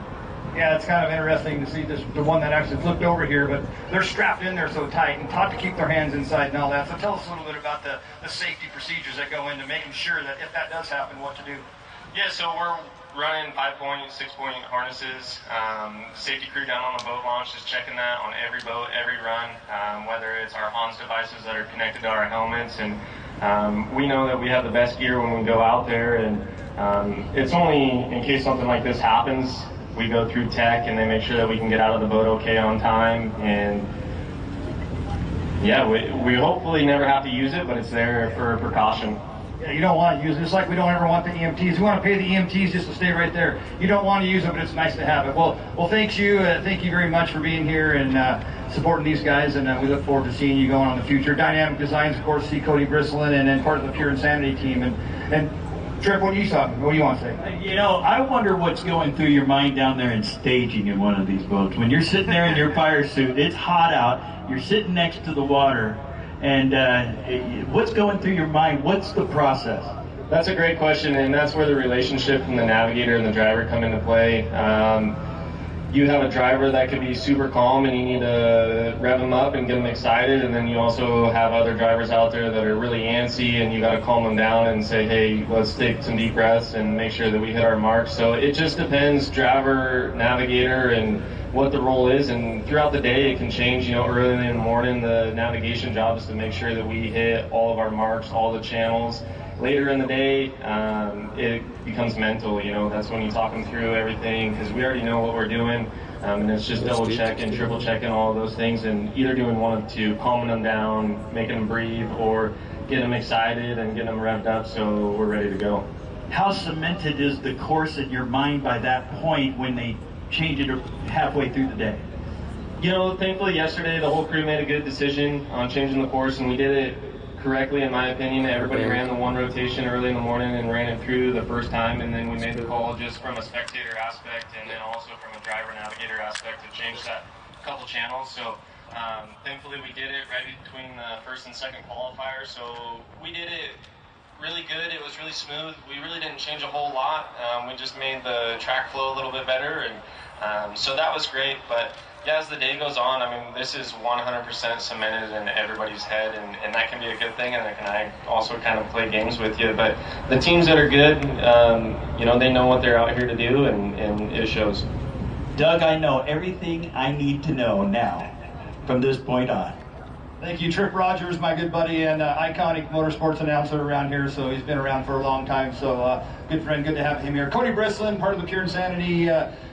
Yeah, it's kind of interesting to see this, the one that actually flipped over here, but they're strapped in there so tight and taught to keep their hands inside and all that. So tell us a little bit about the safety procedures that go into making sure that if that does happen, what to do. Yeah, so we're running 5-point, 6-point harnesses. Safety crew down on the boat launch is checking that on every boat, every run, whether it's our HONS devices that are connected to our helmets. And we know that we have the best gear when we go out there, and it's only in case something like this happens, we go through tech and they make sure that we can get out of the boat okay on time. And yeah, we hopefully never have to use it, but it's there for precaution. Yeah, you don't want to use it. It's like we don't ever want the EMTs. We want to pay the EMTs just to stay right there. You don't want to use it, but it's nice to have it. Well, thank you very much for being here and supporting these guys, and we look forward to seeing you going on in the future. Dynamic Designs, of course, see Cody Bristlin, and then part of the Pure Insanity team. And Trip, what do you want to say? You know, I wonder what's going through your mind down there in staging in one of these boats. When you're sitting there in your fire suit, it's hot out, you're sitting next to the water, and what's going through your mind? What's the process? That's a great question, and that's where the relationship from the navigator and the driver come into play. You have a driver that could be super calm and you need to rev them up and get them excited, and then you also have other drivers out there that are really antsy and you got to calm them down and say, hey, let's take some deep breaths and make sure that we hit our marks. So it just depends, driver, navigator, and what the role is, and throughout the day it can change. You know, early in the morning the navigation job is to make sure that we hit all of our marks, all the channels. Later in the day, it becomes mental. You know, that's when you talk them through everything, because we already know what we're doing, and it's just double checking, triple checking all of those things, and either doing one of two: calming them down, making them breathe, or getting them excited and getting them revved up so we're ready to go. How cemented is the course in your mind by that point when they change it halfway through the day? You know, thankfully yesterday the whole crew made a good decision on changing the course, and we did it correctly in my opinion. Everybody ran the one rotation early in the morning and ran it through the first time, and then we made the call just from a spectator aspect and then also from a driver navigator aspect to change that couple channels. So thankfully we did it right between the first and second qualifier, so we did it really good. It was really smooth. We really didn't change a whole lot. We just made the track flow a little bit better, and so that was great. But yeah, as the day goes on, I mean, this is 100% cemented in everybody's head, and that can be a good thing, and it can also kind of play games with you. But the teams that are good, you know, they know what they're out here to do, and it shows. Doug, I know everything I need to know now from this point on. Thank you, Trip Rogers, my good buddy and iconic motorsports announcer around here. So he's been around for a long time. So good friend, good to have him here. Cody Bristlin, part of the Pure Insanity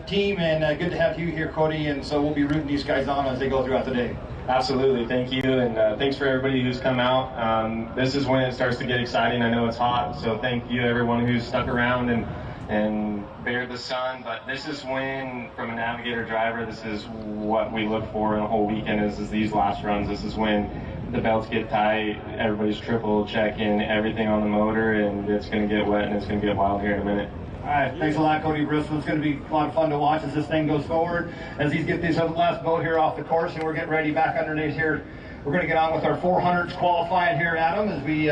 team, and good to have you here, Cody. And so we'll be rooting these guys on as they go throughout the day. Absolutely, thank you, and thanks for everybody who's come out. This is when it starts to get exciting. I know it's hot, so thank you everyone who's stuck around and bared the sun. But this is when, from a navigator driver, this is what we look for in a whole weekend is these last runs. This is when the belts get tight, everybody's triple checking everything on the motor, and it's going to get wet and it's going to get wild here in a minute. All right, thanks a lot, Cody Bristlin. It's going to be a lot of fun to watch as this thing goes forward, as these get this last boat here off the course, and we're getting ready back underneath here we're going to get on with our 400s qualifying here, Adam, as we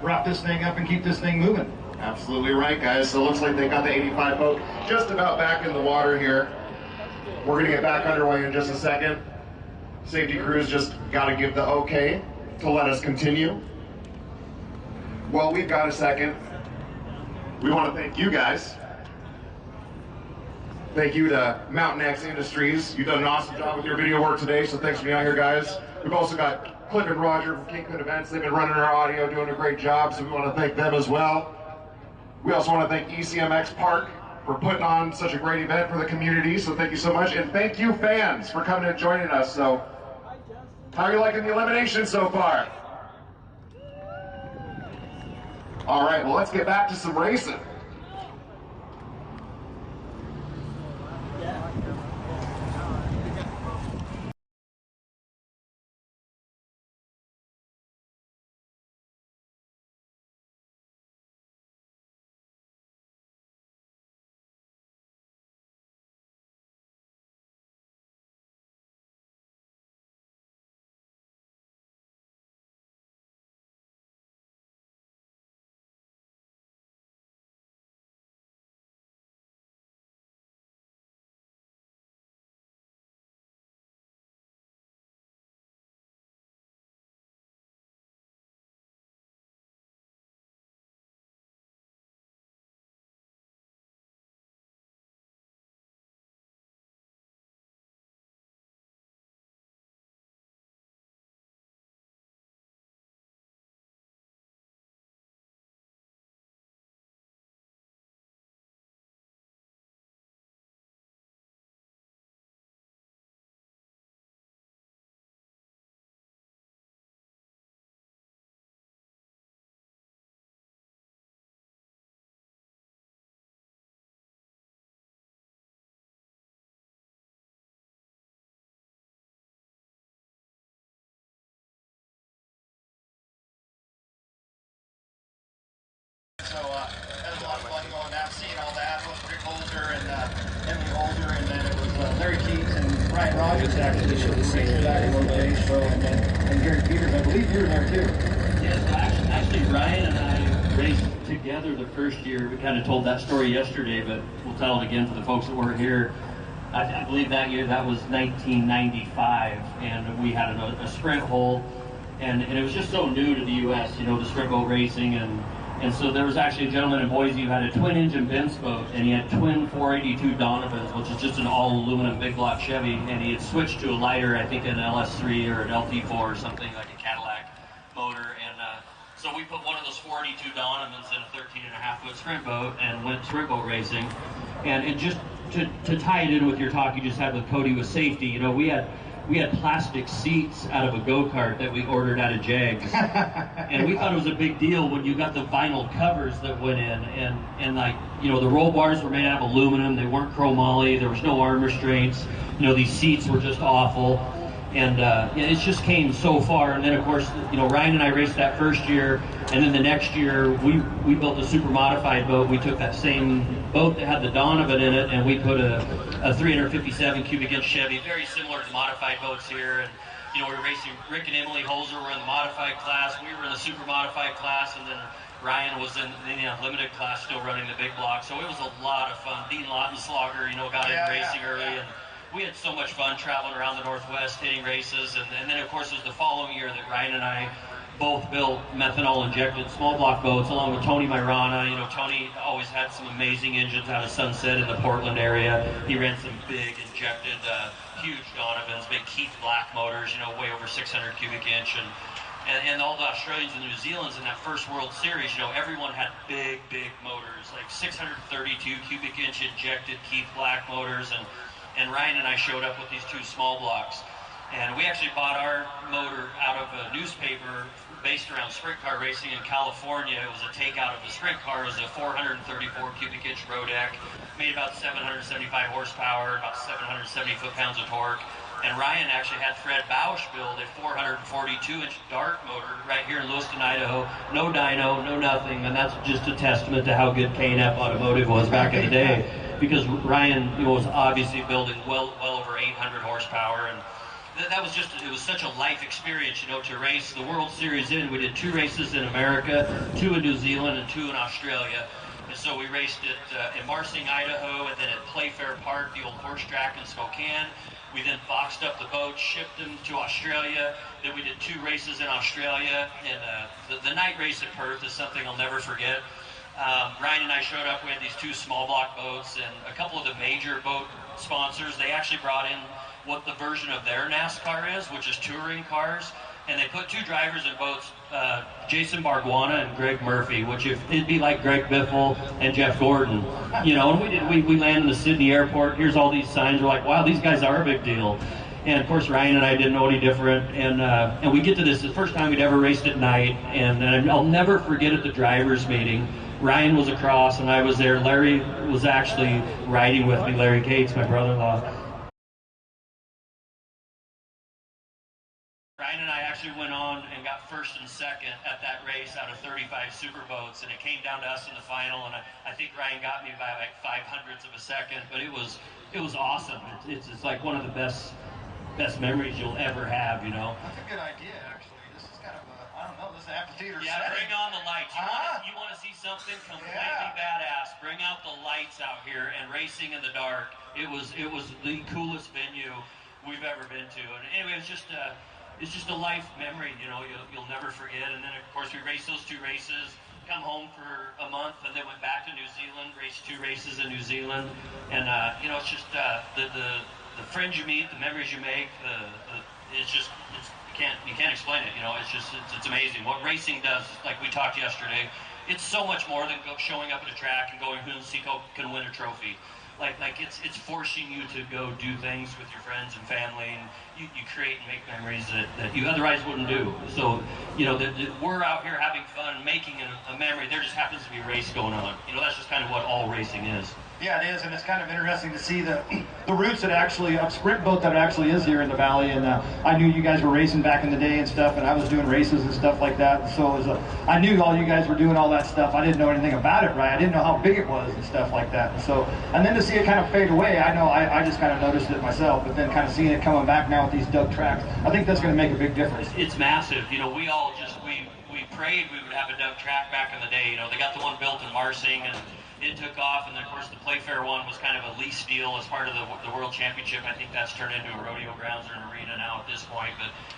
wrap this thing up and keep this thing moving. Absolutely right, guys. So it looks like they got the 85 boat just about back in the water here. We're going to get back underway in just a second. Safety crews just got to give the okay to let us continue. Well, we've got a second. We want to thank you guys. Thank you to Mountain X Industries. You've done an awesome job with your video work today, so thanks for being out here, guys. We've also got Cliff and Roger from Kingpin Events. They've been running our audio, doing a great job, so we want to thank them as well. We also want to thank ECMX Park for putting on such a great event for the community, so thank you so much. And thank you, fans, for coming and joining us. So, how are you liking the elimination so far? All right, well, let's get back to some racing. So that was a lot of fun going down, seeing all that. It was Rick Holzer and Emily Holzer, and then it was Larry Keats and Ryan Rogers actually showed the same back in those days. So and Gary Peters, I believe you were there too. Yeah, so actually Ryan and I raced together the first year. We kind of told that story yesterday, but we'll tell it again for the folks that weren't here. I believe that year, that was 1995, and we had a sprint hole, and it was just so new to the U.S., you know, the sprint boat racing, and so there was actually a gentleman in Boise who had a twin-engine Benz boat, and he had twin 482 Donovans, which is just an all-aluminum big block Chevy, and he had switched to a lighter, I think an LS3 or an LT4 or something, like a Cadillac motor, and so we put one of those 482 Donovans in a 13.5-foot sprint boat and went sprint boat racing. And just to tie it in with your talk you just had with Cody with safety, you know, we had plastic seats out of a go-kart that we ordered out of Jags. And we thought it was a big deal when you got the vinyl covers that went in, and like, you know, the roll bars were made out of aluminum, they weren't chromoly, there was no arm restraints, you know, these seats were just awful. And it just came so far. And then of course, you know, Ryan and I raced that first year, and then the next year we built a super modified boat. We took that same boat that had the Donovan in it, and we put a 357 cubic inch Chevy, very similar to modified boats here. And you know, we were racing. Rick and Emily Holzer were in the modified class. We were in the super modified class, and then Ryan was in the limited class, still running the big block. So it was a lot of fun. Dean Lautenslager, you know, got in racing early, and we had so much fun traveling around the Northwest, hitting races. And then, of course, it was the following year that Ryan and I both built methanol-injected small block boats, along with Tony Myrana. You know, Tony always had some amazing engines out of Sunset in the Portland area. He ran some big injected, huge Donovans, big Keith Black motors, you know, way over 600 cubic inch. And all the Australians and New Zealanders in that first World Series, you know, everyone had big motors, like 632 cubic inch injected Keith Black motors. And Ryan and I showed up with these two small blocks. And we actually bought our motor out of a newspaper based around sprint car racing in California. It was a takeout of the sprint car. It was a 434 cubic inch road deck, made about 775 horsepower, about 770 foot-pounds of torque. And Ryan actually had Fred Bausch build a 442-inch Dart motor right here in Lewiston, Idaho. No dyno, no nothing, and that's just a testament to how good K&F Automotive was back in the day. Because Ryan, you know, was obviously building well over 800 horsepower. And that was just, it was such a life experience, you know, to race the World Series in. We did 2 races in America, 2 in New Zealand, and 2 in Australia. And so we raced at in Marsing, Idaho, and then at Playfair Park, the old horse track in Spokane. We then boxed up the boats, shipped them to Australia. Then we did 2 races in Australia. And the night race at Perth is something I'll never forget. Ryan and I showed up. We had these 2 small block boats, and a couple of the major boat sponsors, they actually brought in what the version of their NASCAR is, which is touring cars. And they put 2 drivers in boats, Jason Barguana and Greg Murphy, which it'd be like Greg Biffle and Jeff Gordon, you know. And we landed in the Sydney airport. Here's all these signs. We're like, wow, these guys are a big deal. And of course, Ryan and I didn't know any different. And we get to this, the first time we'd ever raced at night. And I'll never forget at the drivers' meeting, Ryan was across and I was there. Larry was actually riding with me. Larry Cates, my brother-in-law. Ryan and I actually went on and got 1st and 2nd at that race out of 35 super boats, and it came down to us in the final, and I think Ryan got me by like 0.05 of a second, but it was awesome. It's like one of the best memories you'll ever have, you know. That's a good idea, actually. This is kind of a, I don't know, this is an amphitheater Yeah, setting. bring on the lights. You want to see something completely badass, bring out the lights out here, and racing in the dark. It was the coolest venue we've ever been to, and anyway, it's just a life memory, you know, you'll never forget. And then, of course, we raced those 2 races, come home for a month, and then went back to New Zealand, raced 2 races in New Zealand. And, you know, it's just the friends you meet, the memories you make, you can't explain it, you know. It's amazing. What racing does, like we talked yesterday, it's so much more than showing up at a track and going, who can win a trophy. Like it's forcing you to go do things with your friends and family, and you create and make memories that you otherwise wouldn't do. So, you know, we're out here having fun, making a memory. There just happens to be a race going on. You know, that's just kind of what all racing is. Yeah, it is, and it's kind of interesting to see the roots that actually, a sprint boat that actually is here in the valley. And I knew you guys were racing back in the day and stuff, and I was doing races and stuff like that. So it was I knew all you guys were doing all that stuff. I didn't know anything about it, right? I didn't know how big it was and stuff like that. And then to see it kind of fade away, I just kind of noticed it myself. But then kind of seeing it coming back now with these dug tracks, I think that's going to make a big difference. It's massive. You know, we prayed we would have a dug track back in the day. You know, they got the one built in Marsing, and it took off, and then, of course, the Playfair one was kind of a lease deal as part of the World Championship. I think that's turned into a rodeo grounds or an arena now at this point.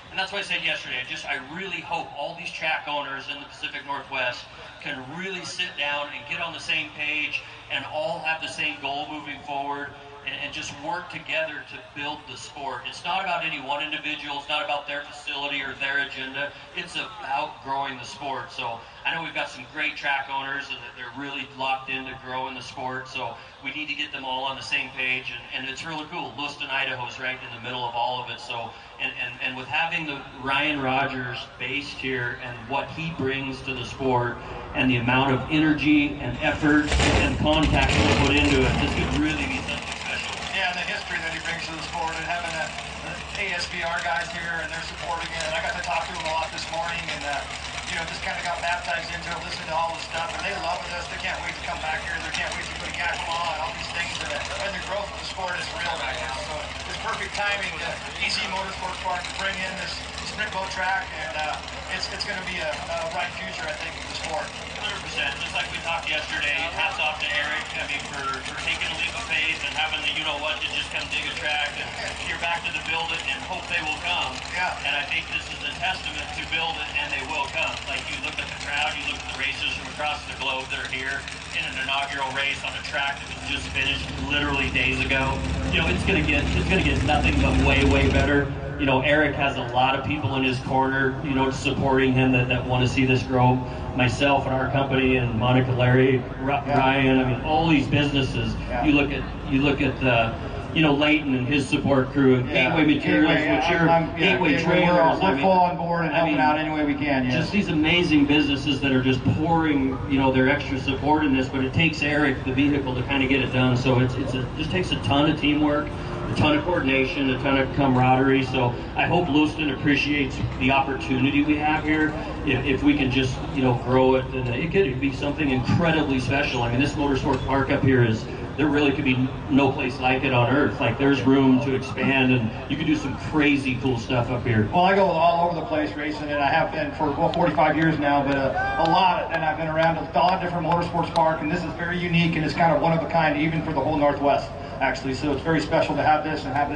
And that's what I said yesterday. I really hope all these track owners in the Pacific Northwest can really sit down and get on the same page and all have the same goal moving forward. And just work together to build the sport. It's not about any one individual. It's not about their facility or their agenda. It's about growing the sport. So I know we've got some great track owners and that they're really locked into growing the sport. So we need to get them all on the same page. And it's really cool. Lewiston, Idaho is right in the middle of all of it. So and with having the Ryan Rogers based here and what he brings to the sport and the amount of energy and effort and contact he'll put into it, this could really be something. Yeah, and the history that he brings to the sport, and having the ASBR guys here, and they're supporting it. And I got to talk to them a lot this morning, and you know, just kind of got baptized into it, listening to all this stuff, and they love us. They can't wait to come back here. They can't wait to go to Yakima and all these things. And the growth of the sport is real right now. So it's perfect timing to EC Motorsports Park to bring in this sprint boat track, and it's going to be a bright future, I think, for the sport. 100%. Just like we talked yesterday, hats off to Eric. I mean, for taking a leap of faith and having the you-know-what to just come dig a track, and you're back to the build it and hope they will come. Yeah. And I think this is a testament to build it and they will come. Like, you look at the crowd, you look at the racers from across the globe that are here in an inaugural race on a track that was just finished literally days ago. You know, it's gonna get nothing but way better. You know, Eric has a lot of people in his corner, you know, supporting him that want to see this grow. Myself and our company and Monica, Larry, Ryan, I mean, all these businesses. Yeah. You look at you know, Leighton and his support crew, and Gateway Materials, which are Gateway Trailers. We're full on board and helping out any way we can. Yes. Just these amazing businesses that are just pouring, you know, their extra support in this. But it takes Eric, the vehicle, to kind of get it done. So it just takes a ton of teamwork, a ton of coordination, a ton of camaraderie. So I hope Lewiston appreciates the opportunity we have here. If we can just, you know, grow it, and it could be something incredibly special. I mean, this motorsport park up here is there really could be no place like it on earth. Like there's room to expand, and you can do some crazy cool stuff up here. Well, I go all over the place racing, and I have been for 45 years now, but a lot, and I've been around a lot of different motorsports parks, and this is very unique, and it's kind of one of a kind, even for the whole Northwest, actually. So it's very special to have this and have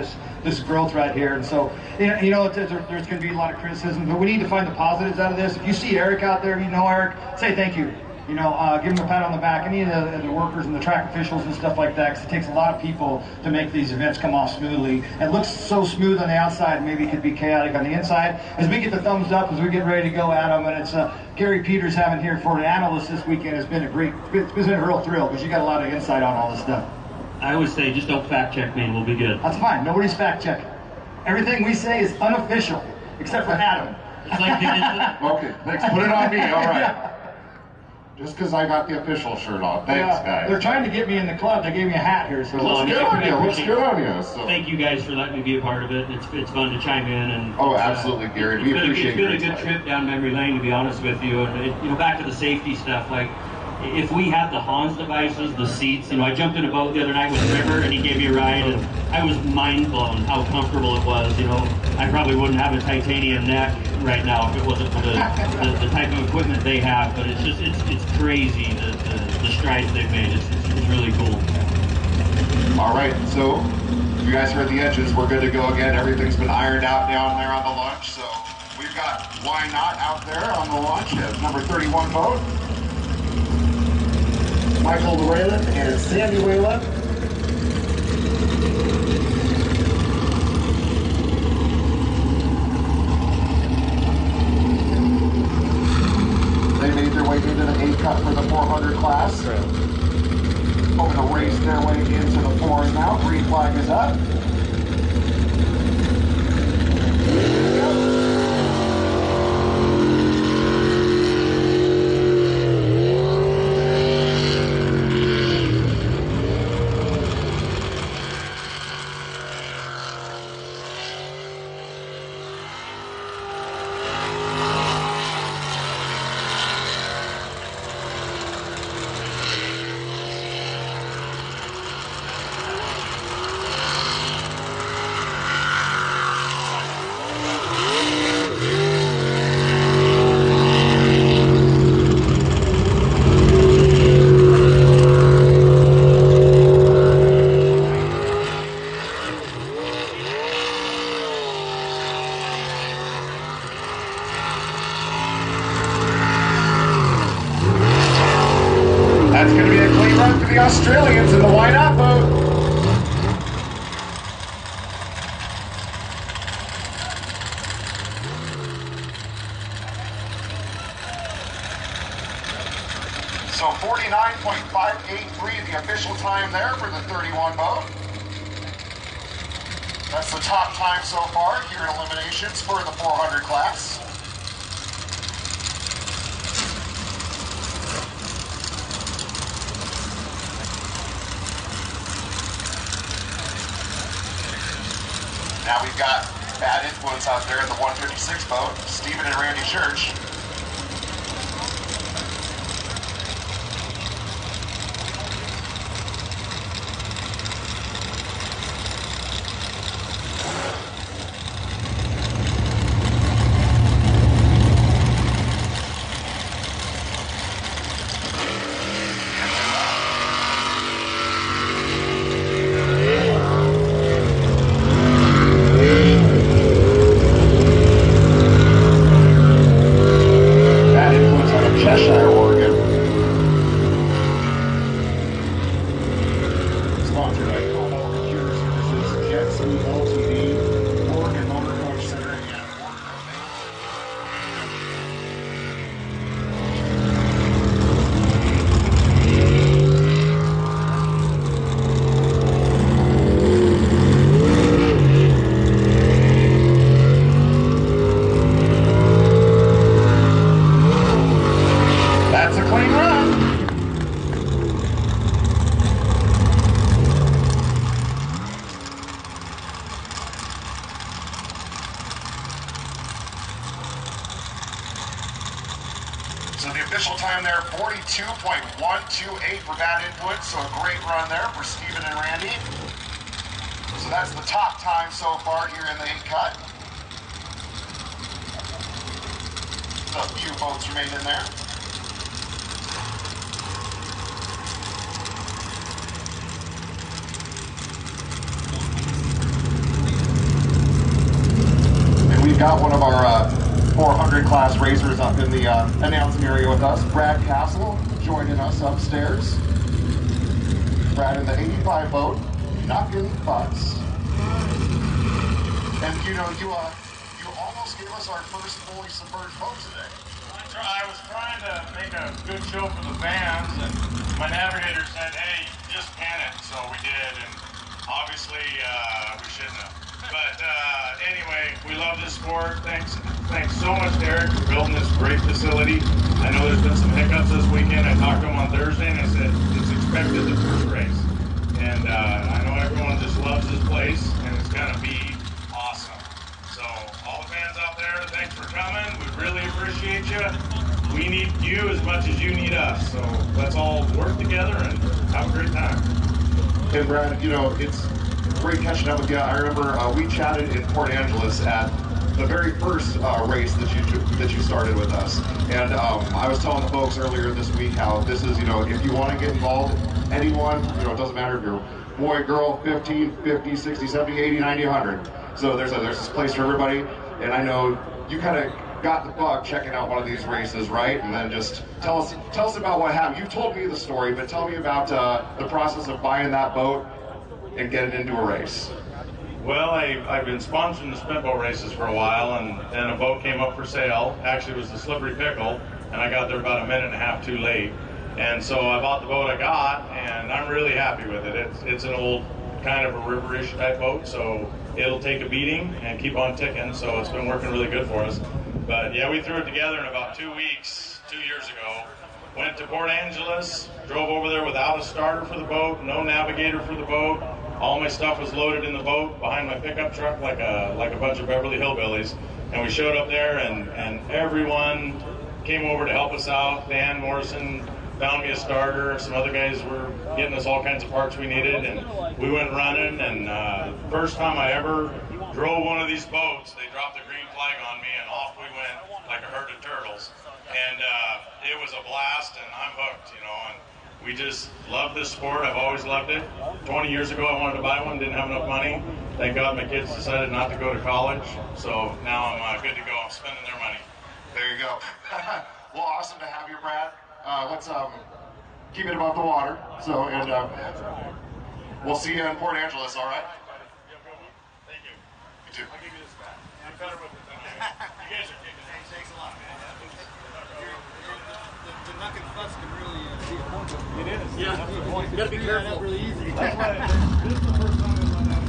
this growth right here. And so, you know, there's going to be a lot of criticism, but we need to find the positives out of this. If you see Eric out there, you know Eric, say thank you. You know, give them a pat on the back. Any of the workers and the track officials and stuff like that, because it takes a lot of people to make these events come off smoothly. It looks so smooth on the outside, maybe it could be chaotic on the inside. As we get the thumbs up, as we get ready to go at them, and it's Gary Peters having here for the analyst this weekend has been it's been a real thrill, because you got a lot of insight on all this stuff. I always say, just don't fact check me and we'll be good. That's fine. Nobody's fact checking. Everything we say is unofficial, except for Adam. It's like okay, thanks. Put it on me. All right. Just because I got the official shirt on. Thanks, guys. They're trying to get me in the club. They gave me a hat here. So looks good on you. Looks good on you. So. Thank you guys for letting me be a part of it. It's fun to chime in. And absolutely, Gary. We appreciate it. It's been a good trip down memory lane, to be honest with you. And back to the safety stuff. Like, if we had the Hans devices, the seats, I jumped in a boat the other night with River, and he gave me a ride, and I was mind blown how comfortable it was. I probably wouldn't have a titanium neck right now if it wasn't for the type of equipment they have. But it's crazy the strides they've made. It's really cool. All right, so you guys heard the engines. We're good to go again. Everything's been ironed out down there on the launch. So we've got Why Not out there on the launch at number 31 boat. Michael Whalen and Sandy Whalen. They made their way into the A cut for the 400 class. Hoping to race their way into the fours now. Green flag is up. That's going to be a clean run for the Australians in the Why Not boat. So 49.583 the official time there for the 31 boat. That's the top time so far here in eliminations for the 400 class. Now we've got bad influence out there in the 156 boat, Stephen and Randy Church. official time there, 42.128 for that input, so a great run there for Steven and Randy. So that's the top time so far here in the 8 cut. A few boats remain in there. And we've got one of our 400 class racers up in the announcing area with us, Brad Castle, joining us upstairs. Brad in the 85 boat, knocking butts. And you know, you almost gave us our first fully submerged boat today. I was trying to make a good show for the fans, and my navigator said, hey, just pan it, so we did, and obviously we shouldn't have. But anyway, we love this sport. Thanks so much, Derek, for building this great facility. I know there's been some hiccups this weekend. I talked to him on Thursday, and I said, it's expected the first race. And I know everyone just loves this place, and it's going to be awesome. So all the fans out there, thanks for coming. We really appreciate you. We need you as much as you need us. So let's all work together and have a great time. And Brad, you know, it's great catching up with you. I remember we chatted in Port Angeles at the very first race that you started with us. And I was telling the folks earlier this week how this is, you know, if you want to get involved, anyone, you know, it doesn't matter if you're boy, girl, 15, 50, 60, 70, 80, 90, 100. So there's this place for everybody. And I know you kind of got the bug checking out one of these races, right? And then just tell us about what happened. You told me the story, but tell me about the process of buying that boat and getting into a race. Well, I've been sponsoring the spent boat races for a while, and then a boat came up for sale. Actually, it was the Slippery Pickle, and I got there about a minute and a half too late. And so I bought the boat I got, and I'm really happy with it. It's an old kind of a riverish type boat, so it'll take a beating and keep on ticking, so it's been working really good for us. But yeah, we threw it together in about 2 weeks, 2 years ago. Went to Port Angeles, drove over there without a starter for the boat, no navigator for the boat. All my stuff was loaded in the boat behind my pickup truck like a bunch of Beverly Hillbillies. And we showed up there, and everyone came over to help us out. Dan Morrison found me a starter. Some other guys were getting us all kinds of parts we needed, and we went running. And first time I ever drove one of these boats, they dropped the green flag on me, and off we went like a herd of turtles. And it was a blast, and I'm hooked, you know. And we just love this sport. I've always loved it. 20 years ago, I wanted to buy one, didn't have enough money. Thank God my kids decided not to go to college, so now I'm good to go. I'm spending their money. There you go. Well, awesome to have you, Brad. Let's keep it above the water. So, and we'll see you in Port Angeles, all right? Thank you. You too. I'll give you this back. I'm better with it than you. You guys are kicking it. Thanks a lot, man. The knocking butts can really be a point. It is. Yeah. That's the point. You gotta be careful. That's really easy. That's why this is the first time I run out.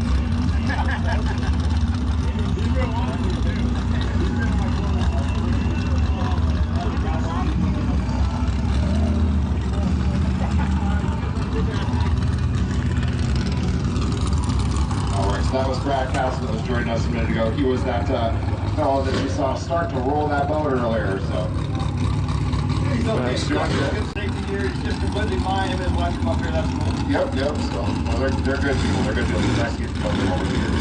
He's been wanting to too. He's been in my corner. All right, so that was Brad Castle that was joining us a minute ago. He was that fellow that you saw start to roll that boat earlier, so. He's okay. He's got good safety gear. He's just completely fine. Him and his wife come up here. That's cool. Yep. So, well, they're good people. They're good people. Nice to get to know them over the years.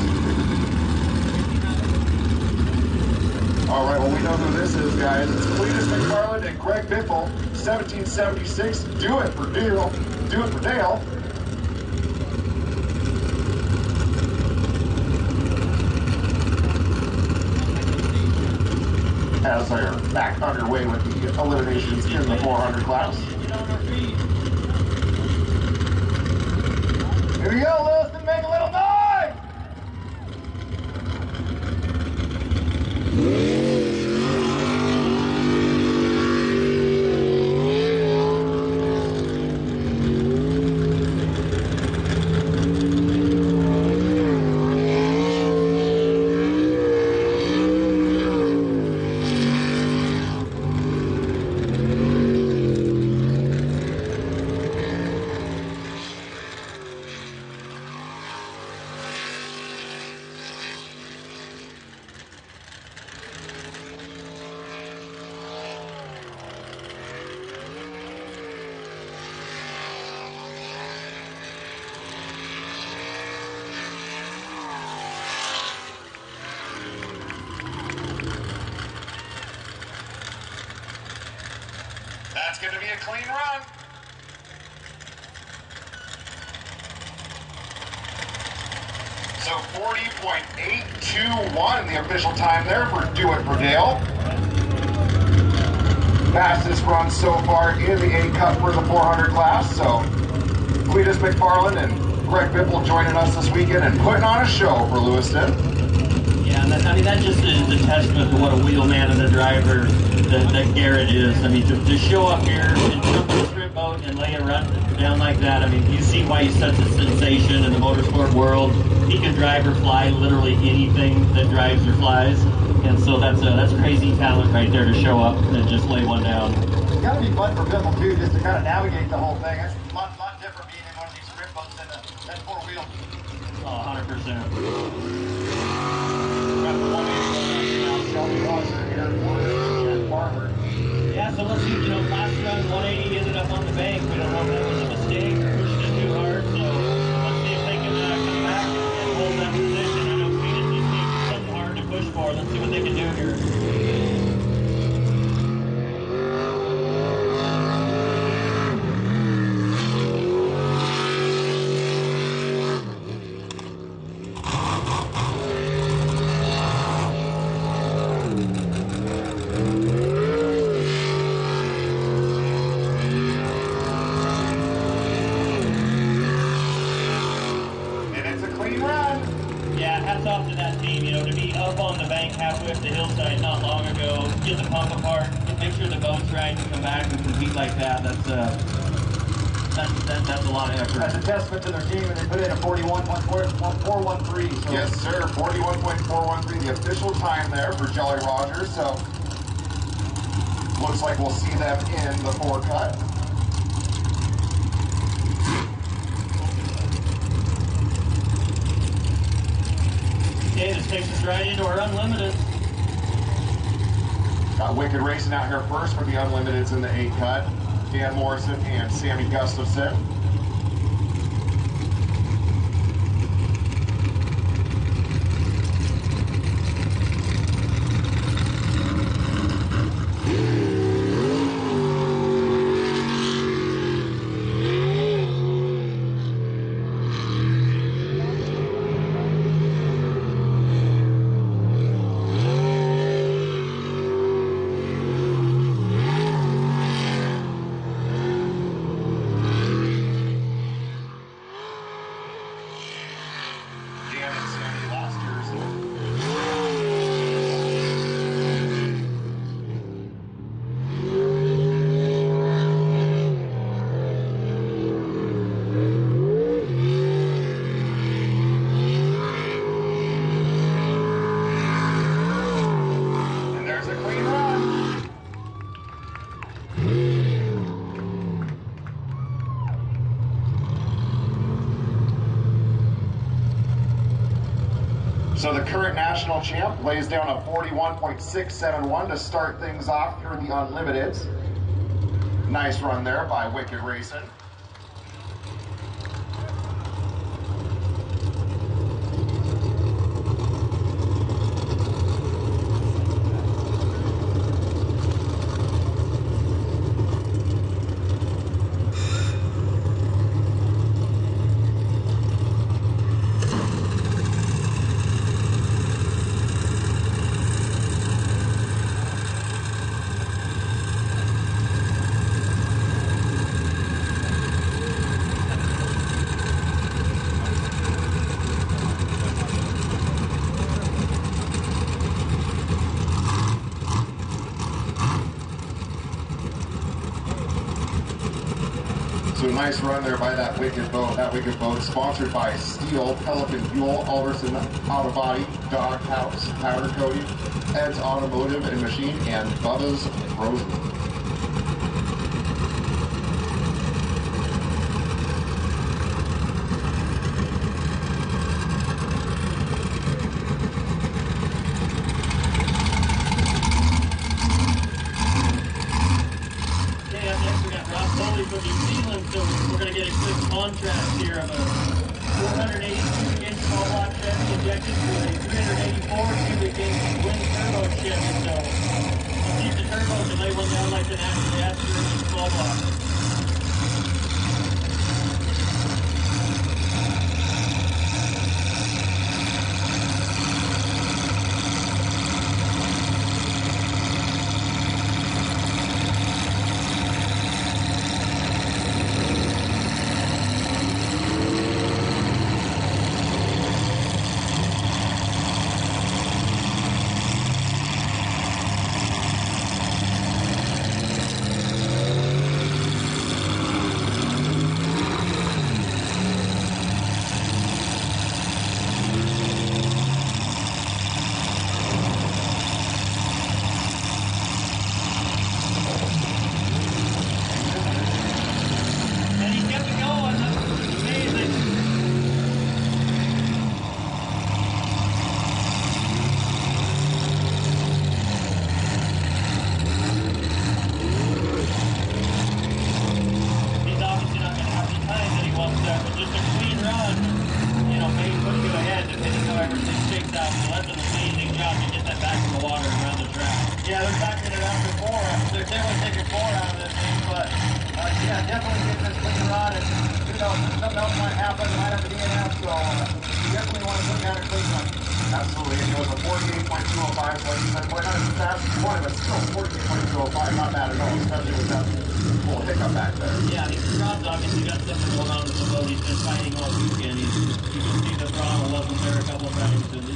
All right, well, we know who this is, guys. It's Cletus McFarland and Greg Biffle, 1776. Do it for Dale. Do it for Dale. As they're back underway with the eliminations in the 400 class. Here we go, Lewiston, make a little noise! That's going to be a clean run. So 40.821, the official time there for Do It for Dale. Fastest run so far in the A Cup for the 400 class. So Cletus McFarland and Greg Biffle joining us this weekend and putting on a show for Lewiston. Yeah, that just is a testament to what a wheelman and a driver that Garrett is. I mean, to show up here and jump on a strip boat and lay a run down like that, I mean, you see why he's such a sensation in the motorsport world. He can drive or fly literally anything that drives or flies. And so that's crazy talent right there to show up and just lay one down. It's got to be fun for Biffle too, just to kind of navigate the whole thing. It's a lot different being in one of these strip boats than that four-wheel. Oh, 100%. Yeah, so let's see, last run 180 ended up on the bank. We don't know if that was a mistake or pushed it too hard, so let's see if they can come back and hold that position. I know Phoenix needs something hard to push for. Let's see what they can do here. Off to that team, to be up on the bank halfway up the hillside not long ago, get the pump apart, make sure the boat's right, and come back and compete like that. That's a lot of effort. That's a testament to their team, and they put in a 41.413. So. Yes, sir. 41.413, the official time there for Jolly Rogers. So looks like we'll see them in the 4 cut. Okay, this takes us right into our Unlimited. Got Wicked racing out here first for the Unlimiteds in the 8 cut. Dan Morrison and Sammy Gustafson. So the current national champ lays down a 41.671 to start things off through the Unlimiteds. Nice run there by Wicked Racing. So nice run there by that Wicked boat. That Wicked boat sponsored by STIHL, Pelican Fuel, Alderson Auto Body, Dog House, Powder Coating, Ed's Automotive and Machine, and Bubba's Frozen. From New Zealand, so we're going to get a quick contrast here of a 482-inch small block Chevy injected with a 384 cubic inch twin turbo Chevy. So let's use the turbo to lay one down like can actually ask for a small block. Absolutely, and it was a 48.205, so like you said, not as fast as you wanted, but still 48.205, not bad at all, especially with that little hiccup back there. Yeah, because Rob's obviously got something going on with the boat. He's been fighting all weekend. You can see the throttle wasn't there a couple times, and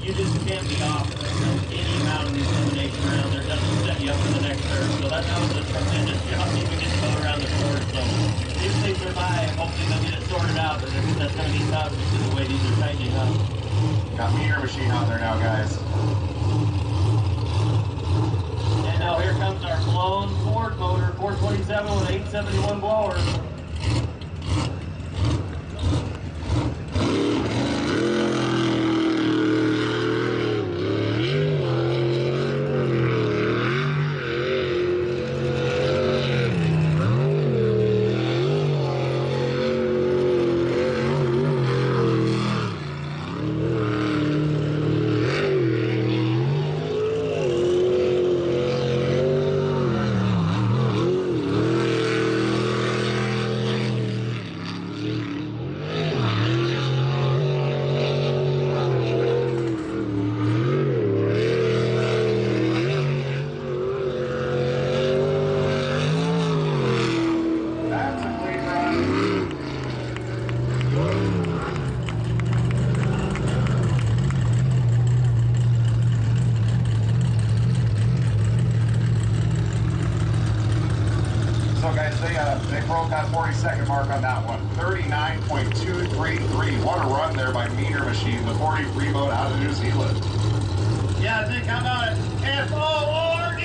you just can't be off any amount of these elimination rounds. They're just to set you up for the next turn. So that was a tremendous job to even get the boat around the course. So if they survive, hopefully they'll get it sorted out, but that's going to be tough because of the way these are tightening up. Got meter machine out there now, guys. And now here comes our blown Ford motor, 427 with 871 blowers. They broke that 40-second mark on that one. 39.233. What a run there by Meter Machine, the 43 boat out of New Zealand. Yeah, I think, how about it? F-O-R-D!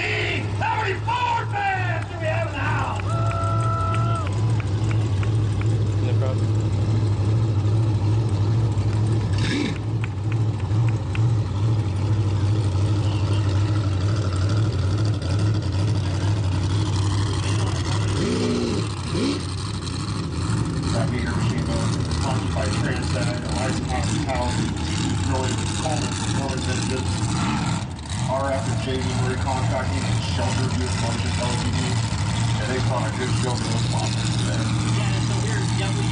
How many Ford fans do we have in the house? No problem. That Meter Machine boat, sponsored by Transcend, Hospitality, really Coleman, really vintage. RF and JV recontracting and shelter use motion LTD, and they put on a good show for those sponsors today. Yeah, so we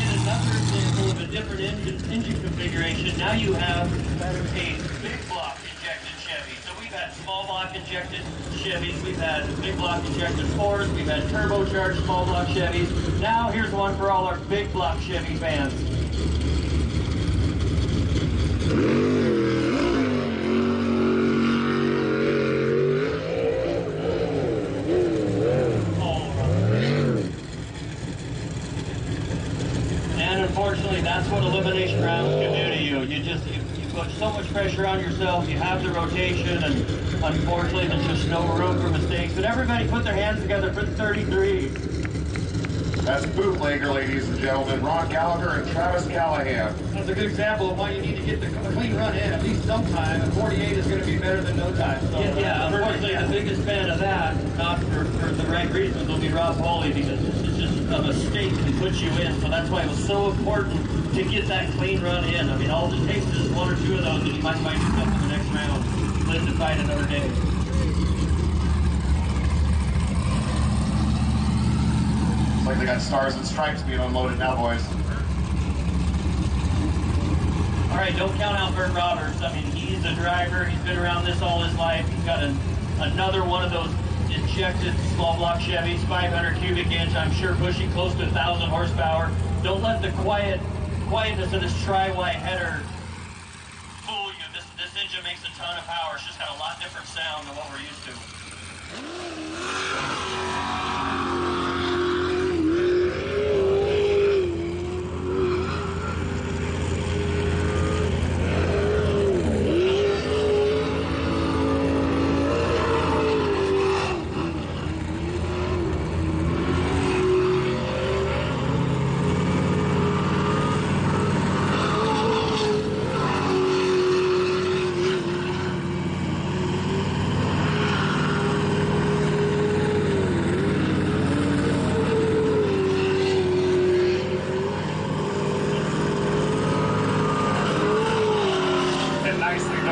get another example of a different engine configuration. Now you have a big block injected Chevy. So we've had small block injected Chevys, we've had big block injected Fords, we've had turbocharged small block Chevys. Now here's one for all our big block Chevy fans. And unfortunately, that's what elimination rounds can do to you. You put so much pressure on yourself, you have the rotation, and unfortunately there's just no room for mistakes. But everybody put their hands together for the 33. That's bootlegger, ladies and gentlemen, Ron Gallagher and Travis Callahan. That's a good example of why you need to get the clean run in at least sometime, and 48 is going to be better than no time. So, yeah, unfortunately, the biggest fan of that, not for the right reasons, will be Rob Hawley, because it's just a mistake to put you in. So that's why it was so important to get that clean run in. I mean, all it takes is one or two of those, and you might find yourself in the next round. Live to fight another day. like they got stars and stripes being unloaded now, boys. All right, don't count out Bert Roberts. I mean, he's a driver. He's been around this all his life. He's got another one of those injected small block Chevys, 500 cubic inch, I'm sure pushing close to 1,000 horsepower. Don't let the quietness of this tri-Y header fool you. This engine makes a ton of power. It's just got a lot different sound than what we're used to.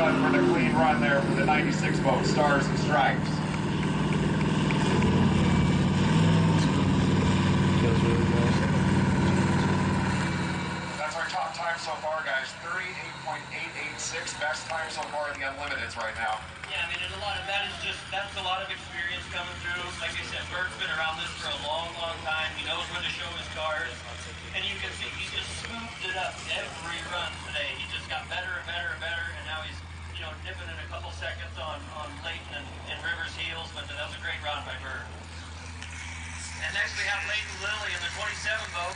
For the clean run there for the 96 boat, Stars and Stripes. That's our top time so far, guys. 38.886, best time so far in the Unlimiteds right now. Yeah, I mean, and a lot of that is that's a lot of experience coming through. Like I said, Bert's been around this for a long, long time. He knows when to show his cars. And you can see he just smoothed it up every run today. He just got better and better and better, and now he's nipping in a couple seconds on Leighton and Rivers' heels, but that was a great run by Bert. And next we have Leighton Lilly in the 27 boat,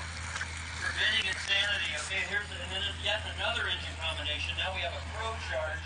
preventing insanity. Okay, and then yet another engine combination. Now we have a Pro Charge.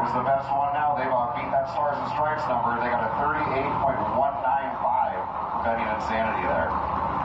Was the best one now. They've beat that Stars and Stripes number. They got a 38.195 preventing insanity there.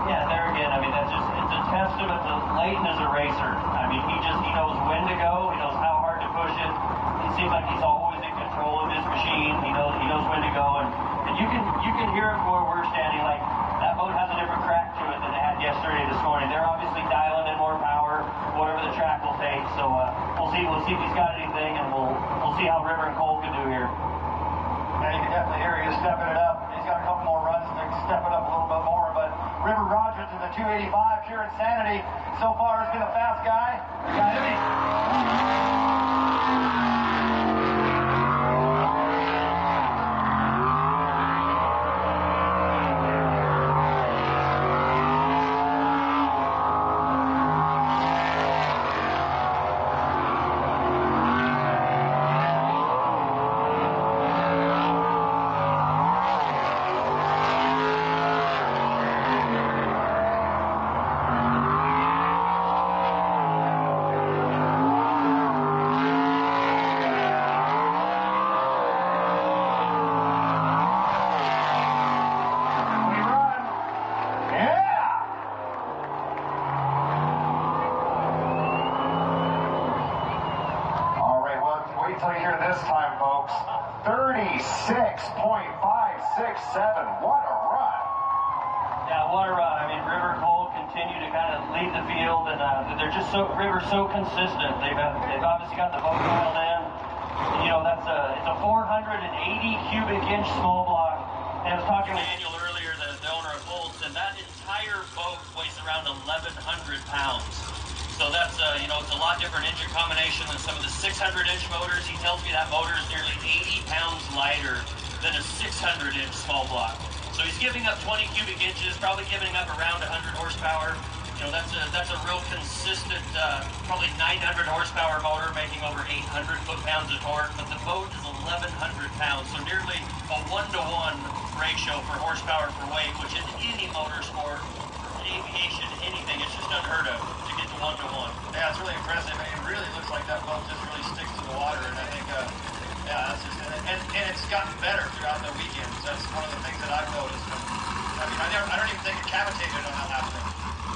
Yeah, there again, I mean, it's a testament to Leighton as a racer. I mean, he knows when to go. He knows how hard to push it. It seems like he's always in control of his machine. He knows when to go, and you can hear it where we're standing. Like, that boat has a different crack to it than it had yesterday, this morning. They're obviously dialing in more power, whatever the track will take. So we'll see if he's got anything, and we'll see how River and Cole can do here. Yeah, you can definitely hear he's stepping it up. He's got a couple more runs to step it up a little bit more, but River Rogers in the 285, pure insanity. So far has been a fast guy. Got him. This time, folks, 36.567. What a run! Yeah, what a run. I mean, River and Cole continue to kind of lead the field, and they're just River's so consistent. They've obviously got the boat dialed in. And, it's a 480 cubic inch small block. And I was talking to Daniel earlier, the owner of Bolts, and that entire So that's, you know, it's a lot different engine combination than some of the 600-inch motors. He tells me that motor is nearly 80 pounds lighter than a 600-inch small block. So he's giving up 20 cubic inches, probably giving up around 100 horsepower. You know, that's a real consistent, probably 900 horsepower motor making over 800 foot-pounds of torque, but the boat is 1,100 pounds, so nearly a 1-to-1 ratio for horsepower per weight, which in any motorsport, aviation, anything, it's just unheard of to get to 1-to-1. Yeah, it's really impressive. I mean, it really looks like that boat just really sticks to the water, and I think, yeah, that's just, and it's gotten better throughout the weekend. That's one of the things that I've noticed. I mean, I don't even think it cavitated on that last thing.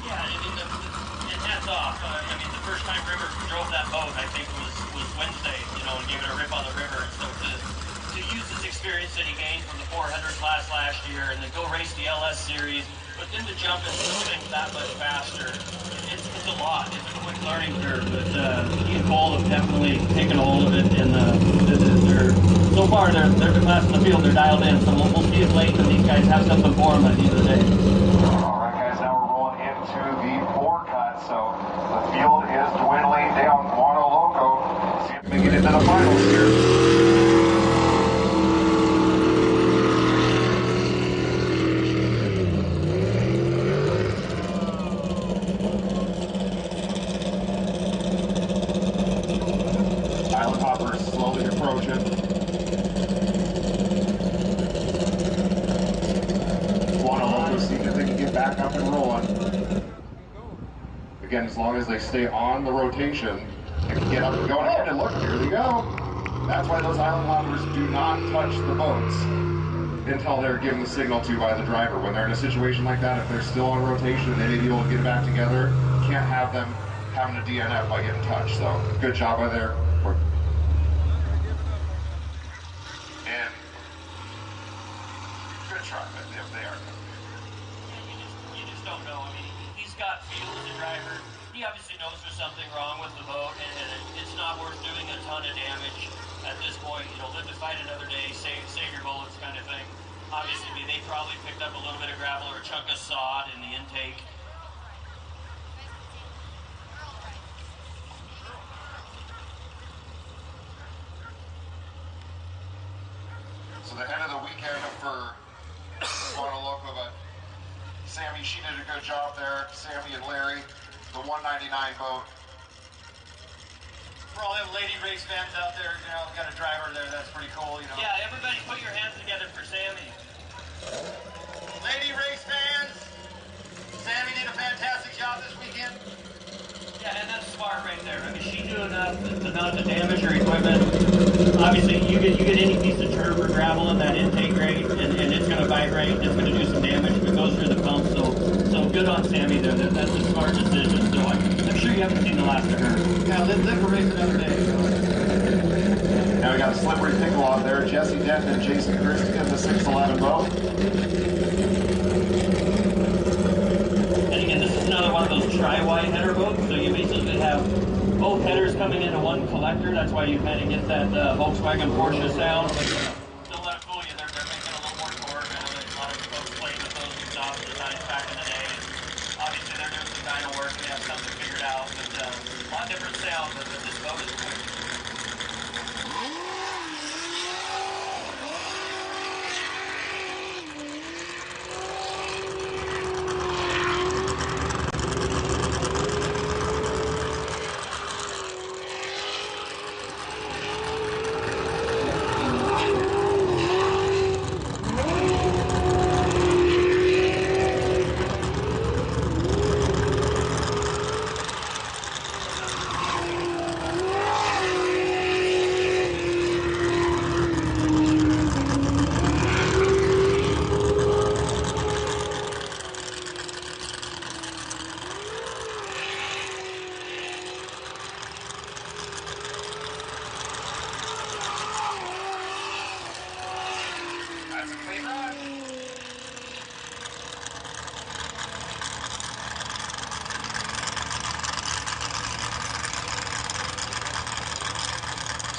Yeah, I mean, and hats off. I mean, the first time River drove that boat, I think, was Wednesday, you know, and gave it a rip on the river. And so to use this experience that he gained from the 400 class last year and then go race the LS series, but then to jump into things that much faster, it's a lot. It's a quick learning curve, but he and Cole have definitely taken a hold of it, and so far they're the class in the field. They're dialed in, so we'll see it late, and these guys have something for them at the end of the day. All right, guys, now we're rolling into the 4 cut, so the field is dwindling down. Mono Loco, see if we can get into the finals here. Island Hopper is slowly approaching. Mono Loco, see if they can get back up and rolling. Again, as long as they stay on the rotation, they can get up and going ahead. And look, here they go. That's why those island hoppers do not touch the boats until they're given the signal to by the driver. When they're in a situation like that, if they're still on rotation and they may be able to get back together, can't have them having a DNF by getting touched. So good job by there. And good try, but if they are. You just don't know. I mean, he's got feel as a driver. He obviously knows there's something wrong with the boat, and it's not worth doing a ton of damage at this point. You know, live to fight another day, save your bullets kind of thing. Obviously, they probably picked up a little bit of gravel or a chunk of sod in the intake. So the end of the weekend for Mono Loco, but Sammy, she did a good job there. Sammy and Larry, the 199 boat. For all them lady race fans out there, you know, got a driver there, that's pretty cool, you know. Yeah, everybody put your hands together for Sammy. Lady race fans, Sammy did a fantastic job this weekend. Yeah, and that's smart right there. I mean, she knew enough not to damage her equipment. Obviously, you get any piece of turf or gravel in that intake grate, and it's going to vibrate. It's going to do some damage if it goes through the pump. So good on Sammy there. That's a smart decision. So I'm sure you haven't seen the last of her. Yeah, live for race another day. Now we got a slippery pickle out there. Jesse Dent and Jason Christie in the 611 boat. And again, this is another one of those tri-wide header boats. So you basically have both headers coming into one collector. That's why you kind of get that Volkswagen Porsche sound. But don't let it fool you. They're making a little more torque. I know that a lot of folks played with those we saw the designs back in the day. And obviously, they're doing some dyno work. They have something figured out. But a lot different sound. But this boat is quick.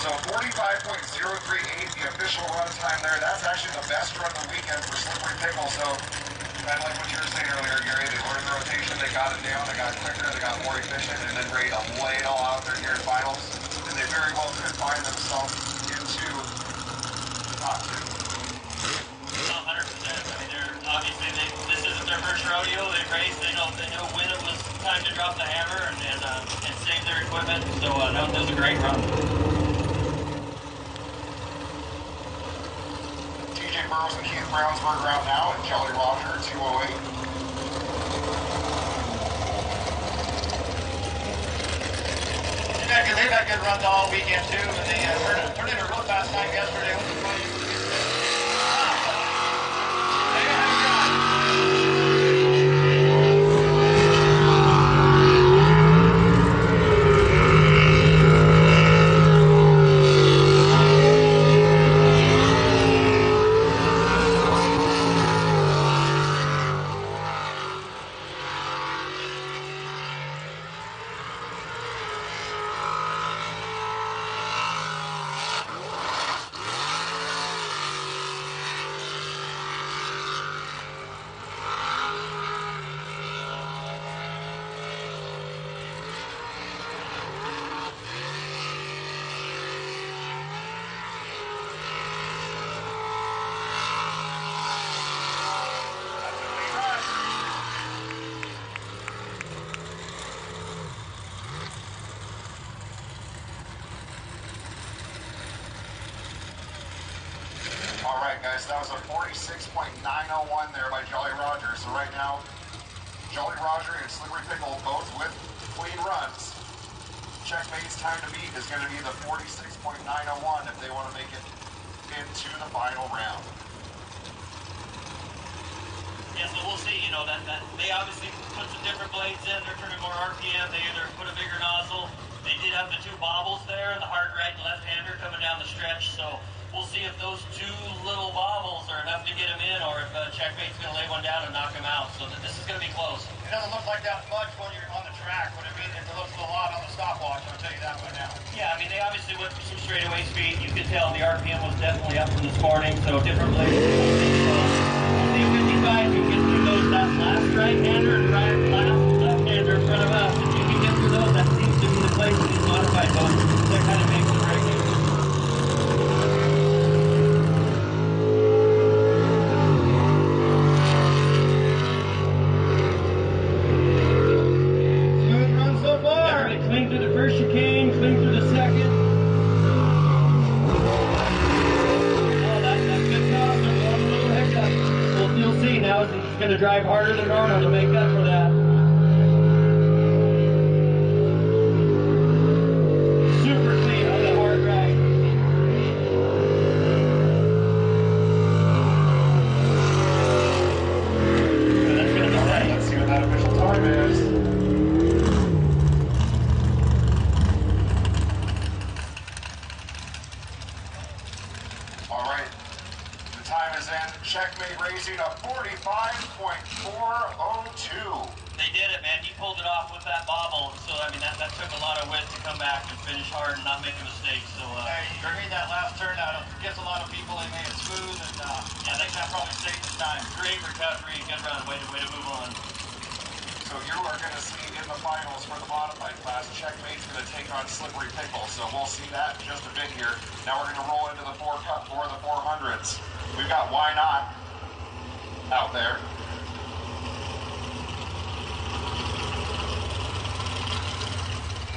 So 45.038, the official run time there. That's actually the best run of the weekend for Slippery Pickle. So kind of like what you were saying earlier, Gary. They learned the rotation, they got it down, they got quicker, they got more efficient, and then ready to lay it all out there here in finals. And they very well could find themselves into the top two. 100%. I mean, they're obviously this isn't their first rodeo. They raced. They know when it was time to drop the hammer and save their equipment. So that was a great run. TJ Burrows and Keith Brownsburg are out now, and Jolly Roger 208. They've had good runs all weekend too, and they turned in a real fast time yesterday. All right, guys, that was a 46.901 there by Jolly Roger. So right now, Jolly Roger and Slippery Pickle both with clean runs. Checkmate's time to beat is going to be the 46.901 if they want to make it into the final round. Yeah, so we'll see. You know that they obviously put some different blades in. They're turning more RPM. They either put a bigger nozzle. They did have the two bobbles there, the hard right and left-hander coming down the stretch. So we'll see if those two little bobbles are enough to get him in, or if Checkmate's going to lay one down and knock him out. So this is going to be close. It doesn't look like that much when you're on the track, but it looks a lot on the stopwatch. I'll tell you that right now. Yeah, I mean, they obviously went for some straightaway speed. You could tell the RPM was definitely up from this morning, so different blades. So we'll see 55. You can get through those, that last right-hander and last left-hander in front of us. If you can get through those, that seems to be the place with these modified boats. That kind of makes it very good. Clean through the first chicane, clean through the second. Oh, that's good toss. There's one little hiccup. You'll see now he's going to drive harder than normal to make up for that. Super clean on the hard right. So that's going to be tight. Let's see what that official time is. Checkmate Racing a 45.402. They did it, man. He pulled it off with that bobble. So, I mean, that took a lot of wit to come back and finish hard and not make a mistake. So, hey, you made that last turn out. It gets a lot of people. They made it smooth, and I think that probably saved the time. Great recovery. Good run. Way to move on. So you are going to see in the finals for the modified class, Checkmate's going to take on Slippery Pickle. So we'll see that in just a bit here. Now we're going to roll into the 4 Cup for the 400s. We've got Why Not out there.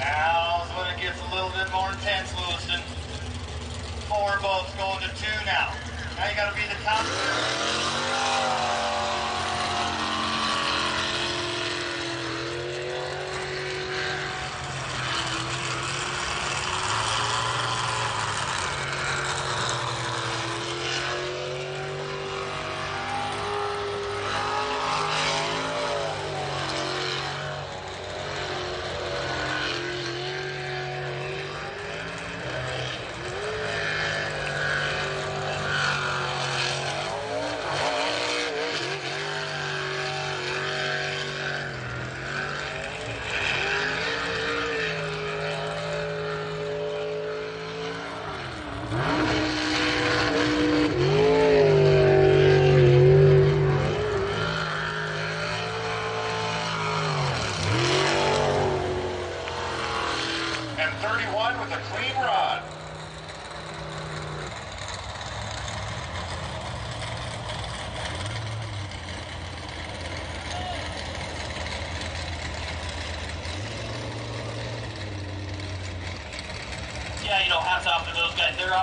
Now's when it gets a little bit more intense, Lewiston. 4 boats going to 2 now. Now you got to be the top.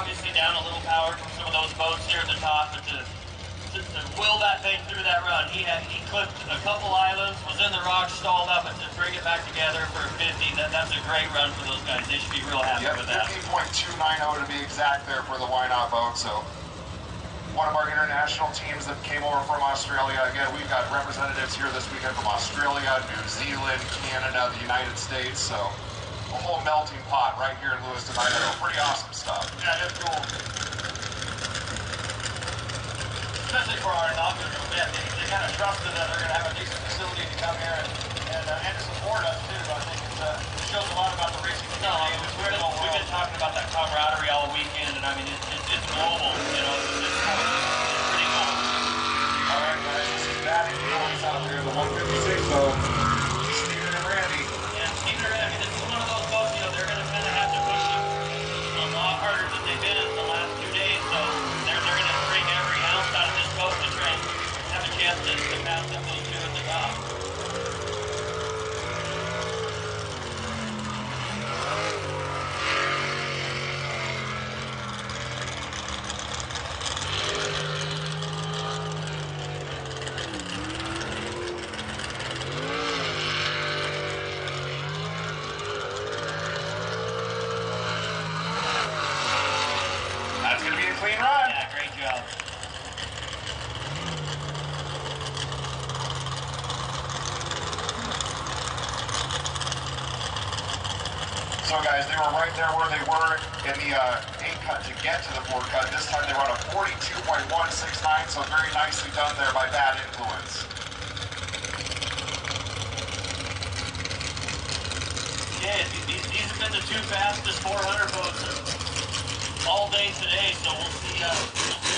obviously down a little power from some of those boats here at the top, but to will that thing through that run, he clipped a couple islands, was in the rocks, stalled up, and to bring it back together for 50, that's a great run for those guys. They should be real happy with that. 50.290 to be exact there for the Why Not boat. So one of our international teams that came over from Australia. Again, we've got representatives here this weekend from Australia, New Zealand, Canada, the United States. So a whole melting pot right here in Lewiston, Idaho. Pretty awesome stuff. Yeah, it's cool. Especially for our inaugural event, they kind of trusted that they're going to have a decent facility to come here and to support us too. I think it shows a lot about the racing community. We've been talking about that camaraderie all weekend, and I mean it's global. You know, it's pretty cool. All right, guys, this is that influence out there, the 156. So Steven and Randy. Yeah, Steven and Randy. This is one of those boats. You know, they're going to kind of have to push it a lot harder than they've been the last 2 days. So they're going to bring every ounce out of this boat to try and have a chance to pass up those two at the top. That's going to be a clean run. Yeah, great job. So guys, they were right there where they were in the 8 cut to get to the 4 cut. This time they run a 42.169, so very nicely done there by Bad Influence. Yeah, these have been the 2 fastest 400 boats all day today, so we'll see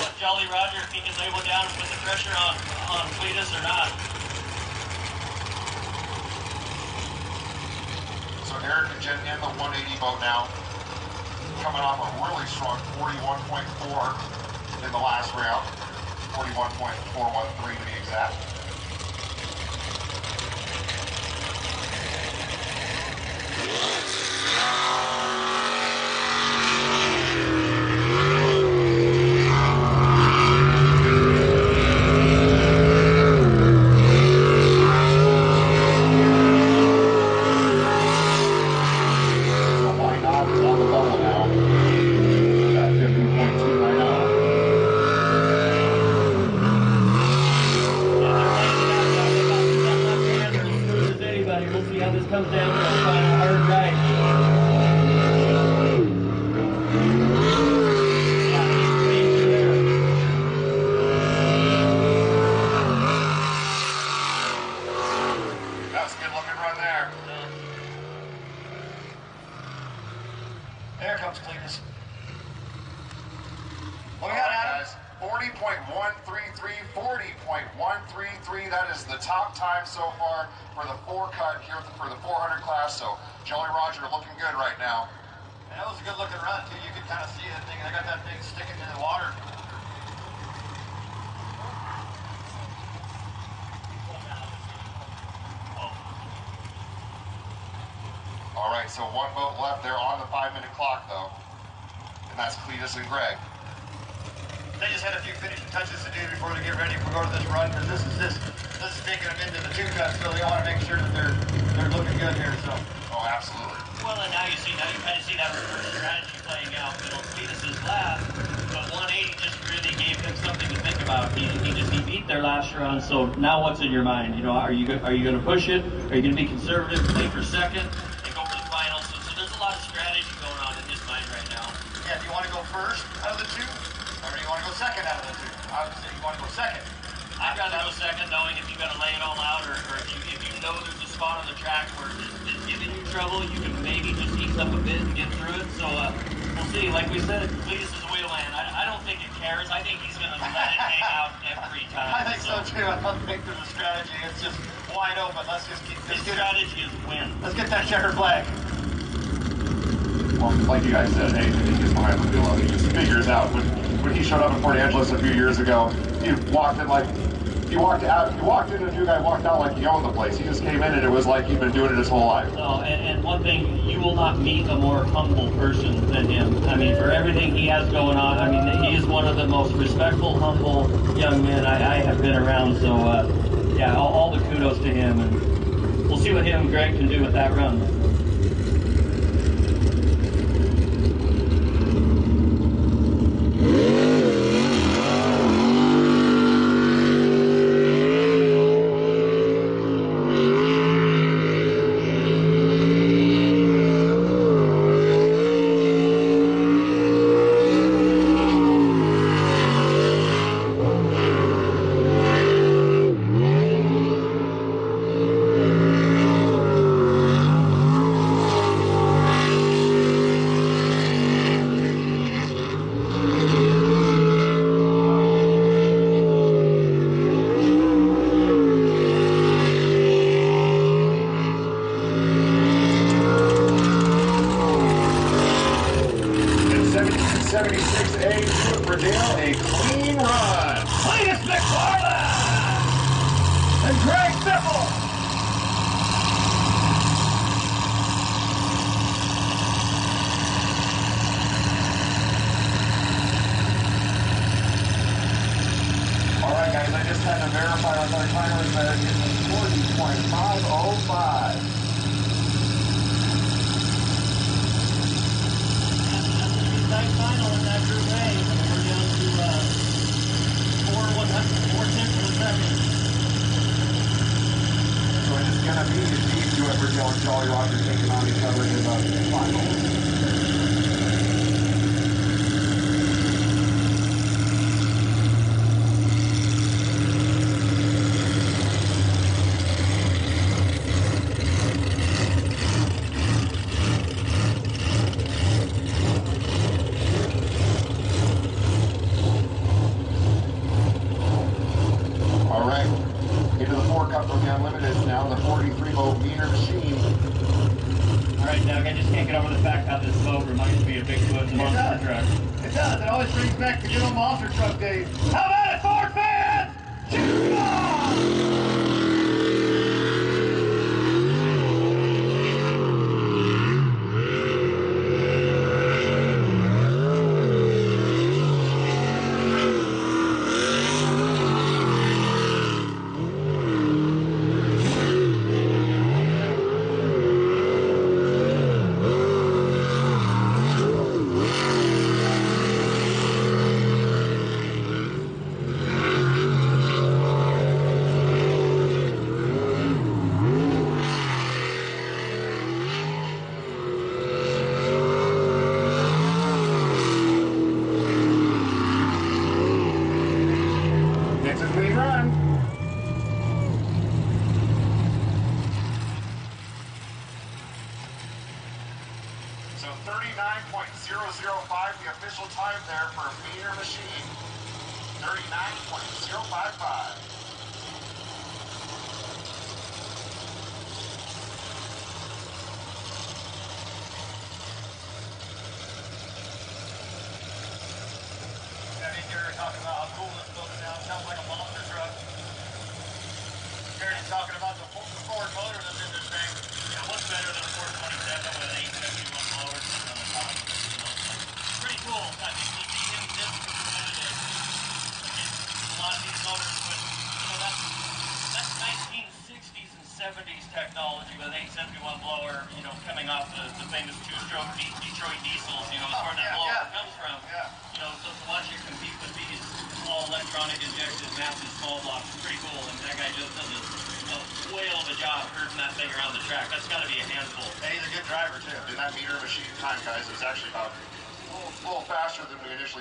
what Jolly Roger, if he can label down and put the pressure on Cletus or not. So Eric and Jen in the 180 boat now, coming off a really strong 41.4 in the last round, 41.413 to be exact. Comes down to a final hard right. That was a good looking run there. There comes Cletus. What do we got, Adam? 40.133, 40.133. That is the top time so far for the 4 cut here for the 400 class. So Jolly Roger looking good right now. And that was a good looking run too. You could kind of see that thing. I got that thing sticking in the water. All right, so 1 boat left. They're on the 5-minute clock though, and that's Cletus and Greg. They just had a few finishing touches to do before they get ready for go to this run, because this is taking them into the 2 cut, so they want to make sure that they're looking good here. So. Oh, absolutely. Well, and now you kind of see that reverse strategy playing out. You know, Cletus is last, but 180 just really gave him something to think about. He beat their last run. So now what's in your mind? You know, are you going to push it? Are you going to be conservative, play for second, and go for the final? So there's a lot of strategy going on in his mind right now. Yeah, do you want to go first out of the 2? Or do you want to go second out of the 2? I would say you want to go second. I'd rather go second, knowing if you're going to lay it all out, or if you know there's a spot on the track where it's giving you trouble, you can maybe just ease up a bit and get through it. So we'll see. Like we said, Cletus is a wheelman. I don't think it cares. I think he's going to let it hang out every time. I think so too. I don't think there's a strategy. It's just wide open. Let's just keep this. His strategy is win. Let's get that checkered flag. Well, like you guys said, hey, he gets behind the wheel. He just figures out. When he showed up in Port Angeles a few years ago, he walked in like, you walked in and a new guy walked out like he owned the place. He just came in and it was like he'd been doing it his whole life. No, and one thing, you will not meet a more humble person than him. I mean, for everything he has going on, I mean, he is one of the most respectful, humble young men I have been around. So, yeah, all the kudos to him. And we'll see what him and Greg can do with that run.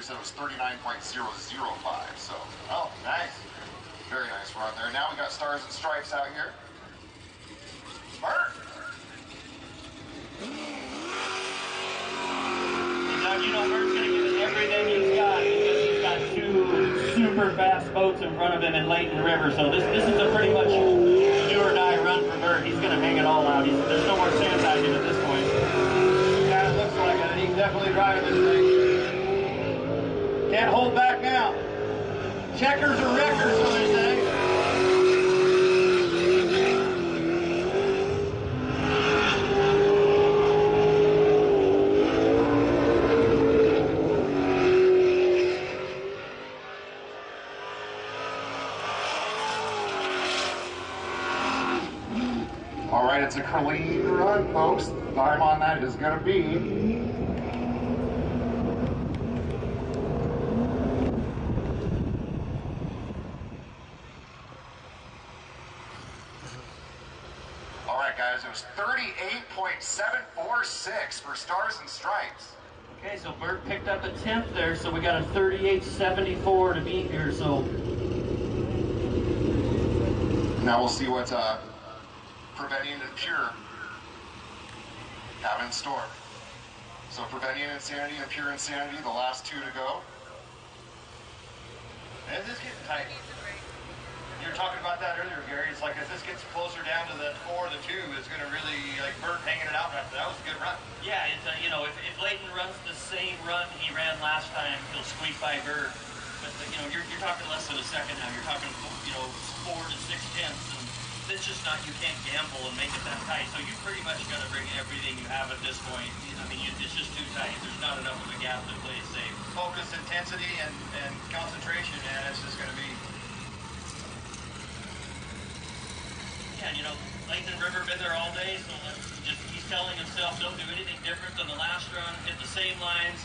Said it was 39.005, so oh, nice, very nice run there. Now we got stars and stripes out here. Bert. Doug, you know Bert's gonna give it everything he's got because he's got two super fast boats in front of him in Layton River. So this is a pretty much do or die run for Bert. He's gonna hang it all out. There's no more sandbagging at this point. Yeah, it looks like it. He's definitely driving this thing. Can't hold back now. Checkers or wreckers, so they say. And it's a clean run, folks. Time on that is going to be all right, guys. It was 38.746 for Stars and Stripes. Okay, so Bert picked up a 10th there, so we got a 38.74 to beat here. So now we'll see what Preventing and Pure have in store. So Preventing Insanity and Pure Insanity, the last two to go. As this getting tight. You were talking about that earlier, Gary. It's like as this gets closer down to the 4 or the 2, it's going to really, like, Bert hanging it out. That was a good run. yeah, it's you know, if Leighton runs the same run he ran last time, he'll squeak by Bert. But you know, you're talking less than a second now. You're talking 4 to 6 tenths, and it's just not. You can't gamble and make it that tight. So you pretty much got to bring everything you have at this point. I mean, it's just too tight. There's not enough of a gap to play it safe. Focus, intensity, and concentration, and it's just going to be. Yeah, you know, Leighton and River been there all day, so he's telling himself, don't do anything different than the last run. Hit the same lines.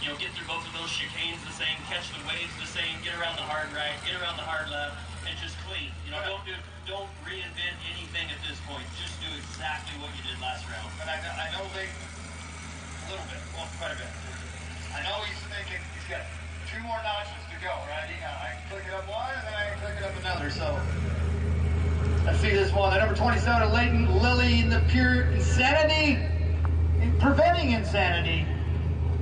You know, get through both of those chicanes the same, catch the waves the same, get around the hard right, get around the hard left, and just clean. You know, don't reinvent anything at this point. Just do exactly what you did last round. But I know Leighton a little bit, well, quite a bit. I know he's thinking he's got 2 more notches to go, right? I can click it up one, and then I can click it up another. So let's see this one. The number 27, Leighton Lilly in the Pure Insanity, Preventing Insanity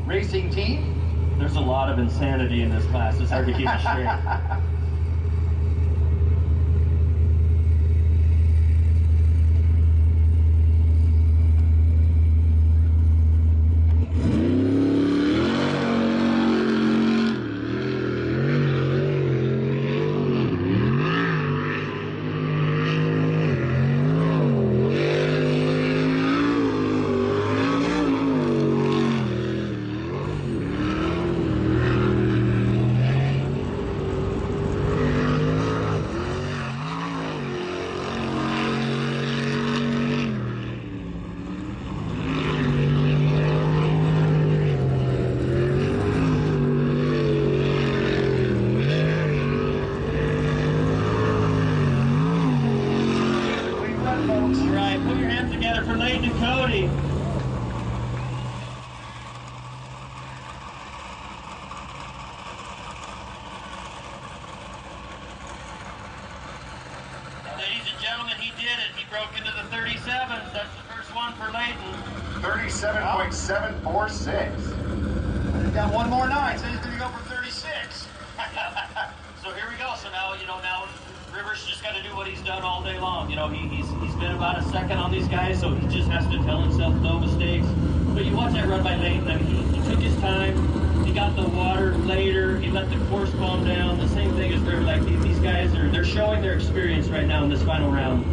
racing team. There's a lot of insanity in this class. It's hard to keep it straight. Ladies and gentlemen, he did it. He broke into the 37s. That's the first one for Leighton. 37.746. He's got one more 9, so he's going to go for 36. So here we go. So now, now Rivers just got to do what he's done all day long. He's been about a second on these guys, so he just has to tell himself no mistakes. But you watch that run by Leighton. I mean, he took his time. He got the water later. He let the course calm down. The same thing as River. Like these guys they're showing their experience right now in this final round.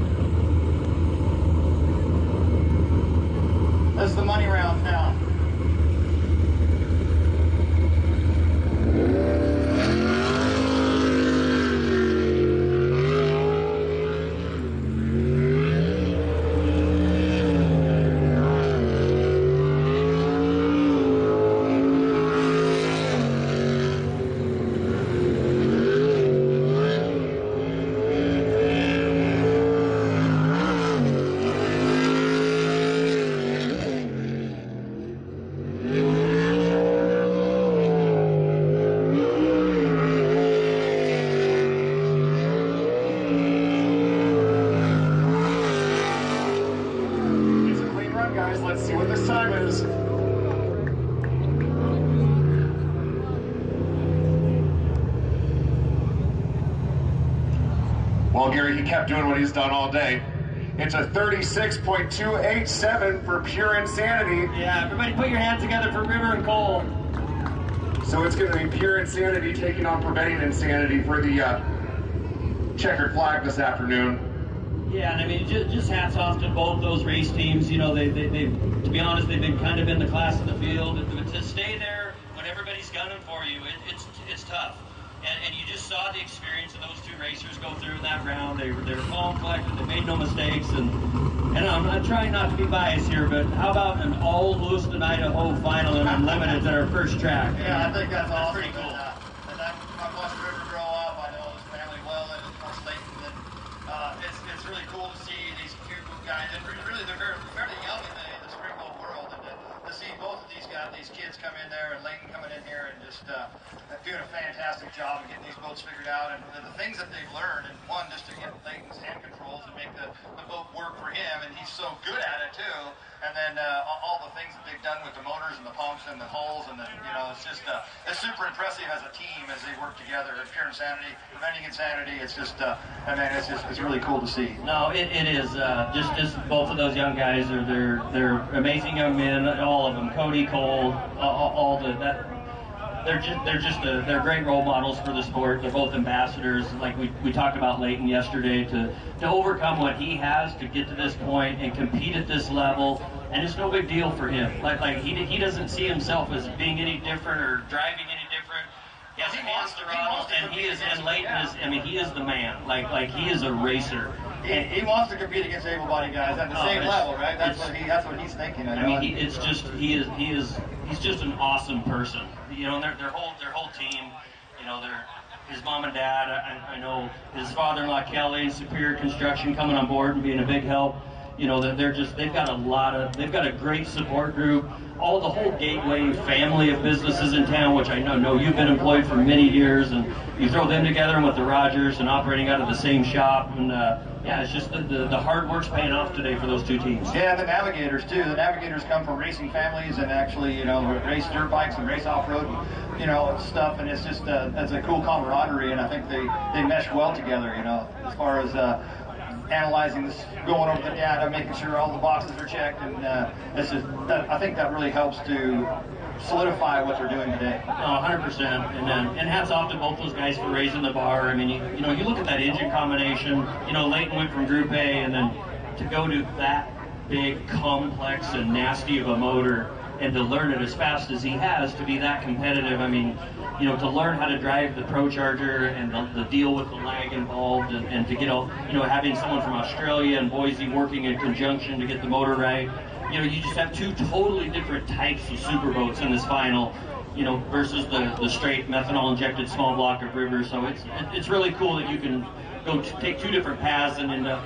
That's the money round now. Well, Gary, he kept doing what he's done all day. It's a 36.287 for Pure Insanity. Yeah, everybody put your hands together for River and Cole. So it's going to be Pure Insanity taking on Preventing Insanity for the checkered flag this afternoon. Yeah, and I mean, just hats off to both those race teams. You know, they to be honest, they've been kind of in the class of the field. To stay there when everybody's gunning for you, it's tough. And you just saw the experience of those two racers go through in that round. They were calm, collected, they made no mistakes. And I'm trying not to be biased here, but how about an all Lewiston, Idaho final in Unlimited at our first track? Yeah, I think that's awesome. Pretty cool. And I've watched River grow up. I know his family well, and of course Leighton. And it's really cool to see these two guys. And really, they're fairly young in the spring boat world. And to see both of these kids come in there, and Leighton coming in here and just doing a fantastic job of getting these boats figured out. And the things that they've learned, and one, just to get Leighton's hand controls and make the boat work for him, and he's so good at it too. And then all the things that they've done with the motors and the pumps and the hulls, and it's just it's super impressive as a team as they work together. At Pure Insanity, Preventing Insanity, it's just it's really cool to see. No, it is just both of those young guys they're amazing young men, all of them. Cody, Cole, all that. They're great role models for the sport. They're both ambassadors. Like we talked about Leighton yesterday, to overcome what he has to get to this point and compete at this level, and it's no big deal for him. Like he doesn't see himself as being any different or driving any different. He has hands to run, and Leighton is. I mean, he is the man. Like he is a racer. He wants to compete against able-bodied guys at the same level, right? That's what he's thinking. He's just an awesome person. And their whole team. His mom and dad. I know his father-in-law Kelly, Superior Construction, coming on board and being a big help. They've got a great support group. The whole Gateway family of businesses in town, which I know you've been employed for many years, and you throw them together with the Rogers and operating out of the same shop, and it's just the hard work's paying off today for those two teams. Yeah, the Navigators too. The Navigators come from racing families and actually race dirt bikes and race off-road, stuff, and it's just it's a cool camaraderie, and I think they mesh well together. As far as analyzing this, going over the data, making sure all the boxes are checked, and I think that really helps to solidify what they're doing today. 100%. And hats off to both those guys for raising the bar. I mean, you look at that engine combination. Leighton went from Group A, and then to go to that big, complex, and nasty of a motor, and to learn it as fast as he has, to be that competitive. I mean, to learn how to drive the Pro Charger and the deal with the lag involved, and to get having someone from Australia and Boise working in conjunction to get the motor right. You just have two totally different types of superboats in this final, versus the straight methanol injected small block of River. So it's really cool that you can go take two different paths and end up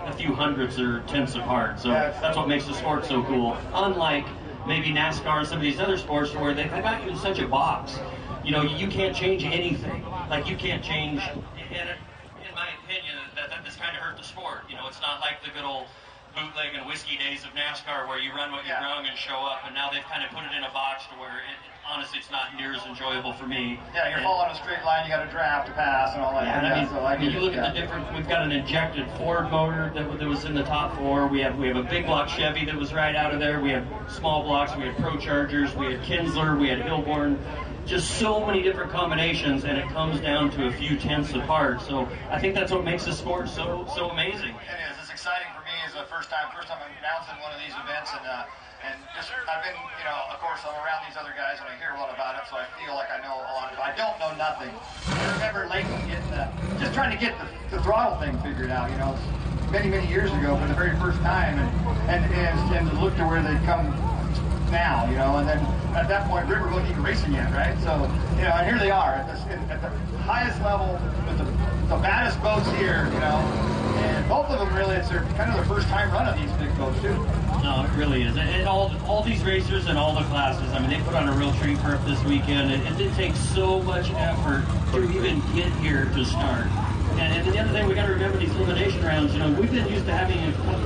a few hundredths or tenths apart. So that's what makes the sport so cool. Unlike maybe NASCAR and some of these other sports where they've got you in such a box. You can't change anything. Like, you can't change, and in my opinion, that's kind of hurt the sport. It's not like the good old bootleg and whiskey days of NASCAR where you run what you brung and show up, and now they've kind of put it in a box to where honestly it's not near as enjoyable for me. Yeah, you're following a straight line, you got a draft to pass and all that. Yeah, you look at the different, we've got an injected Ford motor that was in the top four. We have a big block Chevy that was right out of there. We have small blocks, we had Pro Chargers, we had Kinsler, we had Hillborn. Just so many different combinations, and it comes down to a few tenths apart. So I think that's what makes the sport so amazing. It is. It's exciting for me as the first time I'm announcing one of these events, and just I've been, of course I'm around these other guys and I hear a lot about it, so I feel like I know a lot. I don't know nothing. I remember Leighton just trying to get the throttle thing figured out. Many years ago for the very first time, and to look to where they've come now, and then at that point River wasn't even racing yet, right? So, and here they are at the highest level with the baddest boats here, and both of them really, it's kind of their first time running these big boats too. No, it really is. And all these racers and all the classes, I mean, they put on a real treat for it this weekend. It did take so much effort to even get here to start. And the other thing, we got to remember these elimination rounds, we've been used to having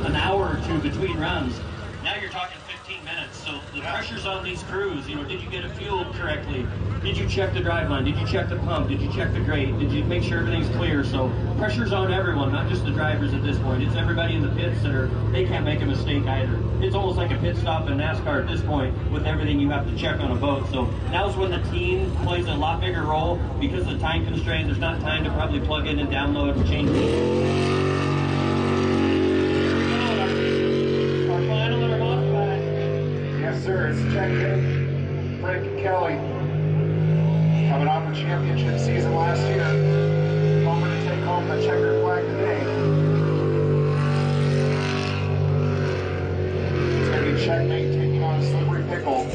an hour or two between runs. Now you're talking 15 minutes, so the pressure's on these crews. Did you get it fueled correctly? Did you check the driveline? Did you check the pump? Did you check the grate? Did you make sure everything's clear? So pressure's on everyone, not just the drivers at this point. It's everybody in the pits they can't make a mistake either. It's almost like a pit stop in NASCAR at this point with everything you have to check on a boat. So now's when the team plays a lot bigger role because of the time constraint. There's not time to probably plug in and download and change it. Yes, sir. It's check in. Frank and Kelly coming off the championship season last year. Hoping to take home the checkered flag today. It's going to be Checkmate taking on Slippery Pickle.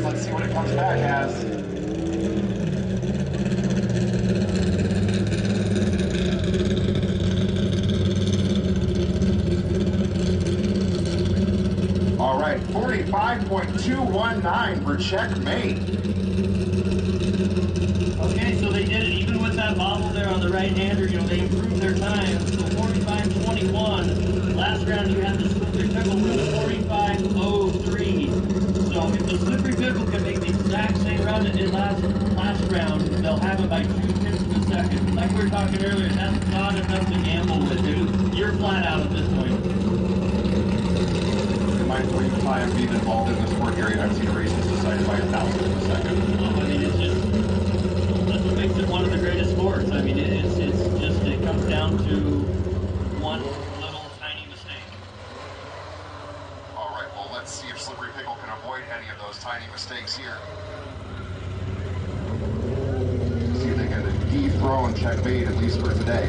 Let's see what it comes back as. All right, 45.219 for Checkmate. Okay, so they did it even with that bobble there on the right-hander. You know, they improved their time. So 45.21. Last round you had the Slippery Pickle with a 45.03. So if the Slippery Pickle can make the exact same run it did last round, they'll have it by 2/10 of a second. Like we were talking earlier, that's not enough to gamble with, dude. You're flat out at this point. In my brief time being involved in this sport area, I've seen races decided by 1,000 of a second. I mean, it's just, that's what makes it one of the greatest sports. I mean, it comes down to one little tiny mistake. All right, well, let's see if Slippery Pickle can avoid any of those tiny mistakes here. See if they can dethrone Checkmate, at least for today.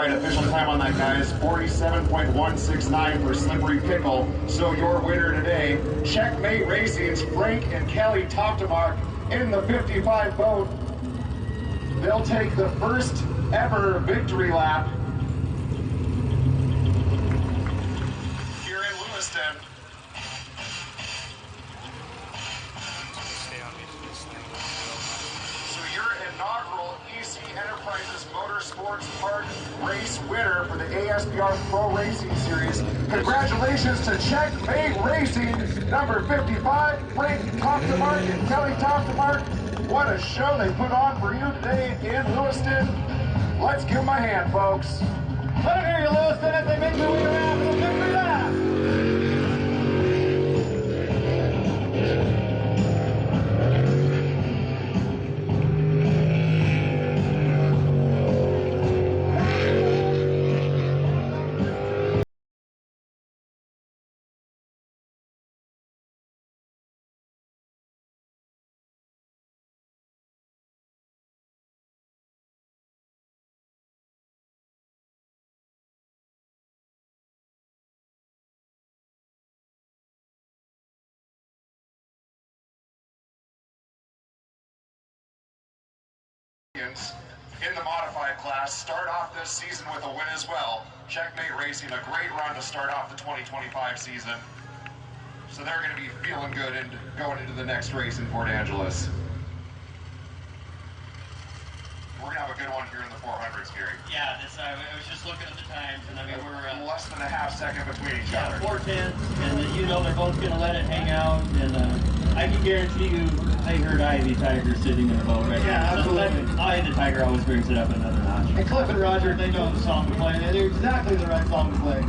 Official time on that, guys, 47.169 for Slippery Pickle. So your winner today, Checkmate Racing's Frank and Kelly Toptemark in the 55 boat. They'll take the first ever victory lap here in Lewiston. So your inaugural EC Enterprises Motorsports Park race winner for the ASBR Pro Racing Series. Congratulations to Checkmate Racing, number 55, Frank Toptemark and Kelly Toptemark. What a show they put on for you today in Lewiston. Let's give them a hand, folks. Let them hear you, Lewiston, as they make their way around for the victory lap. In the modified class, start off this season with a win as well. Checkmate Racing, a great run to start off the 2025 season. So they're going to be feeling good and going into the next race in Port Angeles. We're going to have a good one here in the 400s, Gary. Yeah, I was just looking at the times, and I mean, we're less than a half second between each other. 4:10, and you know they're both going to let it hang out, and I can guarantee you they heard Ivy Tiger sitting in the boat right now. Yeah, absolutely. Ivy the Tiger always brings it up another notch. And Cliff and Roger, they know the song to play. They knew exactly the right song to play.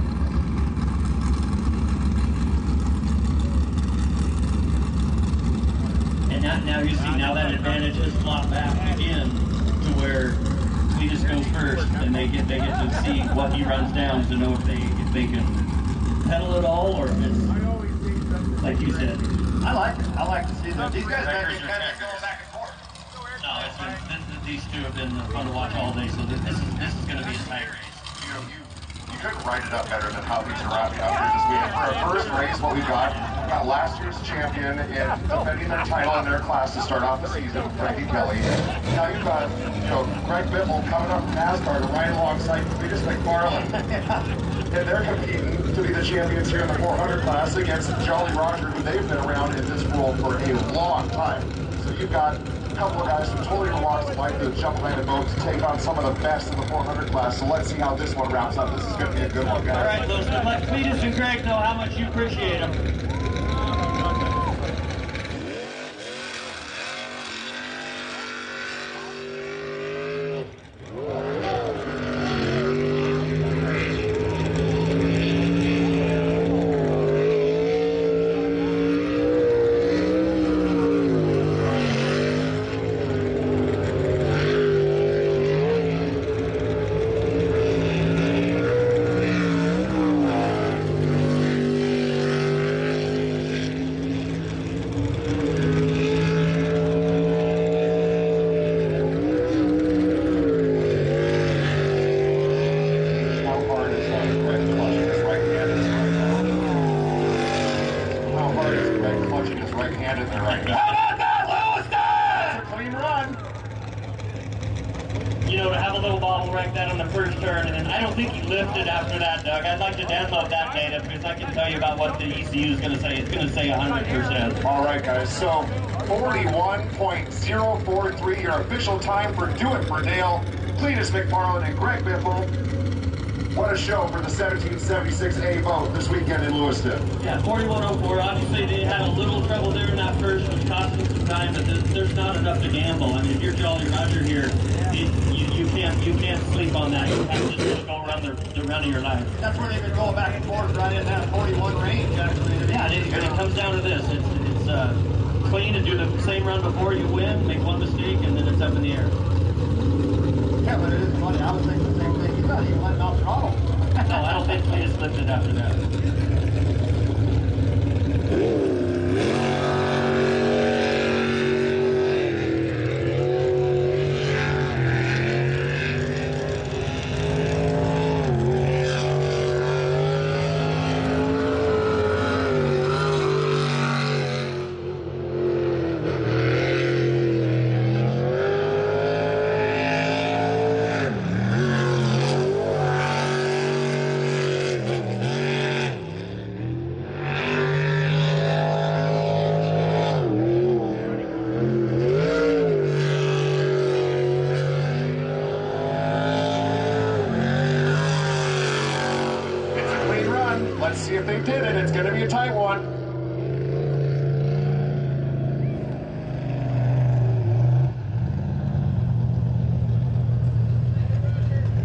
now you see now that advantage has flopped back again to where Cletus goes first, and they get to see what he runs down to know if they can pedal it all or if it's like you said. I like it. I like to see that. These guys are kind of going back and forth. No, these two have been fun to watch all day, so this is going to be a tight race. You couldn't write it up better than how these are wrapping up here this weekend. For our first race, what we've got last year's champion in defending their title in their class to start off the season, Frankie Kelly. Now you've got, Greg Biffle coming up from NASCAR to ride alongside Cletus McFarland. And they're competing to be the champions here in the 400 class against Jolly Roger, who they've been around in this world for a long time. So you've got a couple of guys from totally different walks of life that jump behind the boat to take on some of the best in the 400 class. So let's see how this one wraps up. This is going to be a good one, guys. All right, Lewiston, let Cletus and Greg know how much you appreciate them. All right, guys, so 41.043, your official time for Do It for Dale, Cletus McFarland and Greg Biffle. What a show for the 1776A boat this weekend in Lewiston. Yeah, 41.04. Obviously, they had a little trouble there in that first, which cost them some time, but there's not enough to gamble. I mean, if you're Jolly Roger here, you can't sleep on that. You have to just go run the run of your life. That's where they've been going back and forth right in that 41 range, actually. Yeah, it comes down to this. It's clean and do the same run before you win, make one mistake, and then it's up in the air. Yeah, but it is funny. I was thinking the same thing. He's not even letting off throttle. No, I don't think Cletus lifted after that. See if they did it. It's going to be a tight one.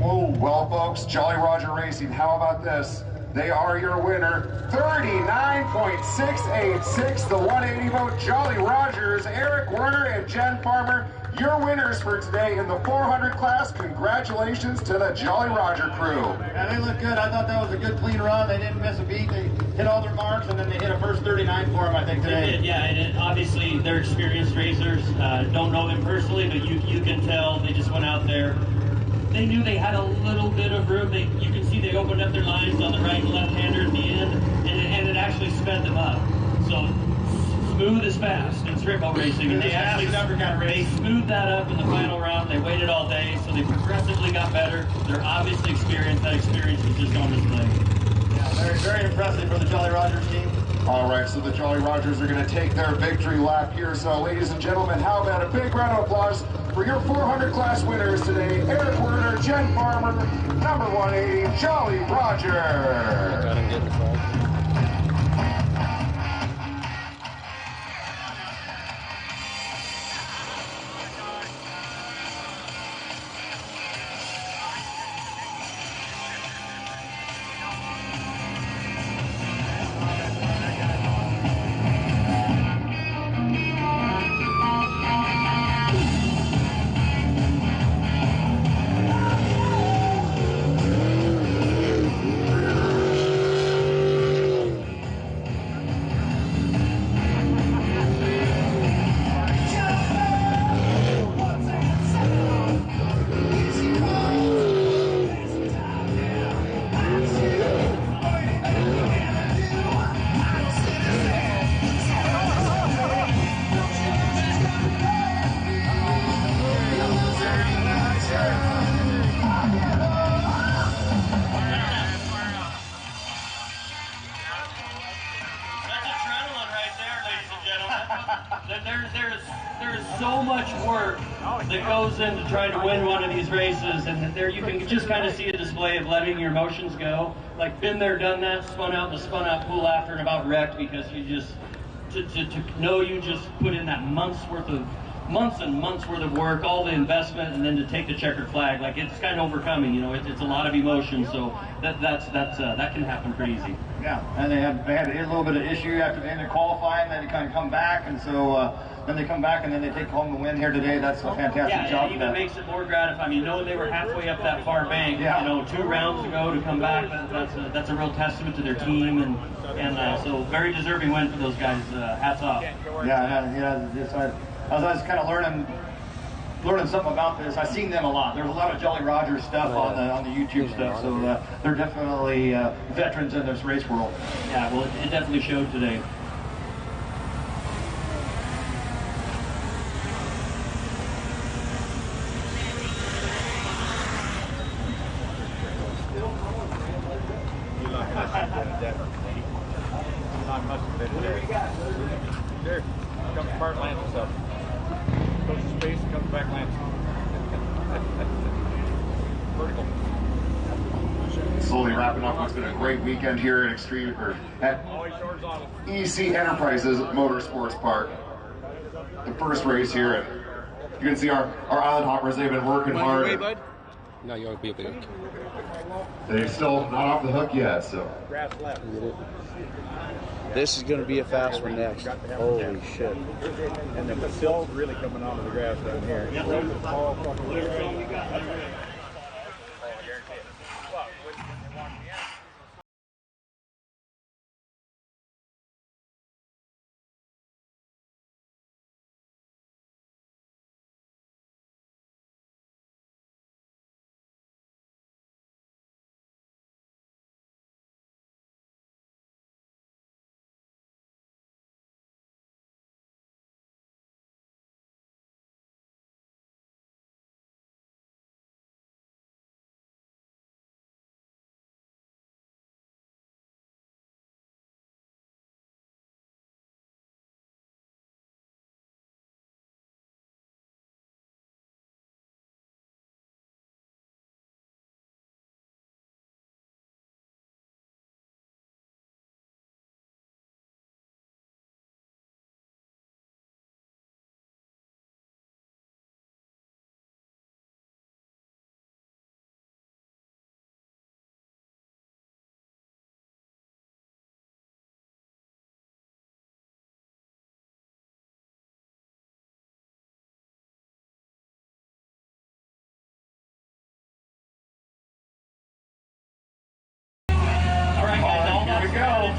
Whoa, well, folks, Jolly Roger Racing, how about this? They are your winner. 39.686, the 180 vote. Jolly Rogers, Eric Werner, and Jen Farmer, your winners for today in the 400 class. Congratulations to the Jolly Roger crew. Yeah, they look good. I thought that was a good clean run. They didn't miss a beat. They hit all their marks, and then they hit a first 39 for them, I think, today. They did, yeah, and obviously they're experienced racers. Don't know them personally, but you can tell they just went out there. They knew they had a little bit of room. You can see they opened up their lines on the right and left-hander at the end, and it actually sped them up. So smooth is fast in straight boat racing, and they smoothed that up in the final round. They waited all day, so they progressively got better. They're obviously experienced. That experience was just on display. Yeah, very, very impressive for the Jolly Rogers team. All right, so the Jolly Rogers are going to take their victory lap here. So, ladies and gentlemen, how about a big round of applause for your 400 class winners today? Eric Werner, Jen Farmer, number 180, Jolly Roger. There's so much work that goes into trying to win one of these races, and there you can just kind of see a display of letting your emotions go. Like, been there, done that, spun out in the spun out pool after and about wrecked because you just to know you just put in that months and months worth of work, all the investment, and then to take the checkered flag, like, it's kind of overcoming. You know, it's a lot of emotion, so that can happen pretty easy. Yeah, and they had a little bit of issue after the end of qualifying, then to kind of come back, and so then they come back and then they take home the win here today. That's a fantastic job. Yeah, it even makes it more gratifying. You know, they were halfway up that far bank. Yeah. You know, 2 rounds ago to come back. That's a real testament to their team, and so very deserving win for those guys. Hats off. Yeah. As I was kind of learning something about this, I've seen them a lot. There's a lot of Jolly Roger stuff on the YouTube stuff, so they're definitely veterans in this race world. Yeah, well, it definitely showed today. Sure. Comes apart, lands and stuff. Goes to space, comes back, lands. Vertical. Slowly wrapping up what's been a great weekend here at EC Enterprises Motorsports Park. The first race here, and you can see our island hoppers. They've been working hard. No, you won't be able to. They're still not off the hook yet, so. Grass left. This is going to be a fast one next. Holy shit. And the silt's really coming onto the grass down here.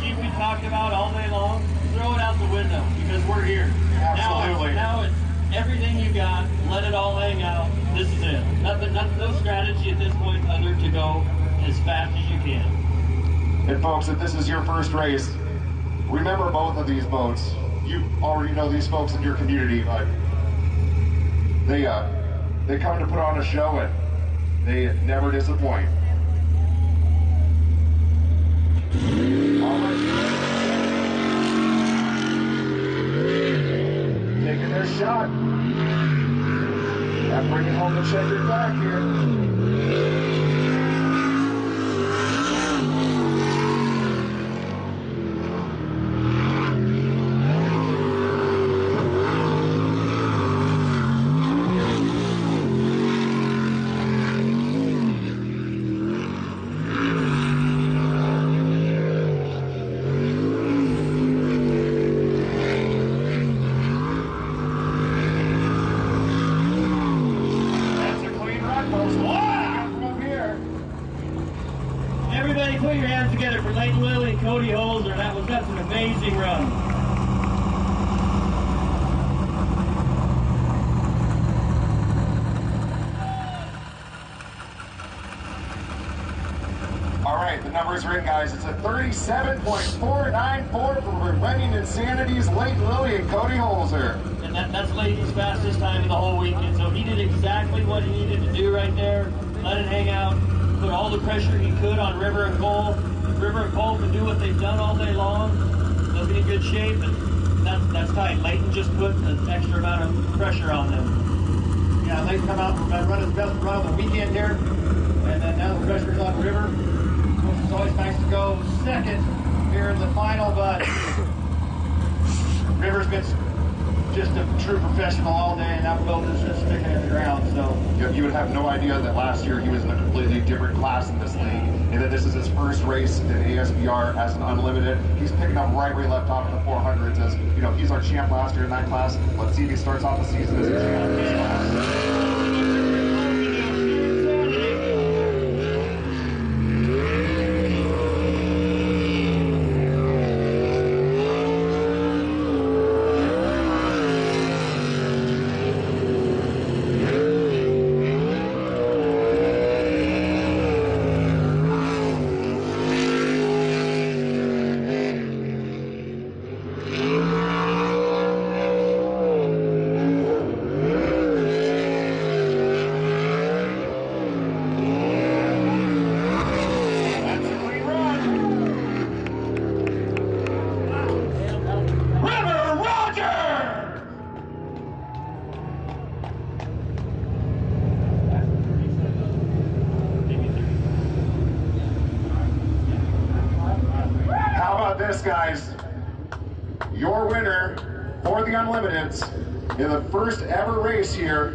We talked about all day long, throw it out the window because we're here. Absolutely. Now it's everything you got, let it all hang out. This is it. No strategy at this point other to go as fast as you can. And folks, if this is your first race, remember both of these boats. You already know these folks in your community, but they come to put on a show and they never disappoint. Taking their shot. I'm bringing home the checkered flag here. Everybody put your hands together for Leighton Lilly and Cody Holzer. That's an amazing run. All right, the numbers are in, guys. It's a 37.494 for Running Insanity's Leighton Lilly and Cody Holzer. And that's Leighton's fastest time of the whole weekend. So he did exactly what he needed to do right there. Let it hang out. Put all the pressure he could on River and Cole. If River and Cole can do what they've done all day long, they'll be in good shape. And that's tight. Leighton just put an extra amount of pressure on them. Yeah, Leighton come out and run his best run of the weekend here, and then now the pressure's on River, which is always nice to go second here in the final, but River's been just a true professional all day, and that boat is just sticking in the ground. So you would have no idea that last year he was in a completely different class in this league, and that this is his first race in ASBR as an unlimited. He's picking up right where he left off in the 400s. As you know, he's our champ last year in that class. Let's see if he starts off the season as a champ in this class. Guys, your winner for the Unlimiteds in the first ever race here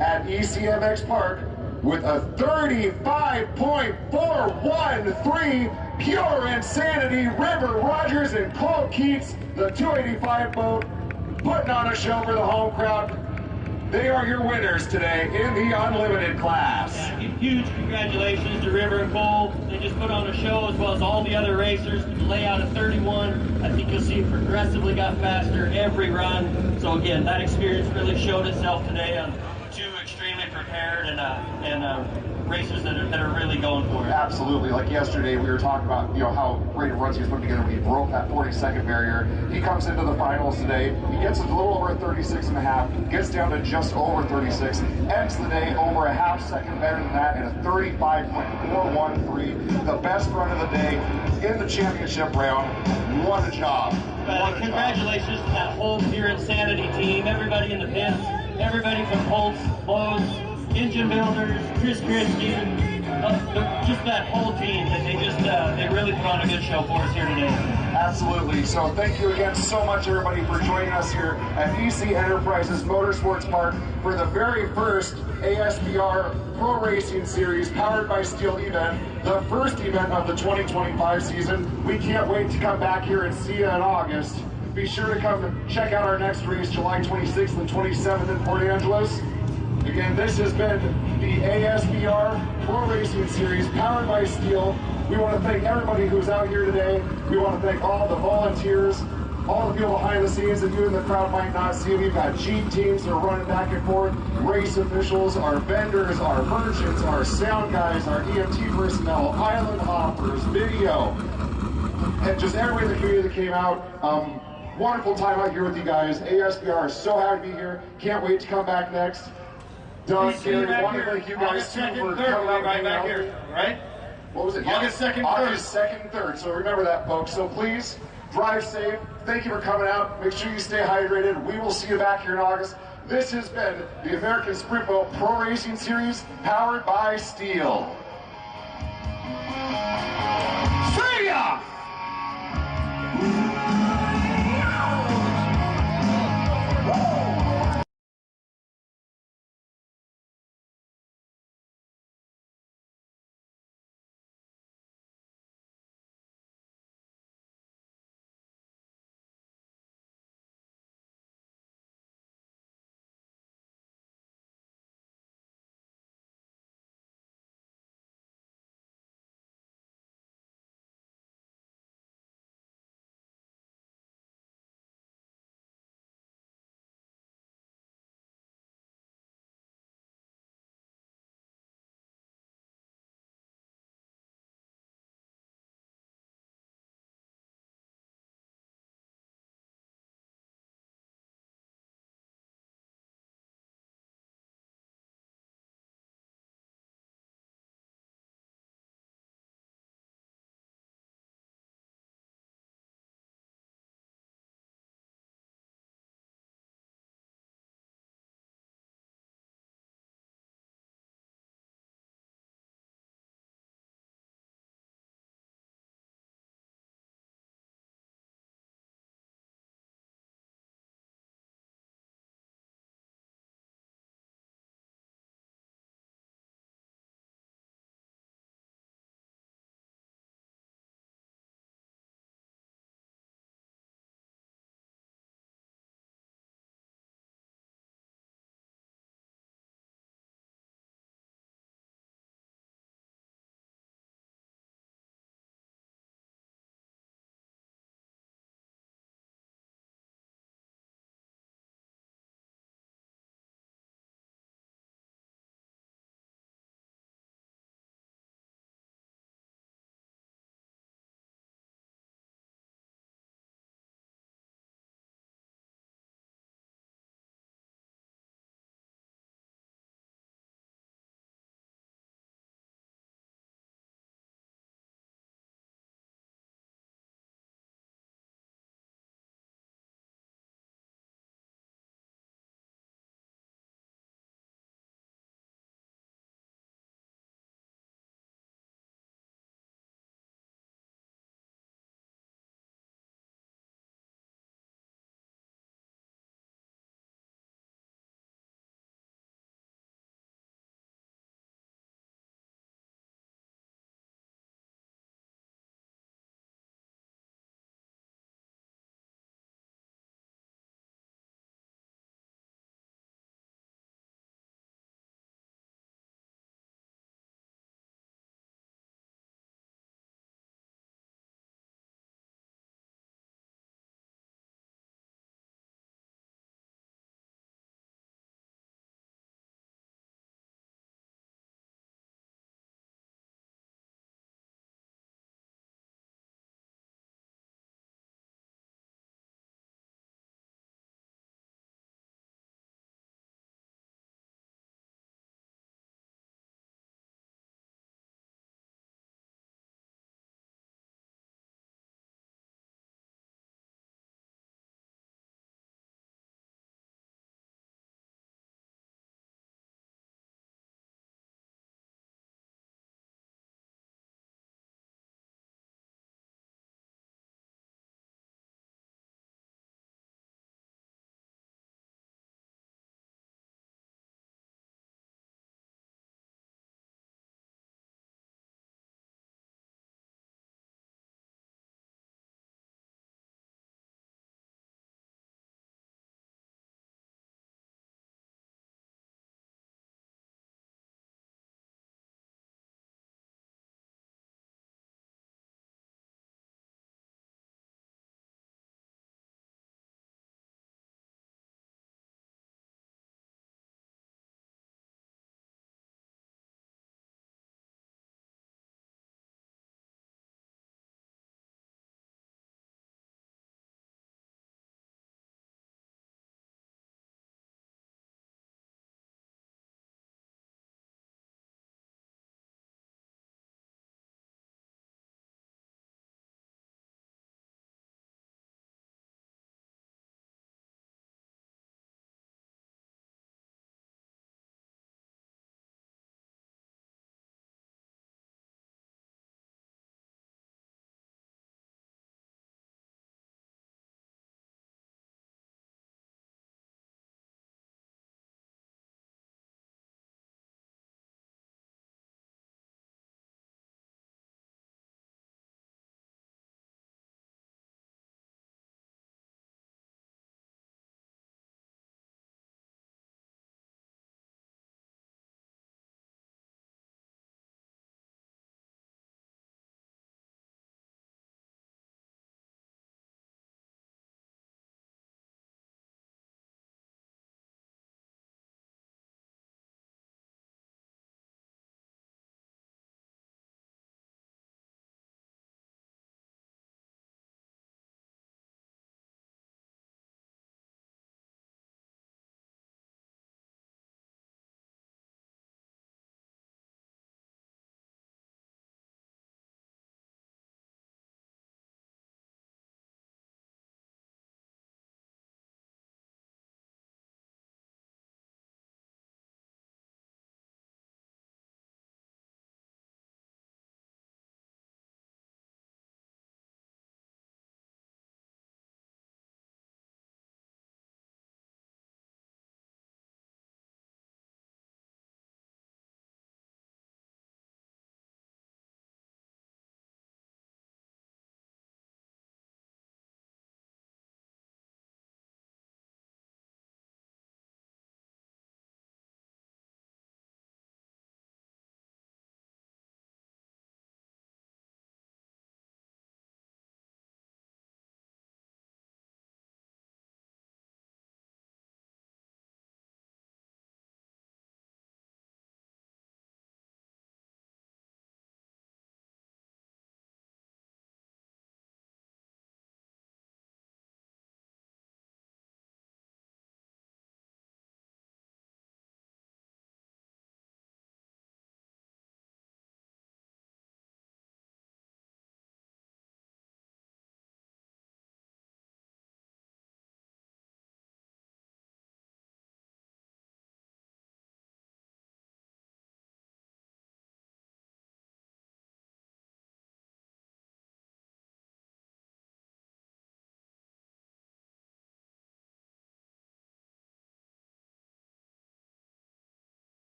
at ECMX Park with a 35.413 pure insanity. River Rogers and Cole Keats, the 285 boat, putting on a show for the home crowd. They are your winners today in the Unlimited class. Yeah, huge congratulations to River and Cole. They just put on a show, as well as all the other racers. Layout of 31. I think you'll see it progressively got faster every run. So again, that experience really showed itself today on two extremely prepared and racers that are really going for it. Absolutely. Like yesterday, we were talking about how great runs he was putting together when he broke that 40-second barrier. He comes into the finals today. He gets a little over 36.5, gets down to just over 36, ends the day over a half second better than that, and a 35.413, the best run of the day in the championship round. What a job. Congratulations to that whole Pure Insanity team, everybody in the pits, everybody from Holtz, Lowe's, Engine Builders, Chris Christie, just that whole team. They really put on a good show for us here today. Absolutely. So thank you again so much, everybody, for joining us here at EC Enterprises Motorsports Park for the very first ASBR Pro Racing Series powered by STIHL event, the first event of the 2025 season. We can't wait to come back here and see you in August. Be sure to come and check out our next race, July 26th and 27th in Port Angeles. Again, this has been the ASBR Pro Racing Series powered by STIHL. We want to thank everybody who's out here today. We want to thank all the volunteers, all the people behind the scenes that you in the crowd might not see. We've got Jeep teams that are running back and forth, race officials, our vendors, our merchants, our sound guys, our EMT personnel, island hoppers, video, and just everybody in the community that came out. Wonderful time out here with you guys. ASBR is so happy to be here. Can't wait to come back next. Doug, Gary, want to thank you guys too for coming out right back here, right? What was it? August 2nd, 3rd. August 2nd, 3rd. So remember that, folks. So please, drive safe. Thank you for coming out. Make sure you stay hydrated. We will see you back here in August. This has been the American Sprint Boat Pro Racing Series, powered by STIHL. See ya!